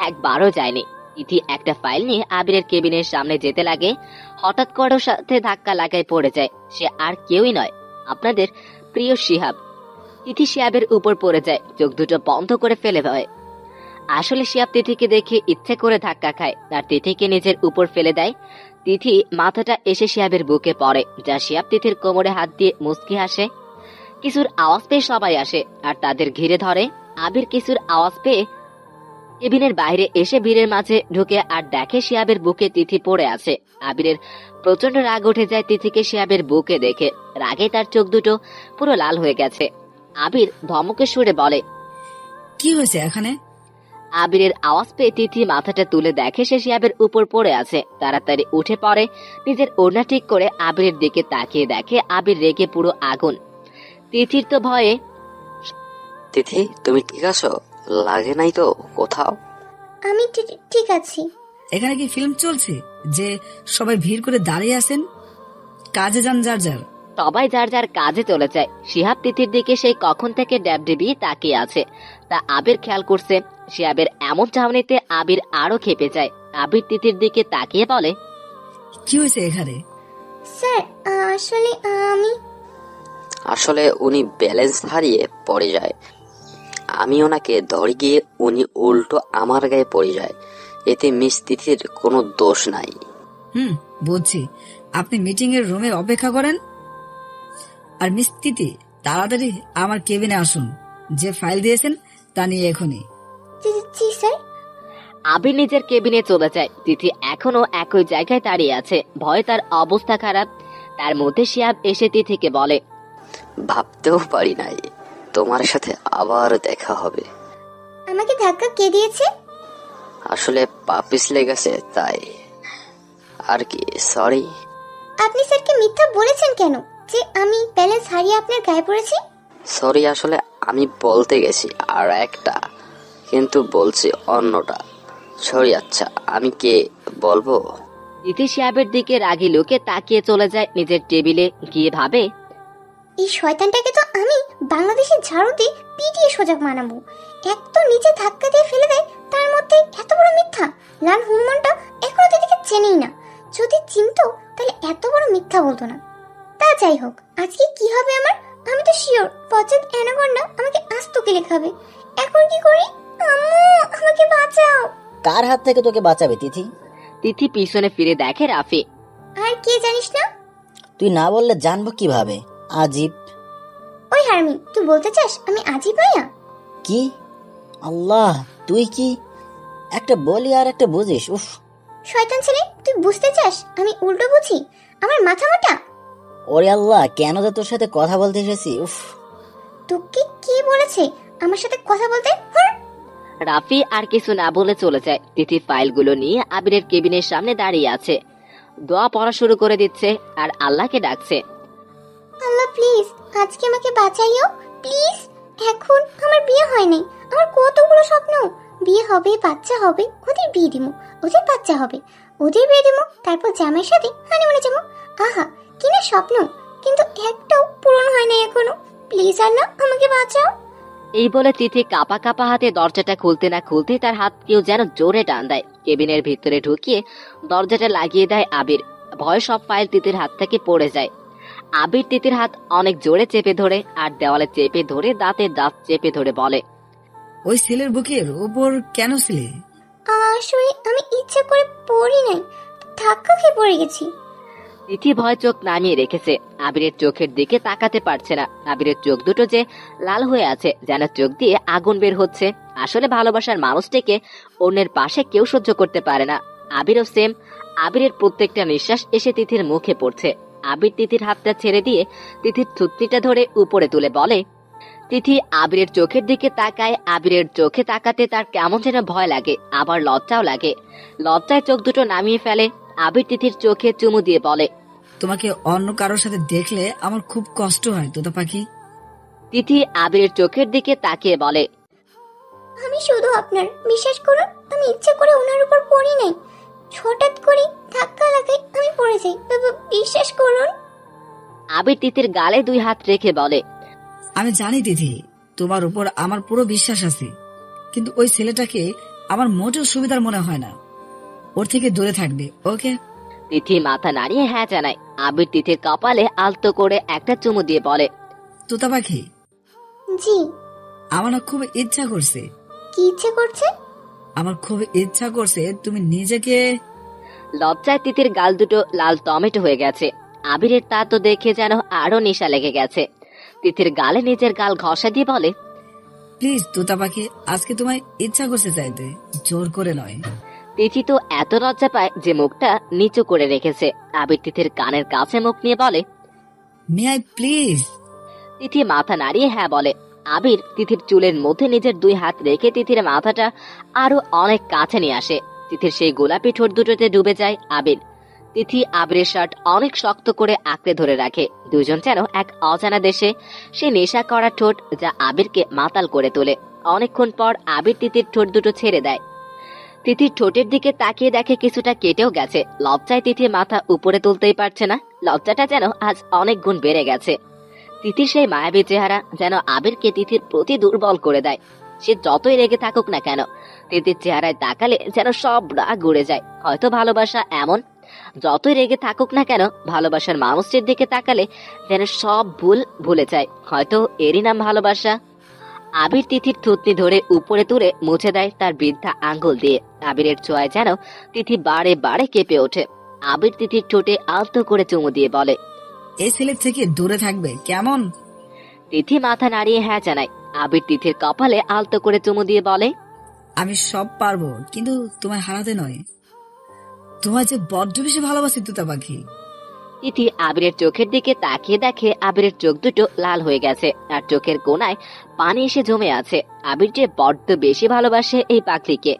A: একবারও যায়নি। তিথি একটা ফাইল নিয়ে আবিরের কেবিনের সামনে যেতে লাগে। হঠাৎ করে ওর সাথে ধাক্কা লাগায় পড়ে যায়। সে আর কেউই নয়, আপনাদের প্রিয় শিহাব। তিথি শিহাবের উপর পড়ে যায়, চোখ দুটো বন্ধ করে ফেলে দেয়। আসলে শিহাব তিথিকে দেখে ইচ্ছে করে ধাক্কা খায় আর তিথিকে নিজের উপর ফেলে দেয়। তিথি মাথাটা এসে শিহাবের বুকে পড়ে, যা শিহাব তিথির কোমরে হাত দিয়ে মুচকি হাসে। কিছুর আওয়াজ পেয়ে সবাই আসে আর তাদের ঘিরে ধরে। আবির কিছুর আওয়াজ পেয়ে কেবিনের বাইরে এসে ভিড়ের মাঝে ঢুকে আর দেখে শিহাবের বুকে তিথি পড়ে আছে। আবিরের প্রচন্ড রাগ উঠে যায় তিথিকে শিহাবের বুকে দেখে। রাগে তার চোখ দুটো পুরো লাল হয়ে গেছে। আবির ধমকে সুরে বলে,
B: কি হয়েছে এখানে?
A: আবিরের আওয়াজ পেয়ে তিথি মাথাটা তুলে দেখে সে শিহাবের উপর পড়ে আছে। তাড়াতাড়ি উঠে পড়ে, নিজের ওড়না ঠিক করে আবিরের দিকে তাকিয়ে দেখে আবির রেগে পুরো আগুন। তিথির তো ভয়ে।
C: তিথি, তুমি ঠিক আছো? লাগে নাই তো কোথাও?
D: আমি ঠিক আছি।
B: এখানে কি ফিল্ম চলছে যে সবাই ভিড় করে দাঁড়িয়ে আছেন? কাজে যান যার যার।
A: সবাই যার যার কাজে চলে যায়। শিহাব তিথির দিকে সেই কখন থেকে ড্যাবডেবিয়ে তাকিয়ে আছে তা আবির খেয়াল করছে। শিহাবের এমন চাহনিতে আবির আরো খেপে যায়। আবির তিথির দিকে তাকিয়ে বলে,
B: কি হয়েছে এখানে?
D: স্যার আসলে
C: আসলে উনি ব্যালেন্স হারিয়ে পড়ে যায়। আমি ওনাকে ধরে গিয়ে উনি উল্টো আমার গায়ে পড়ে যায়। এতে মিস তিথির কোনো দোষ নাই।
B: বুঝছি। আপনি মিটিং এর রুমে অপেক্ষা করেন আর মিস তিথি তাড়াতাড়ি আমার কেবিনে আসুন। যে ফাইল দিয়েছেন তা নিয়ে এখনই।
D: জি স্যার।
A: আবির নিজের কেবিনে চলে যায়। তিথি এখনো একই জায়গায় দাঁড়িয়ে আছে, ভয়ে তার অবস্থা খারাপ। তার মধ্যে শিহাব এসে তিথিকে বলে,
C: ভাবতেও পারি নাই তোমার সাথে আবার দেখা হবে।
D: আমাকে ধাক্কা কে দিয়েছে?
C: আসলে পা পিছলে গেছে তাই আর কি, সরি।
D: আপনি স্যারকে মিথ্যা বলেছেন কেন যে আমি ব্যালেন্স হারিয়ে আপনার গায়ে পড়েছি?
C: সরি, আসলে আমি বলতে গেছি আর একটা, কিন্তু বলছি অন্যটা। সরি। আচ্ছা আমি কে বলবো?
A: তিথি শিহাবের দিকে রাগি লোকে তাকিয়ে চলে যায় নিজের টেবিলে গিয়ে ভাবে,
D: এই শয়তানটাকে তো আমি বাংলাদেশের ঝাড়ু দিয়ে পিটিয়ে সোজা মানাবো। এক তো নিচে ধাক্কা দিয়ে ফেলে দেয়, তার মধ্যে এত বড় মিথ্যা। লাল হুম্মনটা এখনো দিদিকে চেনেই না। যদি চিনতো তাহলে এত বড় মিথ্যা বলতো না। তা যাই হোক, আজকে কি হবে আমার? আমি তো শিওর পচেত অ্যানাকন্ডা আমাকে আস্ত কেলে খাবে। এখন কি করি? আম্মু আমাকে বাঁচাও।
J: কার হাত থেকে তোকে বাঁচাবে তিথি?
A: তিথি পিছনে ফিরে দেখে রাফি।
D: আর কে জানিস না?
J: তুই না বললে জানবো কিভাবে? আজিব।
D: ওই হারামি, তুই বলতে চাস আমি আজিব ভাইয়া?
J: কি? আল্লাহ, তুই কি একটা বলি আর একটা বুঝিস? উফ,
D: শয়তান ছেলে, তুই বুঝতে চাস আমি উল্টো বুঝি? আমার মাথা মোটা।
J: ওরে আল্লাহ, কেন যে তোর সাথে কথা বলতে এসেছি। উফ,
D: তোকে কি বলেছে আমার সাথে কথা বলতে?
A: রাফি আর কিছু না বলে চলে যায়। তিথি ফাইলগুলো নিয়ে আবিরের কেবিনের সামনে দাঁড়িয়ে আছে, দোয়া পড়া শুরু করে দিচ্ছে আর আল্লাহকে ডাকছে,
D: আল্লাহ প্লিজ আজকে আমাকে বাঁচাইও প্লিজ। এখন আমার বিয়ে হয়নি, আমার কতগুলো স্বপ্ন। বিয়ে হবে, বাচ্চা হবে, ওদের বিয়ে দিমু, ওদের বাচ্চা হবে, ওদের বিয়ে দিমু, তারপর জামাইয়ের সাথে হানিমুনে যাবো। আহা কি না স্বপ্ন, কিন্তু একটাও পূরণ হয় না এখনো। প্লিজ আল্লাহ আমাকে বাঁচাও।
A: এই বলে তিথি কাপা কাপা হাতে দরজাটা খুলতে না খুলতে তার হাত কেউ যেন জোরে টান দেয়। কেবিনের ভিতরে ঢুকিয়ে দরজাটা লাগিয়ে দেয় আবির। ভয় সব ফাইল তিথির হাত থেকে পড়ে যায়। আবির তিথির হাত অনেক জোরে চেপে ধরে আর দেওয়ালে চেপে ধরে দাঁতে দাঁত চেপে ধরে বলে,
B: ওই ছেলের বুকের উপর কেন ছিলে?
D: আসলে আমি ইচ্ছা করে পড়ি নাই, ধাক্কা খেয়ে পড়ে গেছি।
A: তিথি ভয় চোখ নামিয়ে রেখেছে, আবিরের চোখের দিকে তাকাতে পারছে না। আবিরের চোখ দুটো যে লাল হয়ে আছে, যেন চোখ দিয়ে আগুন বের হচ্ছে। আসলে ভালোবাসার মানুষটাকে অন্যের পাশে কেউ সহ্য করতে পারে না। আবিরও সেম। আবিরের প্রত্যেকটা নিঃশ্বাস এসে তিথির মুখে পড়ছে। আবির তিথির হাতটা ছেড়ে দিয়ে তিথির থুতনিটা ধরে উপরে তুলে বলে, তিথি আবিরের চোখের দিকে তাকায়। আবিরের চোখে তাকাতে তার কেমন যেন ভয় লাগে, আবার লজ্জাও লাগে। লজ্জায় চোখ দুটো নামিয়ে ফেলে। আবির তিথির চোখে চুমু দিয়ে বলে,
B: তোমাকে অন্য কারোর সাথে দেখলে আমার খুব কষ্ট হয় তোতা পাখি।
A: তিথি আবিরের চোখের দিকে তাকিয়ে বলে,
D: আমি শুধু আপনার, বিশ্বাস করুন আমি ইচ্ছা করে ওনার উপর পড়ি নাই। হঠাৎ করে ধাক্কা লাগাই আমি পড়ে যাই, বিশ্বাস করুন।
A: আবির তিথির গালে দুই হাত রেখে বলে,
B: আমি জানি দিদি তোমার উপর আমার পুরো বিশ্বাস আছে, কিন্তু ওই ছেলেটাকে আমার মোটেও সুবিধার মনে হয় না। ওর থেকে দূরে থাকবে, ওকে?
A: তিথি মাথা নাড়িয়ে হ্যাঁ জানায়। আবির তিথির কপালে আলতো করে একটা চুমু দিয়ে বলে,
B: তোতা পাখি,
D: জি।
B: আমার না খুব ইচ্ছা করছে।
D: কি ইচ্ছে করছে?
B: আমার খুব ইচ্ছা করছে তুমি নিজেকে।
A: লজ্জায় তিথির গাল দুটো লাল টমেটো হয়ে গেছে। আবিরের তা তো দেখে যেন আরো নেশা লেগে গেছে। তিথির গালে নিজের গাল ঘষা দিয়ে বলে,
B: প্লিজ তোতা পাখি, আজকে তোমায় ইচ্ছা করছে চাইতে, জোর করে নয়।
A: তিথি তো এত লজ্জা পায় যে মুখটা নিচু করে রেখেছে। আবির তিথির কানের কাছে মুখ নিয়ে বলে,
B: মে আই প্লিজ?
A: তিথি মাথা নাড়িয়ে হ্যাঁ বলে। আবির তিথির চুলের মধ্যে নিজের 2 হাত রেখে তিথির মাথাটা আরো অনেক কাছে নিয়ে আসে। তিথির সেই গোলাপি ঠোঁট দুটোতে ডুবে যায় আবির। তিথি আবিরের শার্ট অনেক শক্ত করে আঁকড়ে ধরে রাখে। দুজন যেন এক অজানা দেশে। সে নেশা করা ঠোঁট যা আবিরকে মাতাল করে তোলে। অনেকক্ষণ পর আবির তিথির ঠোঁট দুটো ছেড়ে দেয়। তিথির ঠোঁটের দিকে তাকিয়ে দেখে কিছুটা কেটেও গেছে। লজ্জায় তিথি মাথা উপরে তুলতেই পারছে না। লজ্জাটা যেন আজ অনেক গুণ বেড়ে গেছে। তিথির সেই মায়াবী চেহারা যেন আবিরকে তিথির প্রতি দুর্বল করে দেয়। সে যতই রেগে থাকুক না কেন, তিথির চেহারায় তাকালে যেন সব রাগ উড়ে যায়। হয়তো ভালোবাসা এমন, যতই রেগে থাকুক না কেন, ভালোবাসার মানুষটির দিকে তাকালে যেন সব ভুল ভুলে যায়। হয়তো এরই নাম ভালোবাসা। আবির তিথির থুতনি ধরে উপরে তুলে মুছে দেয় তার বৃদ্ধা আঙ্গুল দিয়ে। আবিরের ছোঁয়ায় যেন তিথি বারে বারে কেঁপে ওঠে। আবির তিথির ঠোঁটে আলতো করে চুমু দিয়ে বলে,
B: এই ছেলের থেকে দূরে থাকবে, কেমন?
A: তিথি মাথা নাড়িয়ে হ্যাঁ জানায়। আবির তিথির কপালে আলতো করে চুমু দিয়ে বলে,
B: আমি সব পারবো, কিন্তু তোমায় হারাতে নয়। তোমায় যে বড্ড বেশি ভালোবাসি তোতা পাখি।
A: তিথি আবিরের চোখের দিকে তাকিয়ে দেখে আবিরের চোখ দুটো লাল হয়ে গেছে আর চোখের কোনায় পানি এসে জমে আছে। আবির যে বড্ড বেশি ভালোবাসে এই পাখিকে।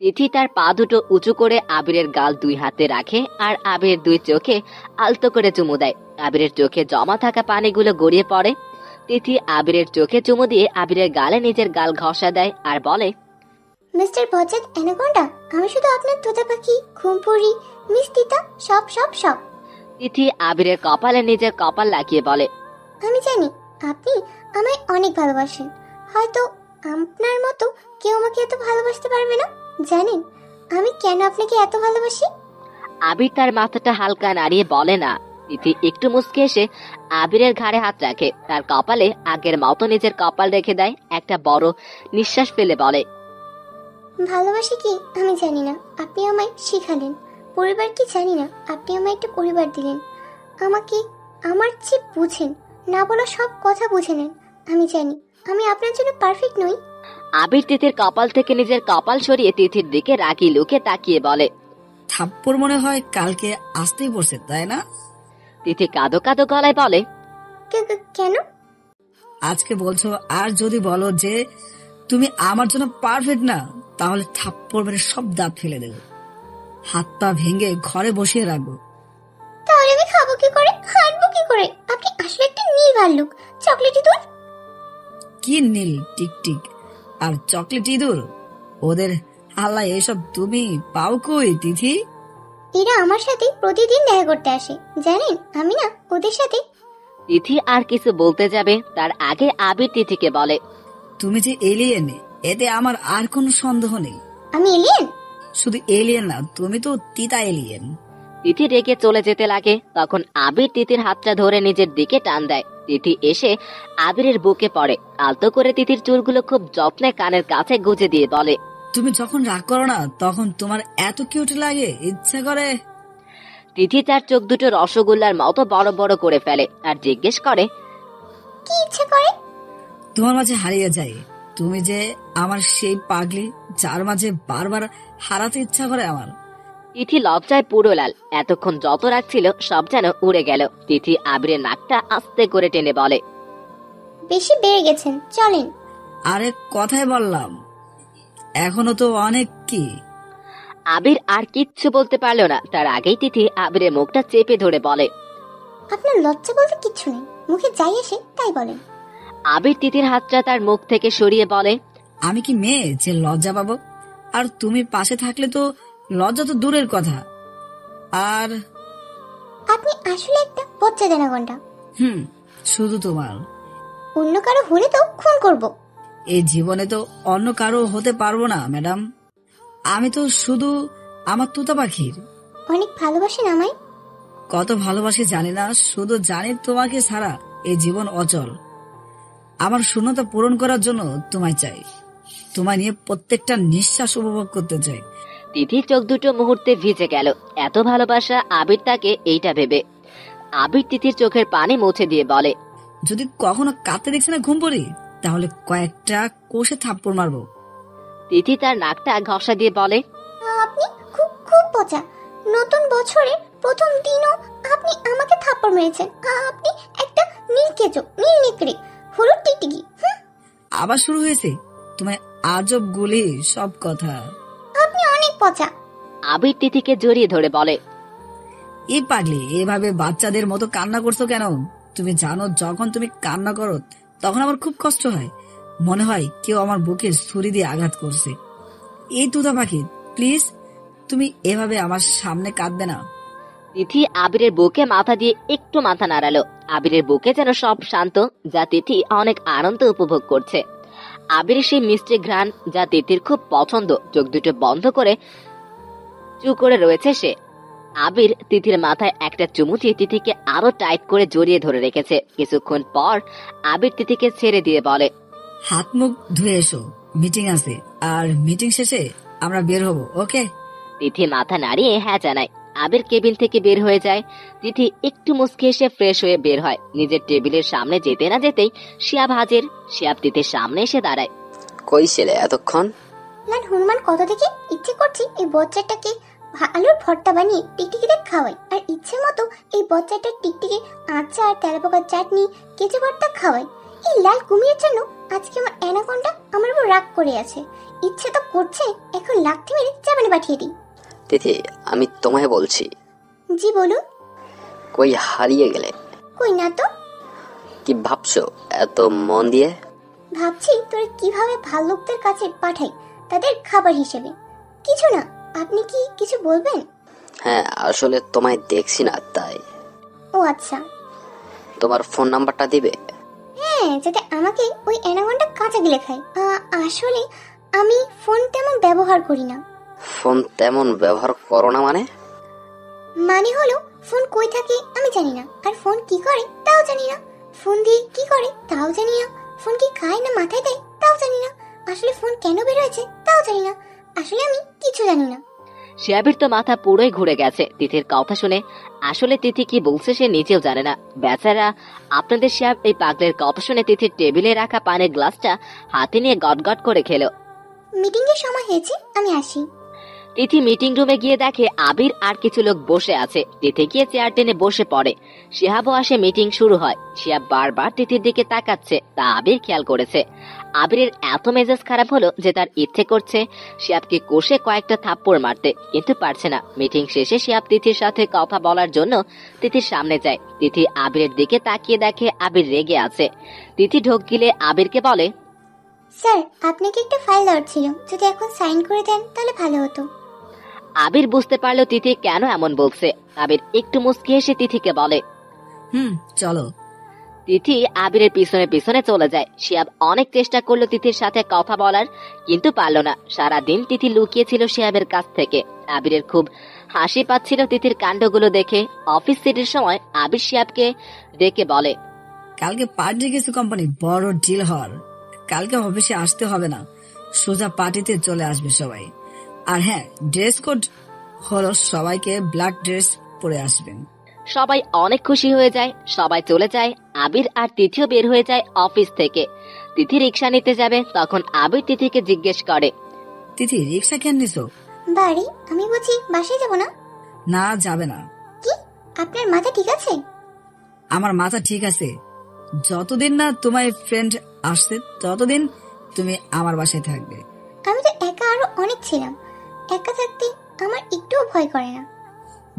A: তিথি তার পা দুটো উঁচু করে আবিরের গাল 2 হাতে রাখে আর আবিরের 2 চোখে আলতো করে চুমু দেয়। আবিরের চোখে জমা থাকা পানিগুলো গড়িয়ে পড়ে। তিথি আবিরের চোখে চুমু দিয়ে আবিরের গালে নিজের গাল ঘষা দেয় আর বলে,
D: মিস্টার বজ্জাত অ্যানাকোন্ডা, আমি শুধু আপনার তোতা পাখি, ঘুমপুরি, মিস তিতা, সব সব সব।
A: তিথি আবিরের কপালে নিজের কপাল লাগিয়ে বলে,
D: আমি জানি আপনি আমায় অনেক ভালোবাসেন। হয়তো আপনার মতো কেউ আমাকে এত ভালোবাসতে পারবে না। জানেন আমি কেন আপনাকে এত ভালোবাসি?
A: আবির তার মাথাটা হালকা নাড়িয়ে বলে না। তিথি একটু মুচকে এসে আবিরের ঘাড়ে হাত রাখে, তার কপালে আগের মতো নিজের কপাল রেখে দেয়। একটা বড় নিঃশ্বাস ফেলে বলে,
D: ভালোবাসি কি আমি জানি না, আপনি আমায় শিখালেন। পরিবার কি জানি না, আপনি আমায় একটা পরিবার দিলেন। আমাকে আমার চেয়ে বুঝেন, না বলা সব কথা বুঝে নেন। আমি জানি আমি আপনার জন্য পারফেক্ট নই।
A: আবির তিথির কপাল থেকে নিজের কপাল সরিয়ে তিথির দিকে রাগি লুকে তাকিয়ে বলে,
B: থাপ্পড় মনে হয় কালকে আসতেই পড়ছে, তাই না?
A: তিথি কাঁদো কাঁদো গলায় বলে,
D: কেন?
B: আজকে বলছো, আর যদি বলো যে তুমি আমার জন্য পারফেক্ট না, তাহলে থাপ্পড় মেরে সব দাঁত ফেলে দেবো, হাত পা ভেঙে ঘরে বসিয়ে রাখবো।
D: তাহলে আমি খাবো কি করে, হাঁটবো কি করে? আপনি আসলে একটা নীল ভাল্লুক, চকলেট ইঁদুর।
B: কি নীল টিকটিক আর চকলেট ইঁদুর, ওদের আল্লাহ এসব তুমি পাও কই তিথি?
D: এরা আমার সাথে প্রতিদিন দেখা করতে আসে, জানেন আমি না ওদের সাথে।
A: তিথি আর কিছু বলতে যাবে তার আগে আবির তিথিকে বলে,
B: তুমি যে এলিয়েন, এতে আমার আর কোনো সন্দেহ নেই।
D: আমি এলিয়েন?
B: শুধু এলিয়েন না, তুমি তো তিতা এলিয়েন।
A: তিথি রেগে চলে যেতে লাগে। তখন আবির তিথির হাতটা ধরে নিজের দিকে টান দেয়। তিথি এসে আবিরের বুকে পড়ে, আলতো করে তিথির চুলগুলো খুব যত্নে কানের কাছে গুজে দিয়ে বলে,
B: তুমি যখন রাগ করো না তখন তোমার এত কিউট লাগে, ইচ্ছা করে।
A: তিথি তার চোখ দুটো রসগোল্লার মতো বড় বড় করে ফেলে আর জিজ্ঞেস করে,
D: কি ইচ্ছে করে?
B: তোমার মাঝে হারিয়ে যায়। তুমি যে আমার সেই পাগলি যার মাঝে বারবার হারাতে ইচ্ছা করে আমার।
A: তিথি লজ্জায় পুরো লাল। এতক্ষণ যত রাগ ছিল সব যেন উড়ে গেল। তিথি আবিরের নাকটা আস্তে করে টেনে বলে,
D: বেশি বেড়ে গেছেন, চলেন।
B: আরে কথাই বললাম, এখনো তো অনেক। কি?
A: আবির আর কিচ্ছু বলতে পারলো না। তার আগেই তিথি আবিরের মুখটা চেপে ধরে বলে,
D: আপনার লজ্জা বলতে কিচ্ছু নেই, মুখে যাই আসে তাই বলেন।
A: আবির তিথির হাতটা তার মুখ থেকে সরিয়ে বলে,
B: আমি কি মেয়ে যে লজ্জা পাবো? আর তুমি পাশে থাকলে তো লজ্জা তো দূরের কথা। আর
D: আপনি আসলে একটা বজ্জা দেনাগন্ডা।
B: শুধু তোমার,
D: অন্য কারো হলে তো খুন করব।
B: এই জীবনে তো অন্য কারো হতে পারবো না ম্যাডাম। আমি তো শুধু আমার তোতা পাখির।
D: অনেক ভালোবাসেন আমায়?
B: কত ভালোবাসি জানি না, শুধু জানি তোমাকে ছাড়া এই জীবন অচল। আমার শূন্যতা পূরণ করার জন্য তোমায় চাই, তোমায় নিয়ে প্রত্যেকটা নিঃশ্বাস উপভোগ করতে চাই।
A: তিথির চোখ দুটো মুহূর্তে ভিজে গেল, এত ভালোবাসা আবির তাকে এইটা ভেবে। আবির তিথির চোখের পানি মুছে দিয়ে বলে,
B: যদি কখনো কাঁদতে দেখছি না ঘুম পড়ি, তাহলে কয়েকটা কোষে থাপ্পড় মারবো।
A: তিথি তার নাকটা ঘষা দিয়ে বলে,
D: আপনি খুব খুব পচা। নতুন বছরের প্রথম দিনও আপনি আমাকে থাপ্পড় মেরেছেন। আপনি একটা নীলকেচো, নীল নেকড়ে, হলুদ টিকটিকি।
B: আবার শুরু হয়েছে তোমায় আজব গুলি সব কথা।
D: আপনি অনেক পচা।
A: আবির তিথিকে জড়িয়ে ধরে বলে,
B: এই পাগলি, এভাবে বাচ্চাদের মতো কান্না করছো কেন? তুমি জানো যখন তুমি কান্না করো তখন আমার খুব কষ্ট হয়, মনে হয় কেউ আমার বুকে ছুরি দিয়ে আঘাত করছে। এই তুতা পাখি, প্লিজ তুমি এভাবে আমার সামনে কাঁদবে না।
A: তিথি আবিরের বুকে মাথা দিয়ে একটু মাথা নাড়ালো। আবিরের বুকে যেন সব শান্ত, যা তিথি অনেক আনন্দ উপভোগ করছে। আবিরের সেই মিষ্টি ঘ্রাণ, যা তিথির খুব পছন্দ। চোখ দুটো বন্ধ করে চুপ করে রয়েছে সে। আবির তিথির মাথায় একটা চুমু দিয়ে তিথিকে আরো টাইট করে জড়িয়ে ধরে রেখেছে। কিছুক্ষণ পর আবির তিথিকে ছেড়ে দিয়ে বলে,
B: হাত মুখ ধুয়ে এসো, মিটিং আছে, আর মিটিং শেষে আমরা বের হব, ওকে?
A: তিথি মাথা নাড়িয়ে হ্যাঁ জানায়। আবির কেবিন থেকে বের হয়ে যায়। তিথি একটু মুচকে এসে ফ্রেশ হয়ে বের হয়। নিজের টেবিলের সামনে যেতে না যেতেই শিয়াব হাজির। শিয়াব তিথির সামনে এসে দাঁড়ায়।
C: কই ছিলে এতক্ষণ?
D: লাল হনুমান কত থেকে ইচ্ছে করছি এই বচ্চাটাকে আলুর ভর্তা বানিয়ে টিকটিকিদের খাওয়াই, আর ইচ্ছে মতো এই বচ্চাটার টিকটিকি আচার, তেলাপোকার চাটনি, কেঁচো ভর্তা খাওয়াই। এই লাল কুমিরের জন্য আজকে আমার অ্যানাকোন্ডা আমার উপর রাগ করে আছে। ইচ্ছে তো করছে এখন লাথি মেরে জাপানে পাঠিয়ে দিই।
C: তিথি, আমি তোমায় বলছি।
D: জি বলুন।
C: কই হারিয়ে গেলে?
D: কই না তো।
C: কি ভাবছো এত মন দিয়ে?
D: ভাবছি তোরে কিভাবে ভাল্লুকদের কাছে পাঠাই তাদের খাবার হিসেবে। কিছু না, আপনি কি কিছু বলবেন?
C: হ্যাঁ, আসলে তোমায় দেখছি না তাই।
D: ও আচ্ছা।
C: তোমার ফোন নাম্বারটা দিবে?
D: হ্যাঁ, যাতে আমাকে ওই অ্যানাকোন্ডা কাঁচা গিলে খায়। আসলে আমি ফোন তেমন ব্যবহার করি না।
C: ফোন তেমন ব্যবহার করো না মানে?
D: মানে হলো ফোন কই থাকে আমি জানি না, আর ফোন কি করে তাও জানি না, ফোন দিয়ে কি করে তাও জানি না, ফোন কি খায় না মাথায় দেয় তাও জানি না, আসলে ফোন কেন বের হয়েছে তাও জানি না, আসলে আমি কিছু জানি না।
A: শিয়াবের তো মাথা পুরোই ঘুরে গেছে তিথির কথা শুনে। আসলে তিথি কি বলছে সে নিজেও জানে না। বেচারা আপনাদের শিয়াব এই পাগলের কথা শুনে তিথির টেবিলে রাখা পানির গ্লাসটা হাতে নিয়ে গটগট করে খেলো।
D: মিটিং এর সময় হয়েছে, আমি আসি।
A: তিথি মিটিং রুমে গিয়ে দেখে আবির আর কিছু লোক বসে আছে। তিথি গিয়ে চেয়ার টেনে বসে পড়ে। শিহাবও আসে, মিটিং শুরু হয়। শিহাব বারবার তিথির দিকে তাকাচ্ছে, তা আবির খেয়াল করেছে। আবিরের এত মেজাজ খারাপ হলো যে তার ইচ্ছে করছে শিহাবকে কষে কয়েকটা থাপ্পড় মারতে, কিন্তু পারছে না। মিটিং শেষে শিহাব তিথির সাথে কথা বলার জন্য তিথির সামনে যায়। তিথি আবিরের দিকে তাকিয়ে দেখে আবির রেগে আছে। তিথি ঢোক গিলে আবিরকে বলে,
D: স্যার আপনাকে একটা ফাইল দেওয়ার ছিল, যদি এখন সাইন করে দেন তাহলে ভালো হতো।
A: আবির বুঝতে পারলো তিথি কেন এমন বলছে। আবির একটু মুচকি হেসে তিথিকে বলে,
B: চলো।
A: তিথি আবিরের পিছনে পিছনে চলে যায়। শিয়াব অনেক চেষ্টা করলো তিথির সাথে কথা বলার, কিন্তু পারল না। সারাদিন তিথি লুকিয়েছিল শিয়াবের কাছ থেকে। আবিরের খুব হাসি পাচ্ছিল তিথির কাণ্ডগুলো দেখে। অফিস সিটির সময় আবির শিয়াবকে ডেকে বলে,
B: কালকে পার্টি কিছু কোম্পানি বড় ডিল হওয়ার, কালকে অফিসে আসতে হবে না, সোজা পার্টিতে চলে আসবে সবাই। আর হ্যাঁ, ড্রেস কোড হলো সবাইকে ব্ল্যাক ড্রেস পরে আসবেন।
A: সবাই অনেক খুশি হয়ে যায়। সবাই চলে যায়। আবির আর তিথিও বের হয়ে যায় অফিস থেকে। তিথি রিক্সা নিতে যাবে, তখন আবির তিথিকে জিজ্ঞেস করে,
B: তিথি রিক্সা কেন নিছো?
D: বাড়ি, আমি বলছি বাসায় যাব না।
B: না, যাবে না।
D: কি আপনার মাথা ঠিক আছে?
B: আমার মাথা ঠিক আছে, যতদিন না তোমার ফ্রেন্ড আসছে ততদিন তুমি আমার বাসায় থাকবে।
D: আমি তো একা আরো অনেক ছিলাম, একা থাকতে আমার একটুও ভয় করে না।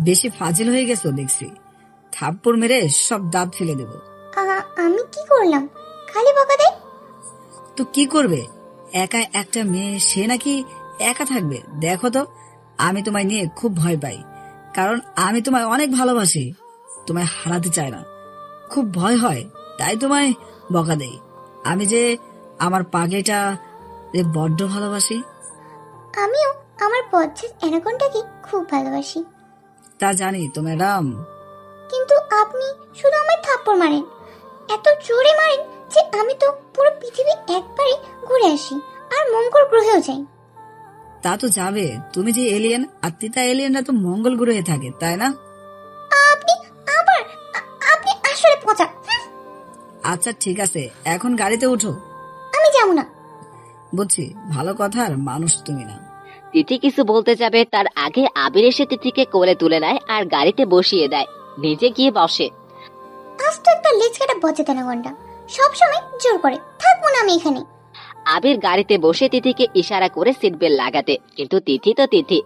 B: বেশি ফাজিল হয়ে গেছো দেখছি, থাপ্পড় মেরে সব দাঁত ফেলে দেব।
D: আমি কি করলাম? খালি বকা দেয়।
B: তো কি করবে, একা একটা মেয়ে, সে নাকি একা থাকবে? দেখো তো, আমি তোমায় নিয়ে খুব ভয় পাই, কারণ আমি তোমায় অনেক ভালোবাসি, তোমায় হারাতে চাই না। খুব ভয় হয়, তাই তোমায় বকা দেই। আমি যে আমার পাগলিটা বড্ড ভালোবাসি।
D: আমিও আমার বজ্জাত অ্যানাকোন্ডাকে খুব ভালোবাসি।
B: তা জানি তো ম্যাডাম,
D: কিন্তু আপনি শুধু আমায় থাপ্পড় মারেন, এত জোরে মারেন যে আমি তো পুরো পৃথিবী একবারে ঘুরে আসি আর মঙ্গল গ্রহেও যাই।
B: তা তো যাবে, তুমি যে এলিয়েন, আর তিতা এলিয়েনরা তো মঙ্গল গ্রহে থাকে, তাই না?
D: আপনি আসলে পচা।
B: আচ্ছা ঠিক আছে, এখন গাড়িতে উঠো।
D: আমি যাব না।
B: বুঝছি, ভালো কথার মানুষ তুমি না।
A: তিথি কিছু বলতে যাবে তার আগে আবির এসে তিথিকে কোলে তুলে নেয় আর গাড়িতে বসিয়ে দেয়, নিজে গিয়ে বসে।
D: আজ তো একটা লেজ কাটা বজ্জাত অ্যানাকোন্ডা সবসময় জোর করে, থাকবো না আমি এখানে।
A: আবির গাড়িতে বসে তিথিকে ইশারা করে সিট বেল্ট লাগাতে, কিন্তু তিথি তো তিথি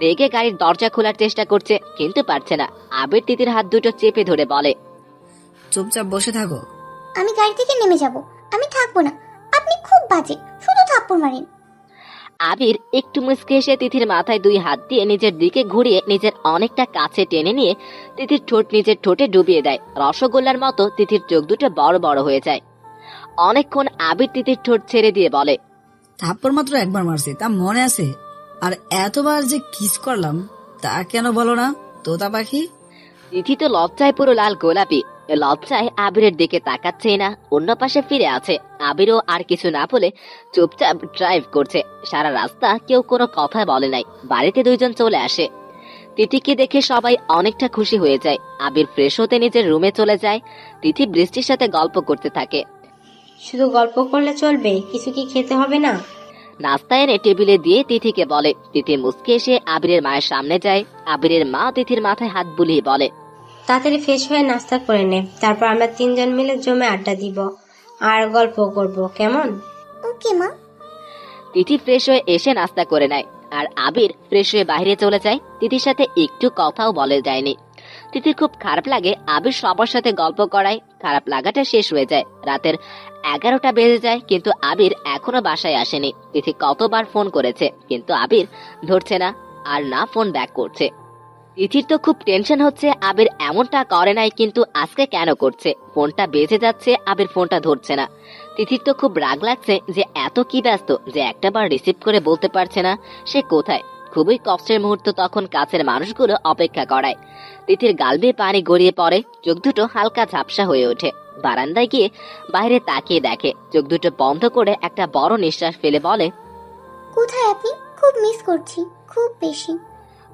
A: রেগে গাড়ির দরজা খোলার চেষ্টা করছে, কিন্তু পারছে না। আবির তিথির হাত দুটো চেপে ধরে বলে,
B: চুপচাপ বসে থাকো।
D: আমি গাড়ি থেকে নেমে যাব, আমি থাকবো না। আপনি খুব বাজে, শুধু থাপ্পড় মারেন।
A: আবির একটু মুচকে এসে তিথির মাথায় দুই হাত দিয়ে নিজের দিকে ঘুরিয়ে নিজের অনেকটা কাছে টেনে নিয়ে তিথির ঠোঁট নিজের ঠোঁটে ডুবিয়ে দেয়। রসগোল্লার মতো তিথির চোখ দুটো বড় বড় হয়ে যায়। অনেকক্ষণ আবির তিথির ঠোঁট ছেড়ে দিয়ে বলে,
B: থাপ্পড় মাত্র একবার মারছি, তা মনে আছে? আর এতবার যে কিস করলাম তা কেন বলো না তোতা পাখি?
A: তিথি তো লজ্জায় পুরো লাল গোলাপি, লজ্জায় আবিরের দিকে তাকাচ্ছে না, অন্য পাশে ফিরে আছে। আবিরও আর কিছু না বলে চুপচাপ ড্রাইভ করছে। সারা রাস্তা কেউ কোনো কথা বলে নাই। বাড়িতে দুইজন চলে আসে। তিথিকে দেখে সবাই অনেকটা খুশি হয়ে যায়। আবির ফ্রেশ হতে নিজের রুমে চলে যায়। তিথি বৃষ্টির সাথে গল্প করতে থাকে।
E: শুধু গল্প করলে চলবে? কিছু কি খেতে হবে না?
A: নাস্তা এনে টেবিলে দিয়ে তিথিকে বলে। তিথি মুচকে এসে আবিরের মায়ের সামনে যায়। আবিরের মা তিথির মাথায় হাত বুলিয়ে বলে,
E: তাড়াতাড়ি ফ্রেশ হয়ে নাস্তা করে নে, তারপর আমরা তিনজন মিলে জমে আড্ডা দিব আর গল্প করব, কেমন?
D: ওকে মা।
A: তিথি ফ্রেশ হয়ে এসে নাস্তা করে নেয় আর আবির ফ্রেশ হয়ে বাইরে চলে যায়। তিথির সাথে একটু কথাও বলে যায়নি। তিথির খুব খারাপ লাগে আবির সবার সাথে গল্প করায়। খারাপ লাগাটা শেষ হয়ে যায়। রাতের 11টা বেজে যায়, কিন্তু আবির এখনো বাসায় আসেনি। তিথি কতবার ফোন করেছে, কিন্তু আবির ধরছে না, আর না ফোন ব্যাক করছে। তিথির তো খুব টেনশন হচ্ছে, আবির এমনটা করে নাই, কিন্তু আজকে কেন করছে? ফোনটা বেজে যাচ্ছে, আবির ফোনটা ধরছে না। তিথির তো খুব রাগ লাগছে যে এত কি ব্যস্ত যে একটাবার রিসিভ করে বলতে পারছে না সে কোথায়। খুবই কষ্টের মুহূর্ত তখন কাছের মানুষগুলো অপেক্ষা করায়। তিথির গাল বেয়ে পানি গড়িয়ে পড়ে, চোখ দুটো হালকা ঝাপসা হয়ে ওঠে। বারান্দায় গিয়ে বাইরে তাকিয়ে দেখে, চোখ দুটো বন্ধ করে একটা বড় নিঃশ্বাস ফেলে বলে,
D: কোথায় আপনি? খুব মিস করছি, খুব বেশি।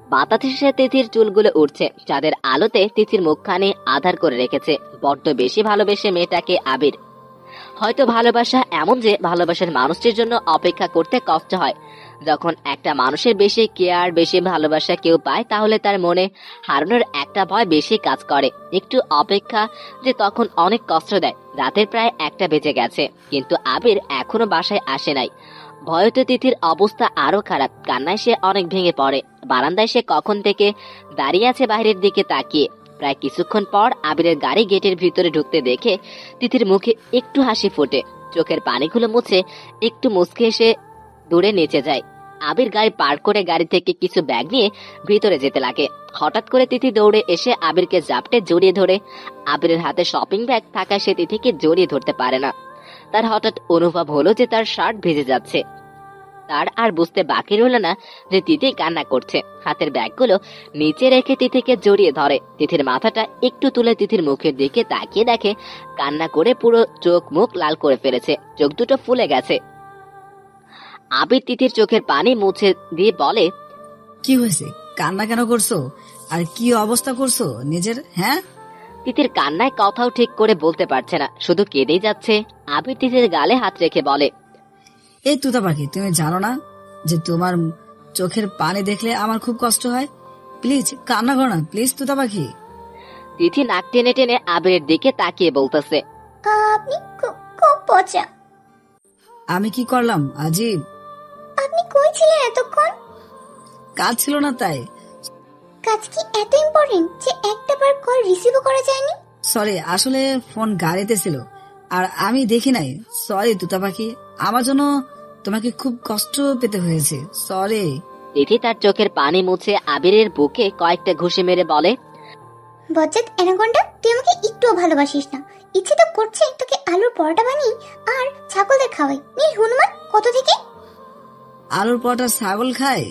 A: বাতাসে তিথির চুলগুলো উঠছে। চাঁদের আলোতে তিথির মুখখানি আধার করে রেখেছে। বড্ড বেশি ভালোবেসে মেয়েটাকে আবির। হয়তো ভালোবাসা এমন যে ভালোবাসার মানুষটির জন্য অপেক্ষা করতে কষ্ট হয়। যখন একটা মানুষের বেশি কেয়ার, বেশি ভালোবাসা কেউ পায়, তাহলে তার মনে হারানোর একটা ভয় বেশি কাজ করে। একটু অপেক্ষা যে তখন অনেক কষ্ট দেয়। রাতের প্রায় 1টা বেজে গেছে, কিন্তু আবির এখনো বাসায় আসে নাই। ভয়তে তিথির অবস্থা আরো খারাপ। কান্নায় সে অনেক ভেঙে পড়ে। বারান্দায় সে কখন থেকে দাঁড়িয়ে আছে বাইরের দিকে তাকিয়ে। প্রায় কিছুক্ষণ পর আবিরের গাড়ি গেটের ভিতরে ঢুকতে দেখে তিথির মুখে একটু হাসি ফোটে। চোখের পানিগুলো মুছে একটু মুচকে এসে দূরে নিচে যায়। আবির গাড়ি পার করে গাড়ি থেকে কিছু ব্যাগ নিয়ে ভিতরে যেতে লাগে। হঠাৎ করে তিথি দৌড়ে এসে আবিরকে জাপটে জড়িয়ে ধরে। আবিরের হাতে শপিং ব্যাগ থাকায় সে তিথিকে জড়িয়ে ধরতে পারে না। তার হঠাৎ অনুভব হলো যে তার শার্ট ভিজে যাচ্ছে। তার আর বুঝতে বাকি রইল না যে তিথি কান্না করছে। হাতের ব্যাগগুলো নিচে রেখে তিথিকে জড়িয়ে ধরে। তিথির মাথাটা একটু তুলে তিথির মুখের দিকে তাকিয়ে দেখে কান্না করে পুরো চোখ মুখ লাল করে ফেলেছে, চোখ দুটো ফুলে গেছে। আবির তিথির চোখের পানি মুছে দিয়ে বলে,
B: কি হয়েছে? কান্না কেন করছো? আর কি অবস্থা করছো নিজের? হ্যাঁ,
A: তিথির কান্নায় কথাও ঠিক করে বলতে পারছে না, শুধু কেঁদেই যাচ্ছে। আবির তিথির গালে হাত রেখে বলে,
B: এই তুতা পাখি, তুমি জানো না যে তোমার চোখের পানি দেখলে আমার খুব কষ্ট হয়? প্লিজ কান্না করো না, প্লিজ তুতা পাখি।
A: তিথি নাক টেনে টেনে আবিরের দিকে তাকিয়ে বলতেছে,
D: আপনি খুব পচা।
B: আমি কি করলাম আজিব?
D: আপনি কই ছিলেন এতক্ষণ?
B: কাজ ছিল না তাই।
D: কাজ কি এত ইম্পর্টেন্ট যে একটাবার কল রিসিভও করা যায়নি?
B: সরি, আসলে ফোন গাড়িতে ছিল আর আমি দেখি নাই। সরি তুতা পাখি, আমার জন্য তোমাকে খুব কষ্ট পেতে হয়েছে, সরি।
A: তিথি তার চোখের পানি মুছে আবিরের বুকে কয়েকটা ঘুষি মেরে বলে,
D: বজ্জাত অ্যানাকোন্ডা, তুই আমাকে একটুও ভালোবাসিস না। ইচ্ছে তো করছে তোকে আলুর পরোটা বানিয়ে আর ছাগলদের খাওয়াই। নীল হনুমান কত থেকে?
B: আলুর পরোটা ছাগল খায়?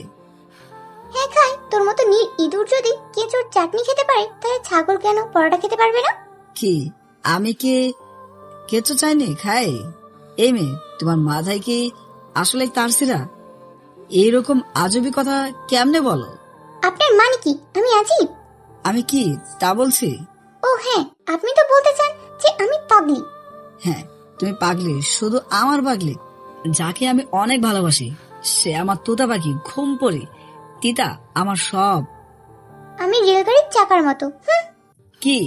D: হ্যাঁ খাই, তোর মতো নীল ইঁদুর যদি কেঁচোর চাটনি খেতে পারে তাহলে ছাগল কেন পরোটা খেতে পারবে না?
B: কি আমি কি কেঁচো চাইনি খাই? এই মেয়ে, তোমার মাথায় কি আসলে তারসিরা? এইরকম আজবি কথা কেমনে বলো?
D: আপনার মানে কি আমি আজীব?
B: আমি কি তা বলছি?
D: ও হ্যাঁ, আপনি তো বলতে চান যে আমি পাগলি।
B: হ্যাঁ, তুমি পাগলি, শুধু আমার পাগলি। যাকে আমি অনেক ভালোবাসি সে আমার তোতা পাখি, ঘুম পড়ি, তিতা, আমার সব।
D: আমি রেলগাড়ির চাকার মতো।
B: কি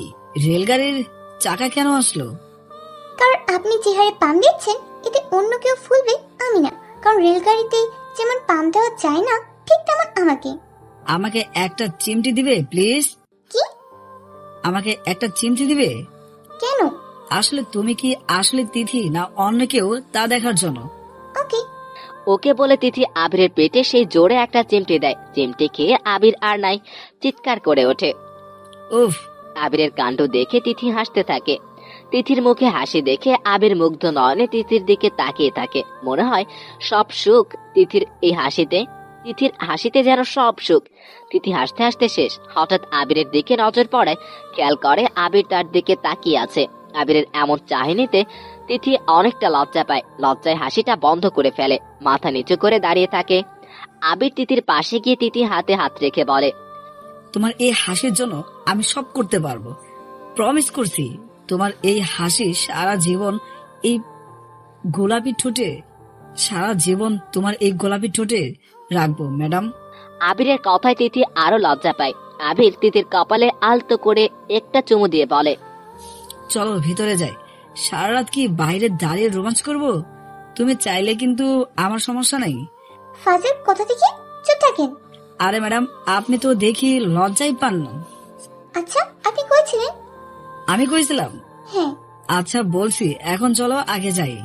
B: রেলগাড়ির চাকা কেন আসলো?
D: কারণ আপনি যে হারে পাম দিচ্ছেন এতে অন্য কেউ ফুলবে, আমি না। কারণ রেলগাড়িতে যেমন পাম দেওয়া যায় না, ঠিক তেমন আমাকে।
B: আমাকে একটা চিমটি দিবে প্লিজ?
D: কি?
B: আমাকে একটা চিমটি দিবে?
D: কেন?
B: আসলে তুমি কি আসলে তিথি না অন্য কেউ তা দেখার জন্য।
D: ওকে।
A: ওকে বলে তিথি আবিরের পেটে সেই জোরে একটা চিমটি দেয়। চিমটি খেয়ে আবির আর নাই, চিৎকার করে ওঠে।
B: উফ!
A: আবিরের কাণ্ড দেখে তিথি হাসতে থাকে। তিথির মুখে হাসি দেখে আবির মুগ্ধ নয়নে তিথির দিকে তাকিয়ে থাকে। মনে হয় সব সুখ তিথির এই হাসিতে। তিথির হাসিতে যেন সব সুখ। তিথি হাসতে হাসতে শেষ। হঠাৎ আবিরের দিকে নজর পড়ে, খেয়াল করে আবির তার দিকে তাকিয়ে আছে। আবিরের এমন চাহিনিতে তিথি অনেকটা লজ্জা পায়। লজ্জায় হাসিটা বন্ধ করে ফেলে, মাথা নিচু করে দাঁড়িয়ে থাকে। আবির তিথির পাশে গিয়ে তিথি হাতে হাত রেখে বলে,
B: তোমার এই হাসির জন্য আমি সব করতে পারবো, প্রমিস করছি। তোমার এই হাসি সারা জীবন, এই গোলাপি ঠোঁটে, সারা জীবন তোমার এই গোলাপি ঠোঁটে রাখবো ম্যাডাম।
A: আবিরের কথায় তিথি আরো লজ্জা পায়। আবির তিথির কপালে আলতো করে একটা চুমু দিয়ে বলে,
B: চলো ভিতরে যাই। সারা রাত কি বাইরে দাঁড়িয়ে রোমাঞ্চ করব? তুমি চাইলে কিন্তু আমার সমস্যা নাই।
D: ফাজিল কথা থেকে চুপ থাকেন।
B: আরে ম্যাডাম, আপনি তো দেখি লজ্জাই পান না।
D: আচ্ছা, আপনি কইছিলেন?
B: আমি কইছিলাম?
D: হ্যাঁ।
B: আচ্ছা বলছি, এখন চলো আগে যাই।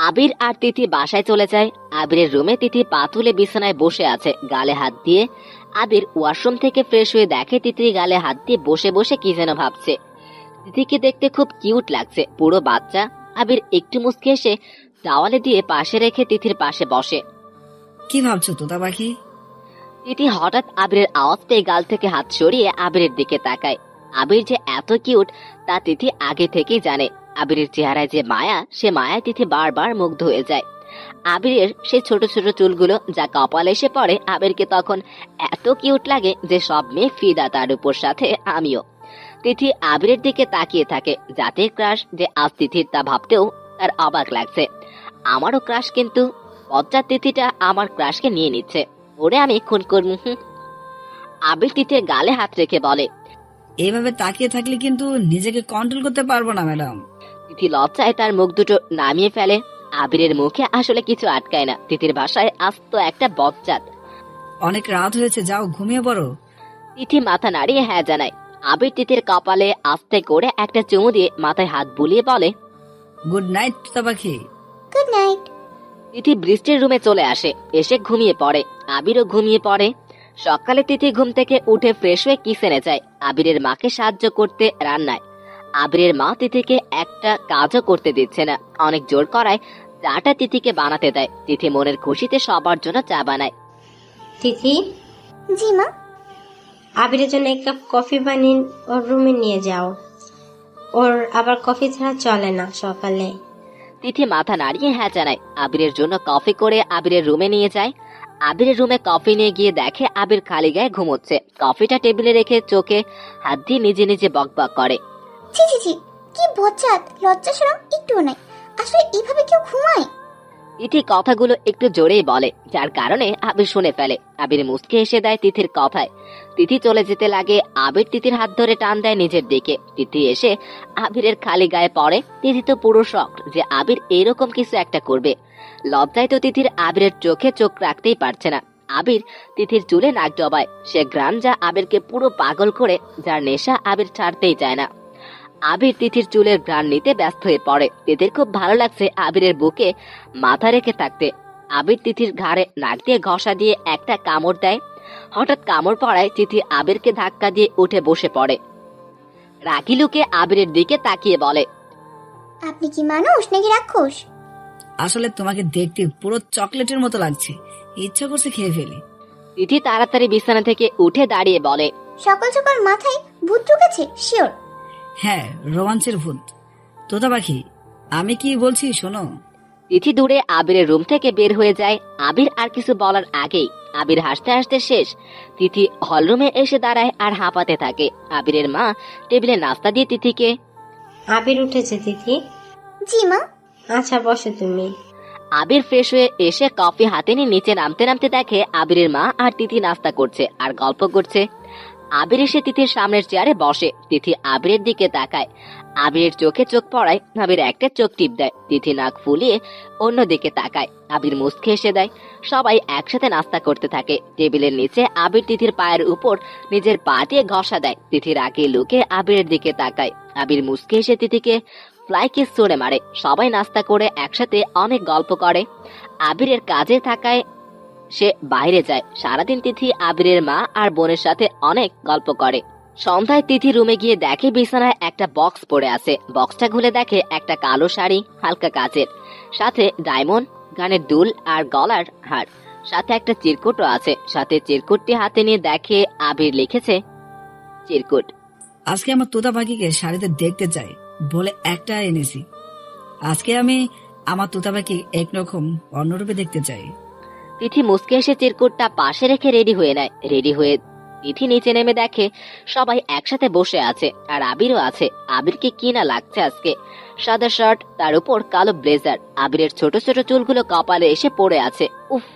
A: আবির আর তিথি বাসায় চলে যায়। আবিরের রুমে তিথি পা তুলে বিছানায় বসে আছে, গালে হাত দিয়ে। আবির ওয়াশরুম থেকে ফ্রেশ হয়ে দেখে তিথি গালে হাত দিয়ে বসে বসে কি যেন ভাবছে। তিথিকে দেখতে খুব কিউট লাগছে, পুরো বাচ্চা। আবির একটু মুচকি এসে টাওয়ালে দিয়ে পাশে রেখে তিথির পাশে বসে।
B: কি ভাবছো তোতা পাখি?
A: তিথি হঠাৎ আবিরের আওয়াজ পেয়ে গাল থেকে হাত সরিয়ে আবিরের দিকে তাকায়। আবির যে এত কিউট তা তিথি আগে থেকেই জানে। আবিরের চেহারায় যে মায়া, সে মায়ায় তিথি বারবার মুগ্ধ হয়ে যায়। আবিরের সেই ছোট ছোট চুলগুলো যা কপালে এসে পড়ে আবিরকে তখন এত কিউট লাগে যে সব মেয়ে ফিদা তার উপর, সাথে আমিও। তিথি আবিরের দিকে তাকিয়ে থাকে, জাতের ক্রাশ যে আজ তিথির তা ভাবতেও তার অবাক লাগছে। আমারও ক্রাশ, কিন্তু বজ্জাত তিথিটা আমার ক্রাশকে নিয়ে নিচ্ছে। ওরে আমি খুন করব। আবির তিথির গালে হাত রেখে বলে,
B: এইভাবে তাকিয়ে থাকলে কিন্তু নিজেকে কন্ট্রোল করতে পারবো না ম্যাডাম।
A: তিথি লজ্জায় তার মুখ দুটো নামিয়ে ফেলে। আবিরের মুখে আসলে কিছু আটকায় না। তিথির ভাষায় আস্ত একটা বজ্জাত।
B: অনেক রাত হয়েছে, যাও ঘুমিয়ে পড়ো।
A: তিথি মাথা নাড়িয়ে হ্যাঁ জানায়। আবির তিথির কপালে আস্তে করে একটা চুমু দিয়ে মাথায় হাত বুলিয়ে বলে,
B: গুড নাইট তোতা পাখি।
D: Good night.
A: তিথি বৃষ্টির রুমে চলে আসে, এসে ঘুমিয়ে পড়ে। আবিরও ঘুমিয়ে পড়ে। সকালে তিথি ঘুম থেকে উঠে ফ্রেশ হয়ে কিচেনে যায় আবিরের মাকে সাহায্য করতে রান্নায়। আবিরের মা তিথিকে একটা কাজও করতে দিচ্ছে না, অনেক জোর করায় চাটা তিথিকে বানাতে দেয়। তিথি মনের খুশিতে সবার জন্য চা বানায়।
E: তিথি,
D: জি মা।
E: আবিরের জন্য এক কাপ কফি বানিয়ে ওর রুমে নিয়ে যাও। ওর আবার কফি ছাড়া চলে না সকালে।
A: তিথি মাথা নাড়িয়ে হ্যাঁ জানায়। আবিরের জন্য কফি করে আবিরের রুমে নিয়ে যায়। আবিরের রুমে কফি নিয়ে গিয়ে দেখে আবির খালি গায়ে ঘুমোচ্ছে। কফিটা টেবিলে রেখে চোখে হাত দিয়ে নিজে নিজে বকবক করে,
D: ছি ছি ছি, কি বজ্জাত, লজ্জা শরম একটুও নাই। আসলে এইভাবে কেউ ঘুমায়?
A: তিথি কথাগুলো একটু জোরেই বলে, যার কারণে আবির শুনে ফেলে। আবির মুচকে এসে দেয় তিথির কথায়। তিথি চলে যেতে লাগে। আবির তিথির হাত ধরে টান দেয় নিজের দিকে। তিথি এসে আবিরের খালি গায়ে পড়ে। তিথি তো পুরো শক যে আবির এরকম কিছু একটা করবে। লজ্জায় তো তিথির আবিরের চোখে চোখ রাখতেই পারছে না। আবির তিথির চুলে নাক ডবায়। সে গ্রান যা আবিরকে পুরো পাগল করে, যার নেশা আবির ছাড়তেই চায় না। আবির তিথির চুলের ঘ্রাণ নিতে ব্যস্ত হয়ে পড়ে। তিথির খুব ভালো লাগছে আবিরের বুকে মাথা রেখে থাকতে। আবির তিথির ঘাড়ে নাক দিয়ে ঘষা দিয়ে একটা কামড় দেয়। হঠাৎ কামড় পড়ায় তিথি আবিরকে ধাক্কা দিয়ে উঠে বসে পড়ে। রাগী লুকে আবিরের দিকে তাকিয়ে বলে,
D: আপনি কি মানুষ নাকি রাক্ষস?
B: আসলে তোমাকে দেখতে পুরো চকলেটের মতো লাগছে, ইচ্ছা করছে খেয়ে ফেলি।
A: তিথি তাড়াতাড়ি বিছানা থেকে উঠে দাঁড়িয়ে বলে,
D: সকাল সকাল মাথায় ভূত ঢুকেছে শিওর?
B: হ্যাঁ, রোমাঞ্চের ভূত। তোতা পাখি, আমি কি বলছি শোনো।
A: তিথি দূরে আবিরের রুম থেকে বের হয়ে যায়। আবির আর কিছু বলার আগেই আবির হাসতে হাসতে শেষ। তিথি হলরুমে এসে দাঁড়ায় আর হাঁপাতে থাকে। আবিরের মা টেবিলে নাস্তা দিয়ে তিথিকে,
E: আবির উঠেছে তিথি?
D: জি মা।
E: আচ্ছা বসো তুমি।
A: আবির ফ্রেশ হয়ে এসে কফি হাতে নিয়ে নিচে নামতে নামতে দেখে আবিরের মা আর তিথি নাস্তা করছে আর গল্প করছে। আবির এসে তিথির সামনের চেয়ারে বসে। তিথি আবিরের দিকে তাকায়। আবিরের চোখে চোখ পড়ায়। আবির একটা চোখ টিপ দেয়। তিথি নাক ফুলিয়ে অন্যদিকে তাকায়। আবির মুচকে হেসে দেয়। সবাই একসাথে নাস্তা করতে থাকে। টেবিলের নিচে আবির তিথির পায়ের উপর নিজের পা দিয়ে ঘষা দেয়। তিথির আগে লুকে আবিরের দিকে তাকায়। আবির মুচকে হেসে তিথিকে ফ্লাই কিস ছুঁড়ে মারে। সবাই নাস্তা করে একসাথে অনেক গল্প করে। আবিরের কাজে থাকায় সে বাইরে যায়। সারাদিন তিথি আবিরের মা আর বোনের সাথে অনেক গল্প করে। সন্ধ্যায় তিথি রুমে গিয়ে দেখে বিছানায় একটা বক্স পড়ে আছে। বক্সটা খুলে দেখে একটা কালো শাড়ি, হালকা কাচের, সাথে ডায়মন্ড, গানের দুল আর গলার হার, সাথে একটা চিরকুটও আছে। সাথে চিরকুটটি হাতে নিয়ে দেখে আবির লিখেছে চিরকুট।
B: আজকে আমার তোতা পাখিকে শাড়িতে দেখতে চাই বলে একটা এনেছি। আজকে আমি আমার তোতা পাখি একরকম অন্যরূপে দেখতে চাই।
A: তিথি মুচকে এসে চিরকুটটা পাশে রেখে রেডি হয়ে নেয়। রেডি হয়ে তিথি নিচে নেমে দেখে সবাই একসাথে বসে আছে আর আবিরও আছে। আবিরকে কি না লাগছে আজকে! সাদা শার্ট, তার উপর কালো ব্লেজার। আবিরের ছোট ছোট চুলগুলো কপালে এসে পড়ে আছে। উফ,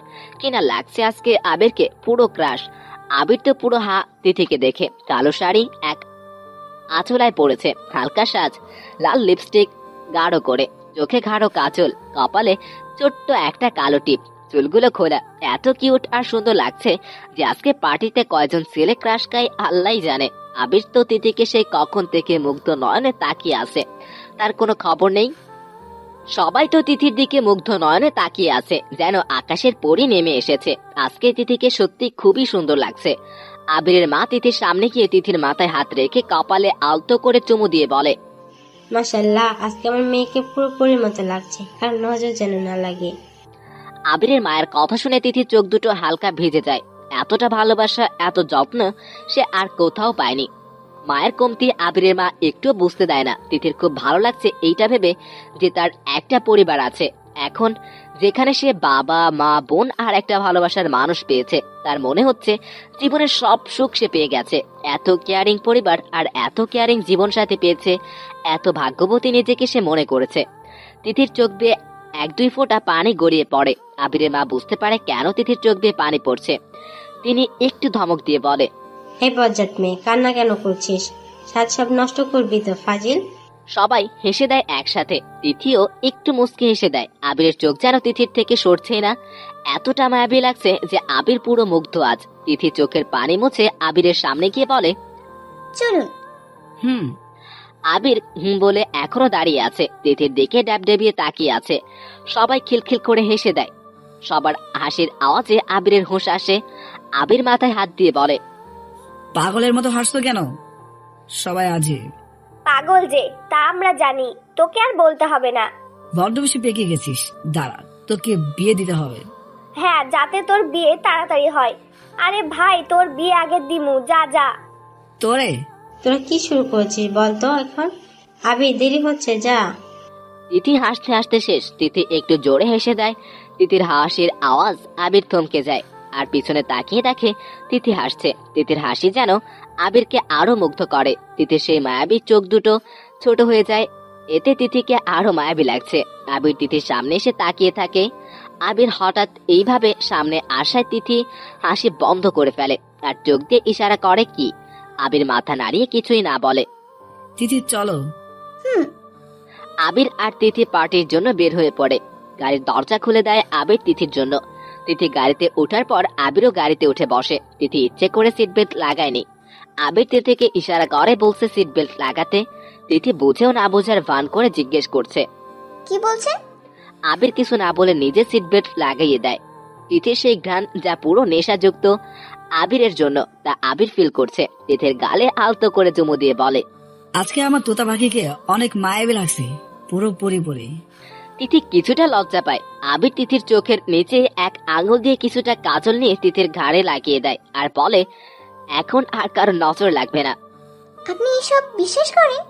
A: কি না লাগছে আজকে আবিরকে, পুরো ক্রাশ। আবির তো পুরো হা তিথিকে দেখে। কালো শাড়ি এক আঁচলায় পড়েছে, হালকা সাজ, লাল লিপস্টিক গাঢ় করে, চোখে গাঢ় কাজল, কপালে ছোট্ট একটা কালো টিপ, চুলগুলো খোলা। এত কিউট আর সুন্দর লাগছে যে আজকে পার্টিতে কয়জন ছেলে ক্রাশ খায় আল্লাহই জানে। আবির তো তিথিকে সেই কখন থেকে মুগ্ধ নয়নে তাকিয়ে আছে, তার কোনো খবর নেই। সবাই তো তিথির দিকে মুগ্ধ নয়নে তাকিয়ে আছে, যেন আকাশের পরী নেমে এসেছে। আজকে তিথিকে সত্যি খুবই সুন্দর লাগছে। আবিরের মা তিথির সামনে গিয়ে তিথির মাথায় হাত রেখে কপালে আলতো করে চুমু দিয়ে বলে,
E: মাশাআল্লাহ, আজকে আমার মেয়েকে পুরো পরীর মতো লাগছে, আর নজর যেন না লাগে।
A: আবিরের মায়ের কথা শুনে তিথির চোখ দুটো হালকা ভিজে যায়। এতটা ভালোবাসা, এত যত্ন সে আর কোথাও পায়নি। মায়ের কমতি আবিরের মা একটু বুঝতে দেয় না। তিথির খুব ভালো লাগছে এইটা ভেবে যে তার একটা পরিবার আছে এখন, যেখানে সে বাবা, মা, বোন আর একটা ভালোবাসার মানুষ পেয়েছে। তার মনে হচ্ছে জীবনের সব সুখ সে পেয়ে গেছে। এত কেয়ারিং পরিবার আর এত কেয়ারিং জীবন সাথী পেয়েছে। এত ভাগ্যবতী নিজেকে সে মনে করেছে। তিথির চোখ দিয়ে এক দুই ফোঁটা পানি গড়িয়ে পড়ে। আবিরের মা বুঝতে পারে কেন তিথির চোখ দিয়ে পানি পড়ছে। তিনি একটু ধমক দিয়ে বলে,
E: এই বজ্জাত মেয়ে, কান্না কেন করছিস? সাজ সব নষ্ট করবি তো ফাজিল।
A: সবাই হেসে দেয় একসাথে। তিথিও একটু মুচকি হেসে দেয়। আবিরের চোখ যেন তিথির থেকে সরছেই না। এতটা মায়াবী লাগছে যে আবির পুরো মুগ্ধ আজ। তিথি চোখের পানি মুছে আবিরের সামনে গিয়ে বলে,
D: চলুন।
A: আবির বলে এখনো দাঁড়িয়ে আছে। তিথির দিকে ড্যাবডেবিয়ে তাকিয়ে আছে। সবাই খিলখিল করে হেসে দেয়। সবার হাসির আওয়াজে আবিরের হুঁশ আসে। আবির মাথায় হাত দিয়ে বলে,
B: পাগলের মতো হাসছো কেন? সবাই আজি
F: পাগল যে তা আমরা জানি, তোকে আর বলতে হবে না।
B: বড্ড বেশি পেকে গেছিস। দাঁড়া, তোকে বিয়ে দিতে হবে।
F: হ্যাঁ, যাতে তোর বিয়ে তাড়াতাড়ি হয়। আরে ভাই, তোর বিয়ে আগে দিমু, যা যা।
B: তোরে
E: তোরা কি শুরু করছিস বলতো এখন? আবির, দেরি হচ্ছে, যা।
A: তিথি হাসতে হাসতে শেষ। তিথি একটু জোরে হেসে দেয়। তিথির হাসির আওয়াজ আবির থমকে যায় আর পিছনে তাকিয়ে দেখে তিথি হাসছে। তিথির হাসি যেন আবিরকে আরো মুগ্ধ করে। তিথির সেই মায়াবী চোখ দুটো ছোট হয়ে যায়। এতে তিথিকে আরো মায়াবী লাগছে। আবির তিথির সামনে এসে তাকিয়ে থাকে। আবির হঠাৎ এইভাবে সামনে আসায় তিথি হাসি বন্ধ করে ফেলে আর চোখ দিয়ে ইশারা করে কি। আবির মাথা নাড়িয়ে কিছুই না বলে।
B: তিথি চলো।
A: আবির আর তিথি পার্টির জন্য বের হয়ে পড়ে। গাড়ির দরজা খুলে দেয় আবির তিথির জন্য। তিথি গাড়িতে ওঠার পর আবিরও গাড়িতে উঠে বসে। তিথি ইচ্ছে করে সিট বেল্ট লাগায়নি। আবির তিথিকে ইশারা করে বলছে সিট বেল্ট লাগাতে। তিথি বুঝেও না বোঝার ভান করে জিজ্ঞেস করছে,
D: কি বলছে?
A: আবির কিছু না বলে নিজে সিট বেল্ট লাগাইয়ে দেয়। তিথির সেই ঘ্রাণ যা পুরো নেশাযুক্ত আবিরের জন্য, তা আবির ফিল করছে। তিথির গালে আলতো করে চুমু দিয়ে বলে,
B: আজকে আমার তোতা পাখিকে অনেক মায়াবী লাগছে, পুরো পরি।
A: তিথি কিছুটা লজ্জা পায়। আবির তিথির চোখের নিচে এক আঙুল দিয়ে কিছুটা কাজল নিয়ে তিথির ঘাড়ে লাগিয়ে দেয় আর বলে, এখন আর কারো নজর লাগবে না।
D: আপনি এসব বিশ্বাস করেন?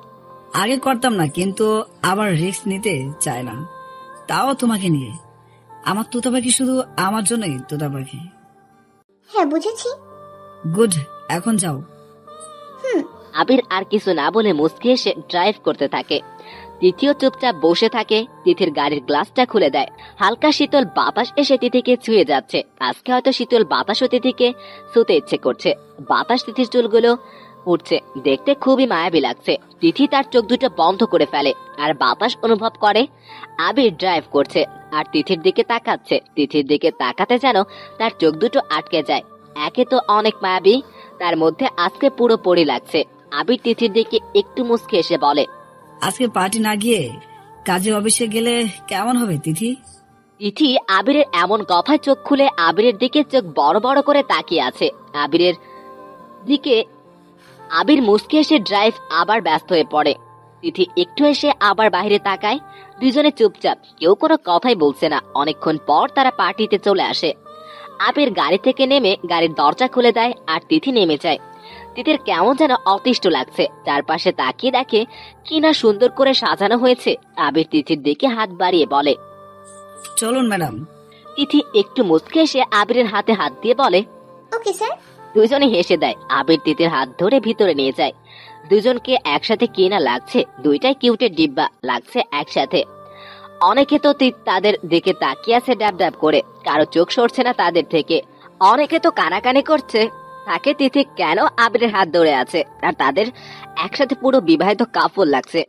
B: আগে করতাম না, কিন্তু আবার রিস্ক নিতে চায় না, তাও তোমাকে নিয়ে। আমার তোতা পাখি শুধু আমার জন্যই তোতা পাখি।
D: হ্যাঁ বুঝেছি।
B: গুড, এখন যাও।
A: আবির আর কিছু না বলে মুচকি এসে ড্রাইভ করতে থাকে। তিথিও চুপচাপ বসে থাকে। তিথির গাড়ির গ্লাসটা খুলে দেয়। হালকা শীতল বাতাস এসে তিথিকে ছুঁয়ে যাচ্ছে। আজকে হয়তো শীতল বাতাসও তিথিকে ছুঁতে ইচ্ছে করছে। বাতাস তিথির চুলগুলো উঠছে, দেখতে খুবই মায়াবী লাগছে। তিথি তার চোখ দুটো বন্ধ করে ফেলে আর বাতাস অনুভব করে। আবির ড্রাইভ করছে আর তিথির দিকে তাকাচ্ছে। তিথির দিকে তাকাতে যেন তার চোখ দুটো আটকে যায়। একে তো অনেক মায়াবী, তার মধ্যে আজকে পুরো পরি লাগছে। আবির তিথির দিকে একটু মুচকে এসে বলে,
B: আজকে পার্টি না গিয়ে কাজে অফিসে গেলে কেমন হবে তিথি?
A: তিথি আবিরের এমন কথায় চোখ খুলে আবিরের দিকে চোখ বড় বড় করে তাকিয়ে আছে। আবিরের দিকে আবির মুচকে এসে ড্রাইভ আবার ব্যস্ত হয়ে পড়ে। তিথি একটু এসে আবার বাইরে তাকায়। দুজনে চুপচাপ, কেউ কোনো কথাই বলছে না। অনেকক্ষণ পর তারা পার্টিতে চলে আসে। আবির গাড়ি থেকে নেমে গাড়ির দরজা খুলে দেয় আর তিথি নেমে যায়। তিথির কেমন যেন অতিষ্ঠ লাগছে। চারপাশে তাকিয়ে দেখে কি না সুন্দর করে সাজানো হয়েছে। আবির তিথির দিকে হাত বাড়িয়ে বলে,
B: চলুন ম্যাডাম।
A: তিথি একটু মুচকে এসে আবিরের হাতে হাত দিয়ে বলে,
D: ওকে স্যার।
A: দুজনে হেসে দেয়। আবির তিথির হাত ধরে ভিতরে নিয়ে যায়। দুজনকে একসাথে কি না লাগছে, দুইটাই কিউটের ডিব্বা লাগছে একসাথে। অনেকে তো তাদের দিকে তাকিয়ে আছে ড্যাব ড্যাব করে, কারো চোখ সরছে না তাদের থেকে। অনেকে তো কানাকানি করছে তাকে তিথি কেন আবিরের হাত ধরে আছে, আর তাদের একসাথে পুরো বিবাহিত কাপল লাগছে।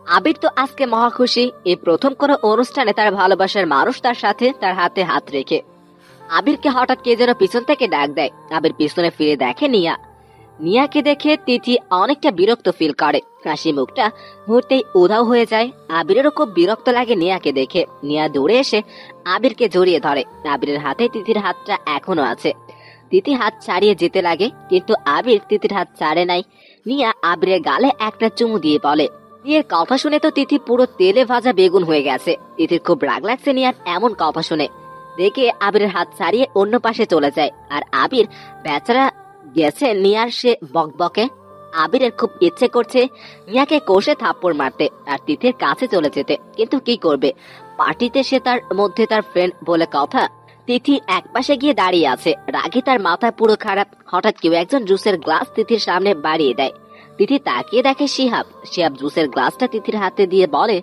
A: আবির তো আজকে মহা খুশি। এই প্রথম কোনো অনুষ্ঠানে তার ভালোবাসার মানুষ তার সাথে তার হাতে হাত রেখে। আবিরকে হঠাৎ কে যেন পিছন থেকে ডাক দেয়। আবির পিছনে ফিরে দেখে নিয়া। নিয়াকে দেখে তিথি অনেকটা বিরক্ত ফিল করে। হাসি মুখটা মুহূর্তেই উধাও হয়ে যায়। আবিরেরও খুব বিরক্ত লাগে নিয়াকে দেখে। নিয়া দৌড়ে এসে আবিরকে জড়িয়ে ধরে। আবিরের হাতে তিথির হাতটা এখনো আছে। তিথি হাত ছাড়িয়ে যেতে লাগে, কিন্তু আবির তিথির হাত ছাড়ে নাই। নিয়া আবিরের গালে একটা চুমু দিয়ে বলে। নিয়ার কথা শুনে তো তিথি পুরো তেলে ভাজা বেগুন হয়ে গেছে। তিথির খুব রাগ লাগছে নিয়ার এমন কথা শুনে। দেখে আবিরের হাত ছাড়িয়ে অন্য পাশে চলে যায়। আর আবির বেচারা গেছে নিয়ার সে বকবকে। আবিরের খুব ইচ্ছে করছে নিয়াকে কষে থাপ্পড় মারতে আর তিথির কাছে চলে যেতে, কিন্তু কি করবে, পার্টিতে সে তার মধ্যে তার ফ্রেন্ড বলে কথা। তিথি এক পাশে গিয়ে দাঁড়িয়ে আছে, রাগে তার মাথা পুরো খারাপ। হঠাৎ কেউ একজন জুসের গ্লাস তিথির সামনে বাড়িয়ে দেয়। তিথি তাকিয়ে দেখে শিহাব। শিহাব জুসের গ্লাসটা তিথির হাতে দিয়ে বলে,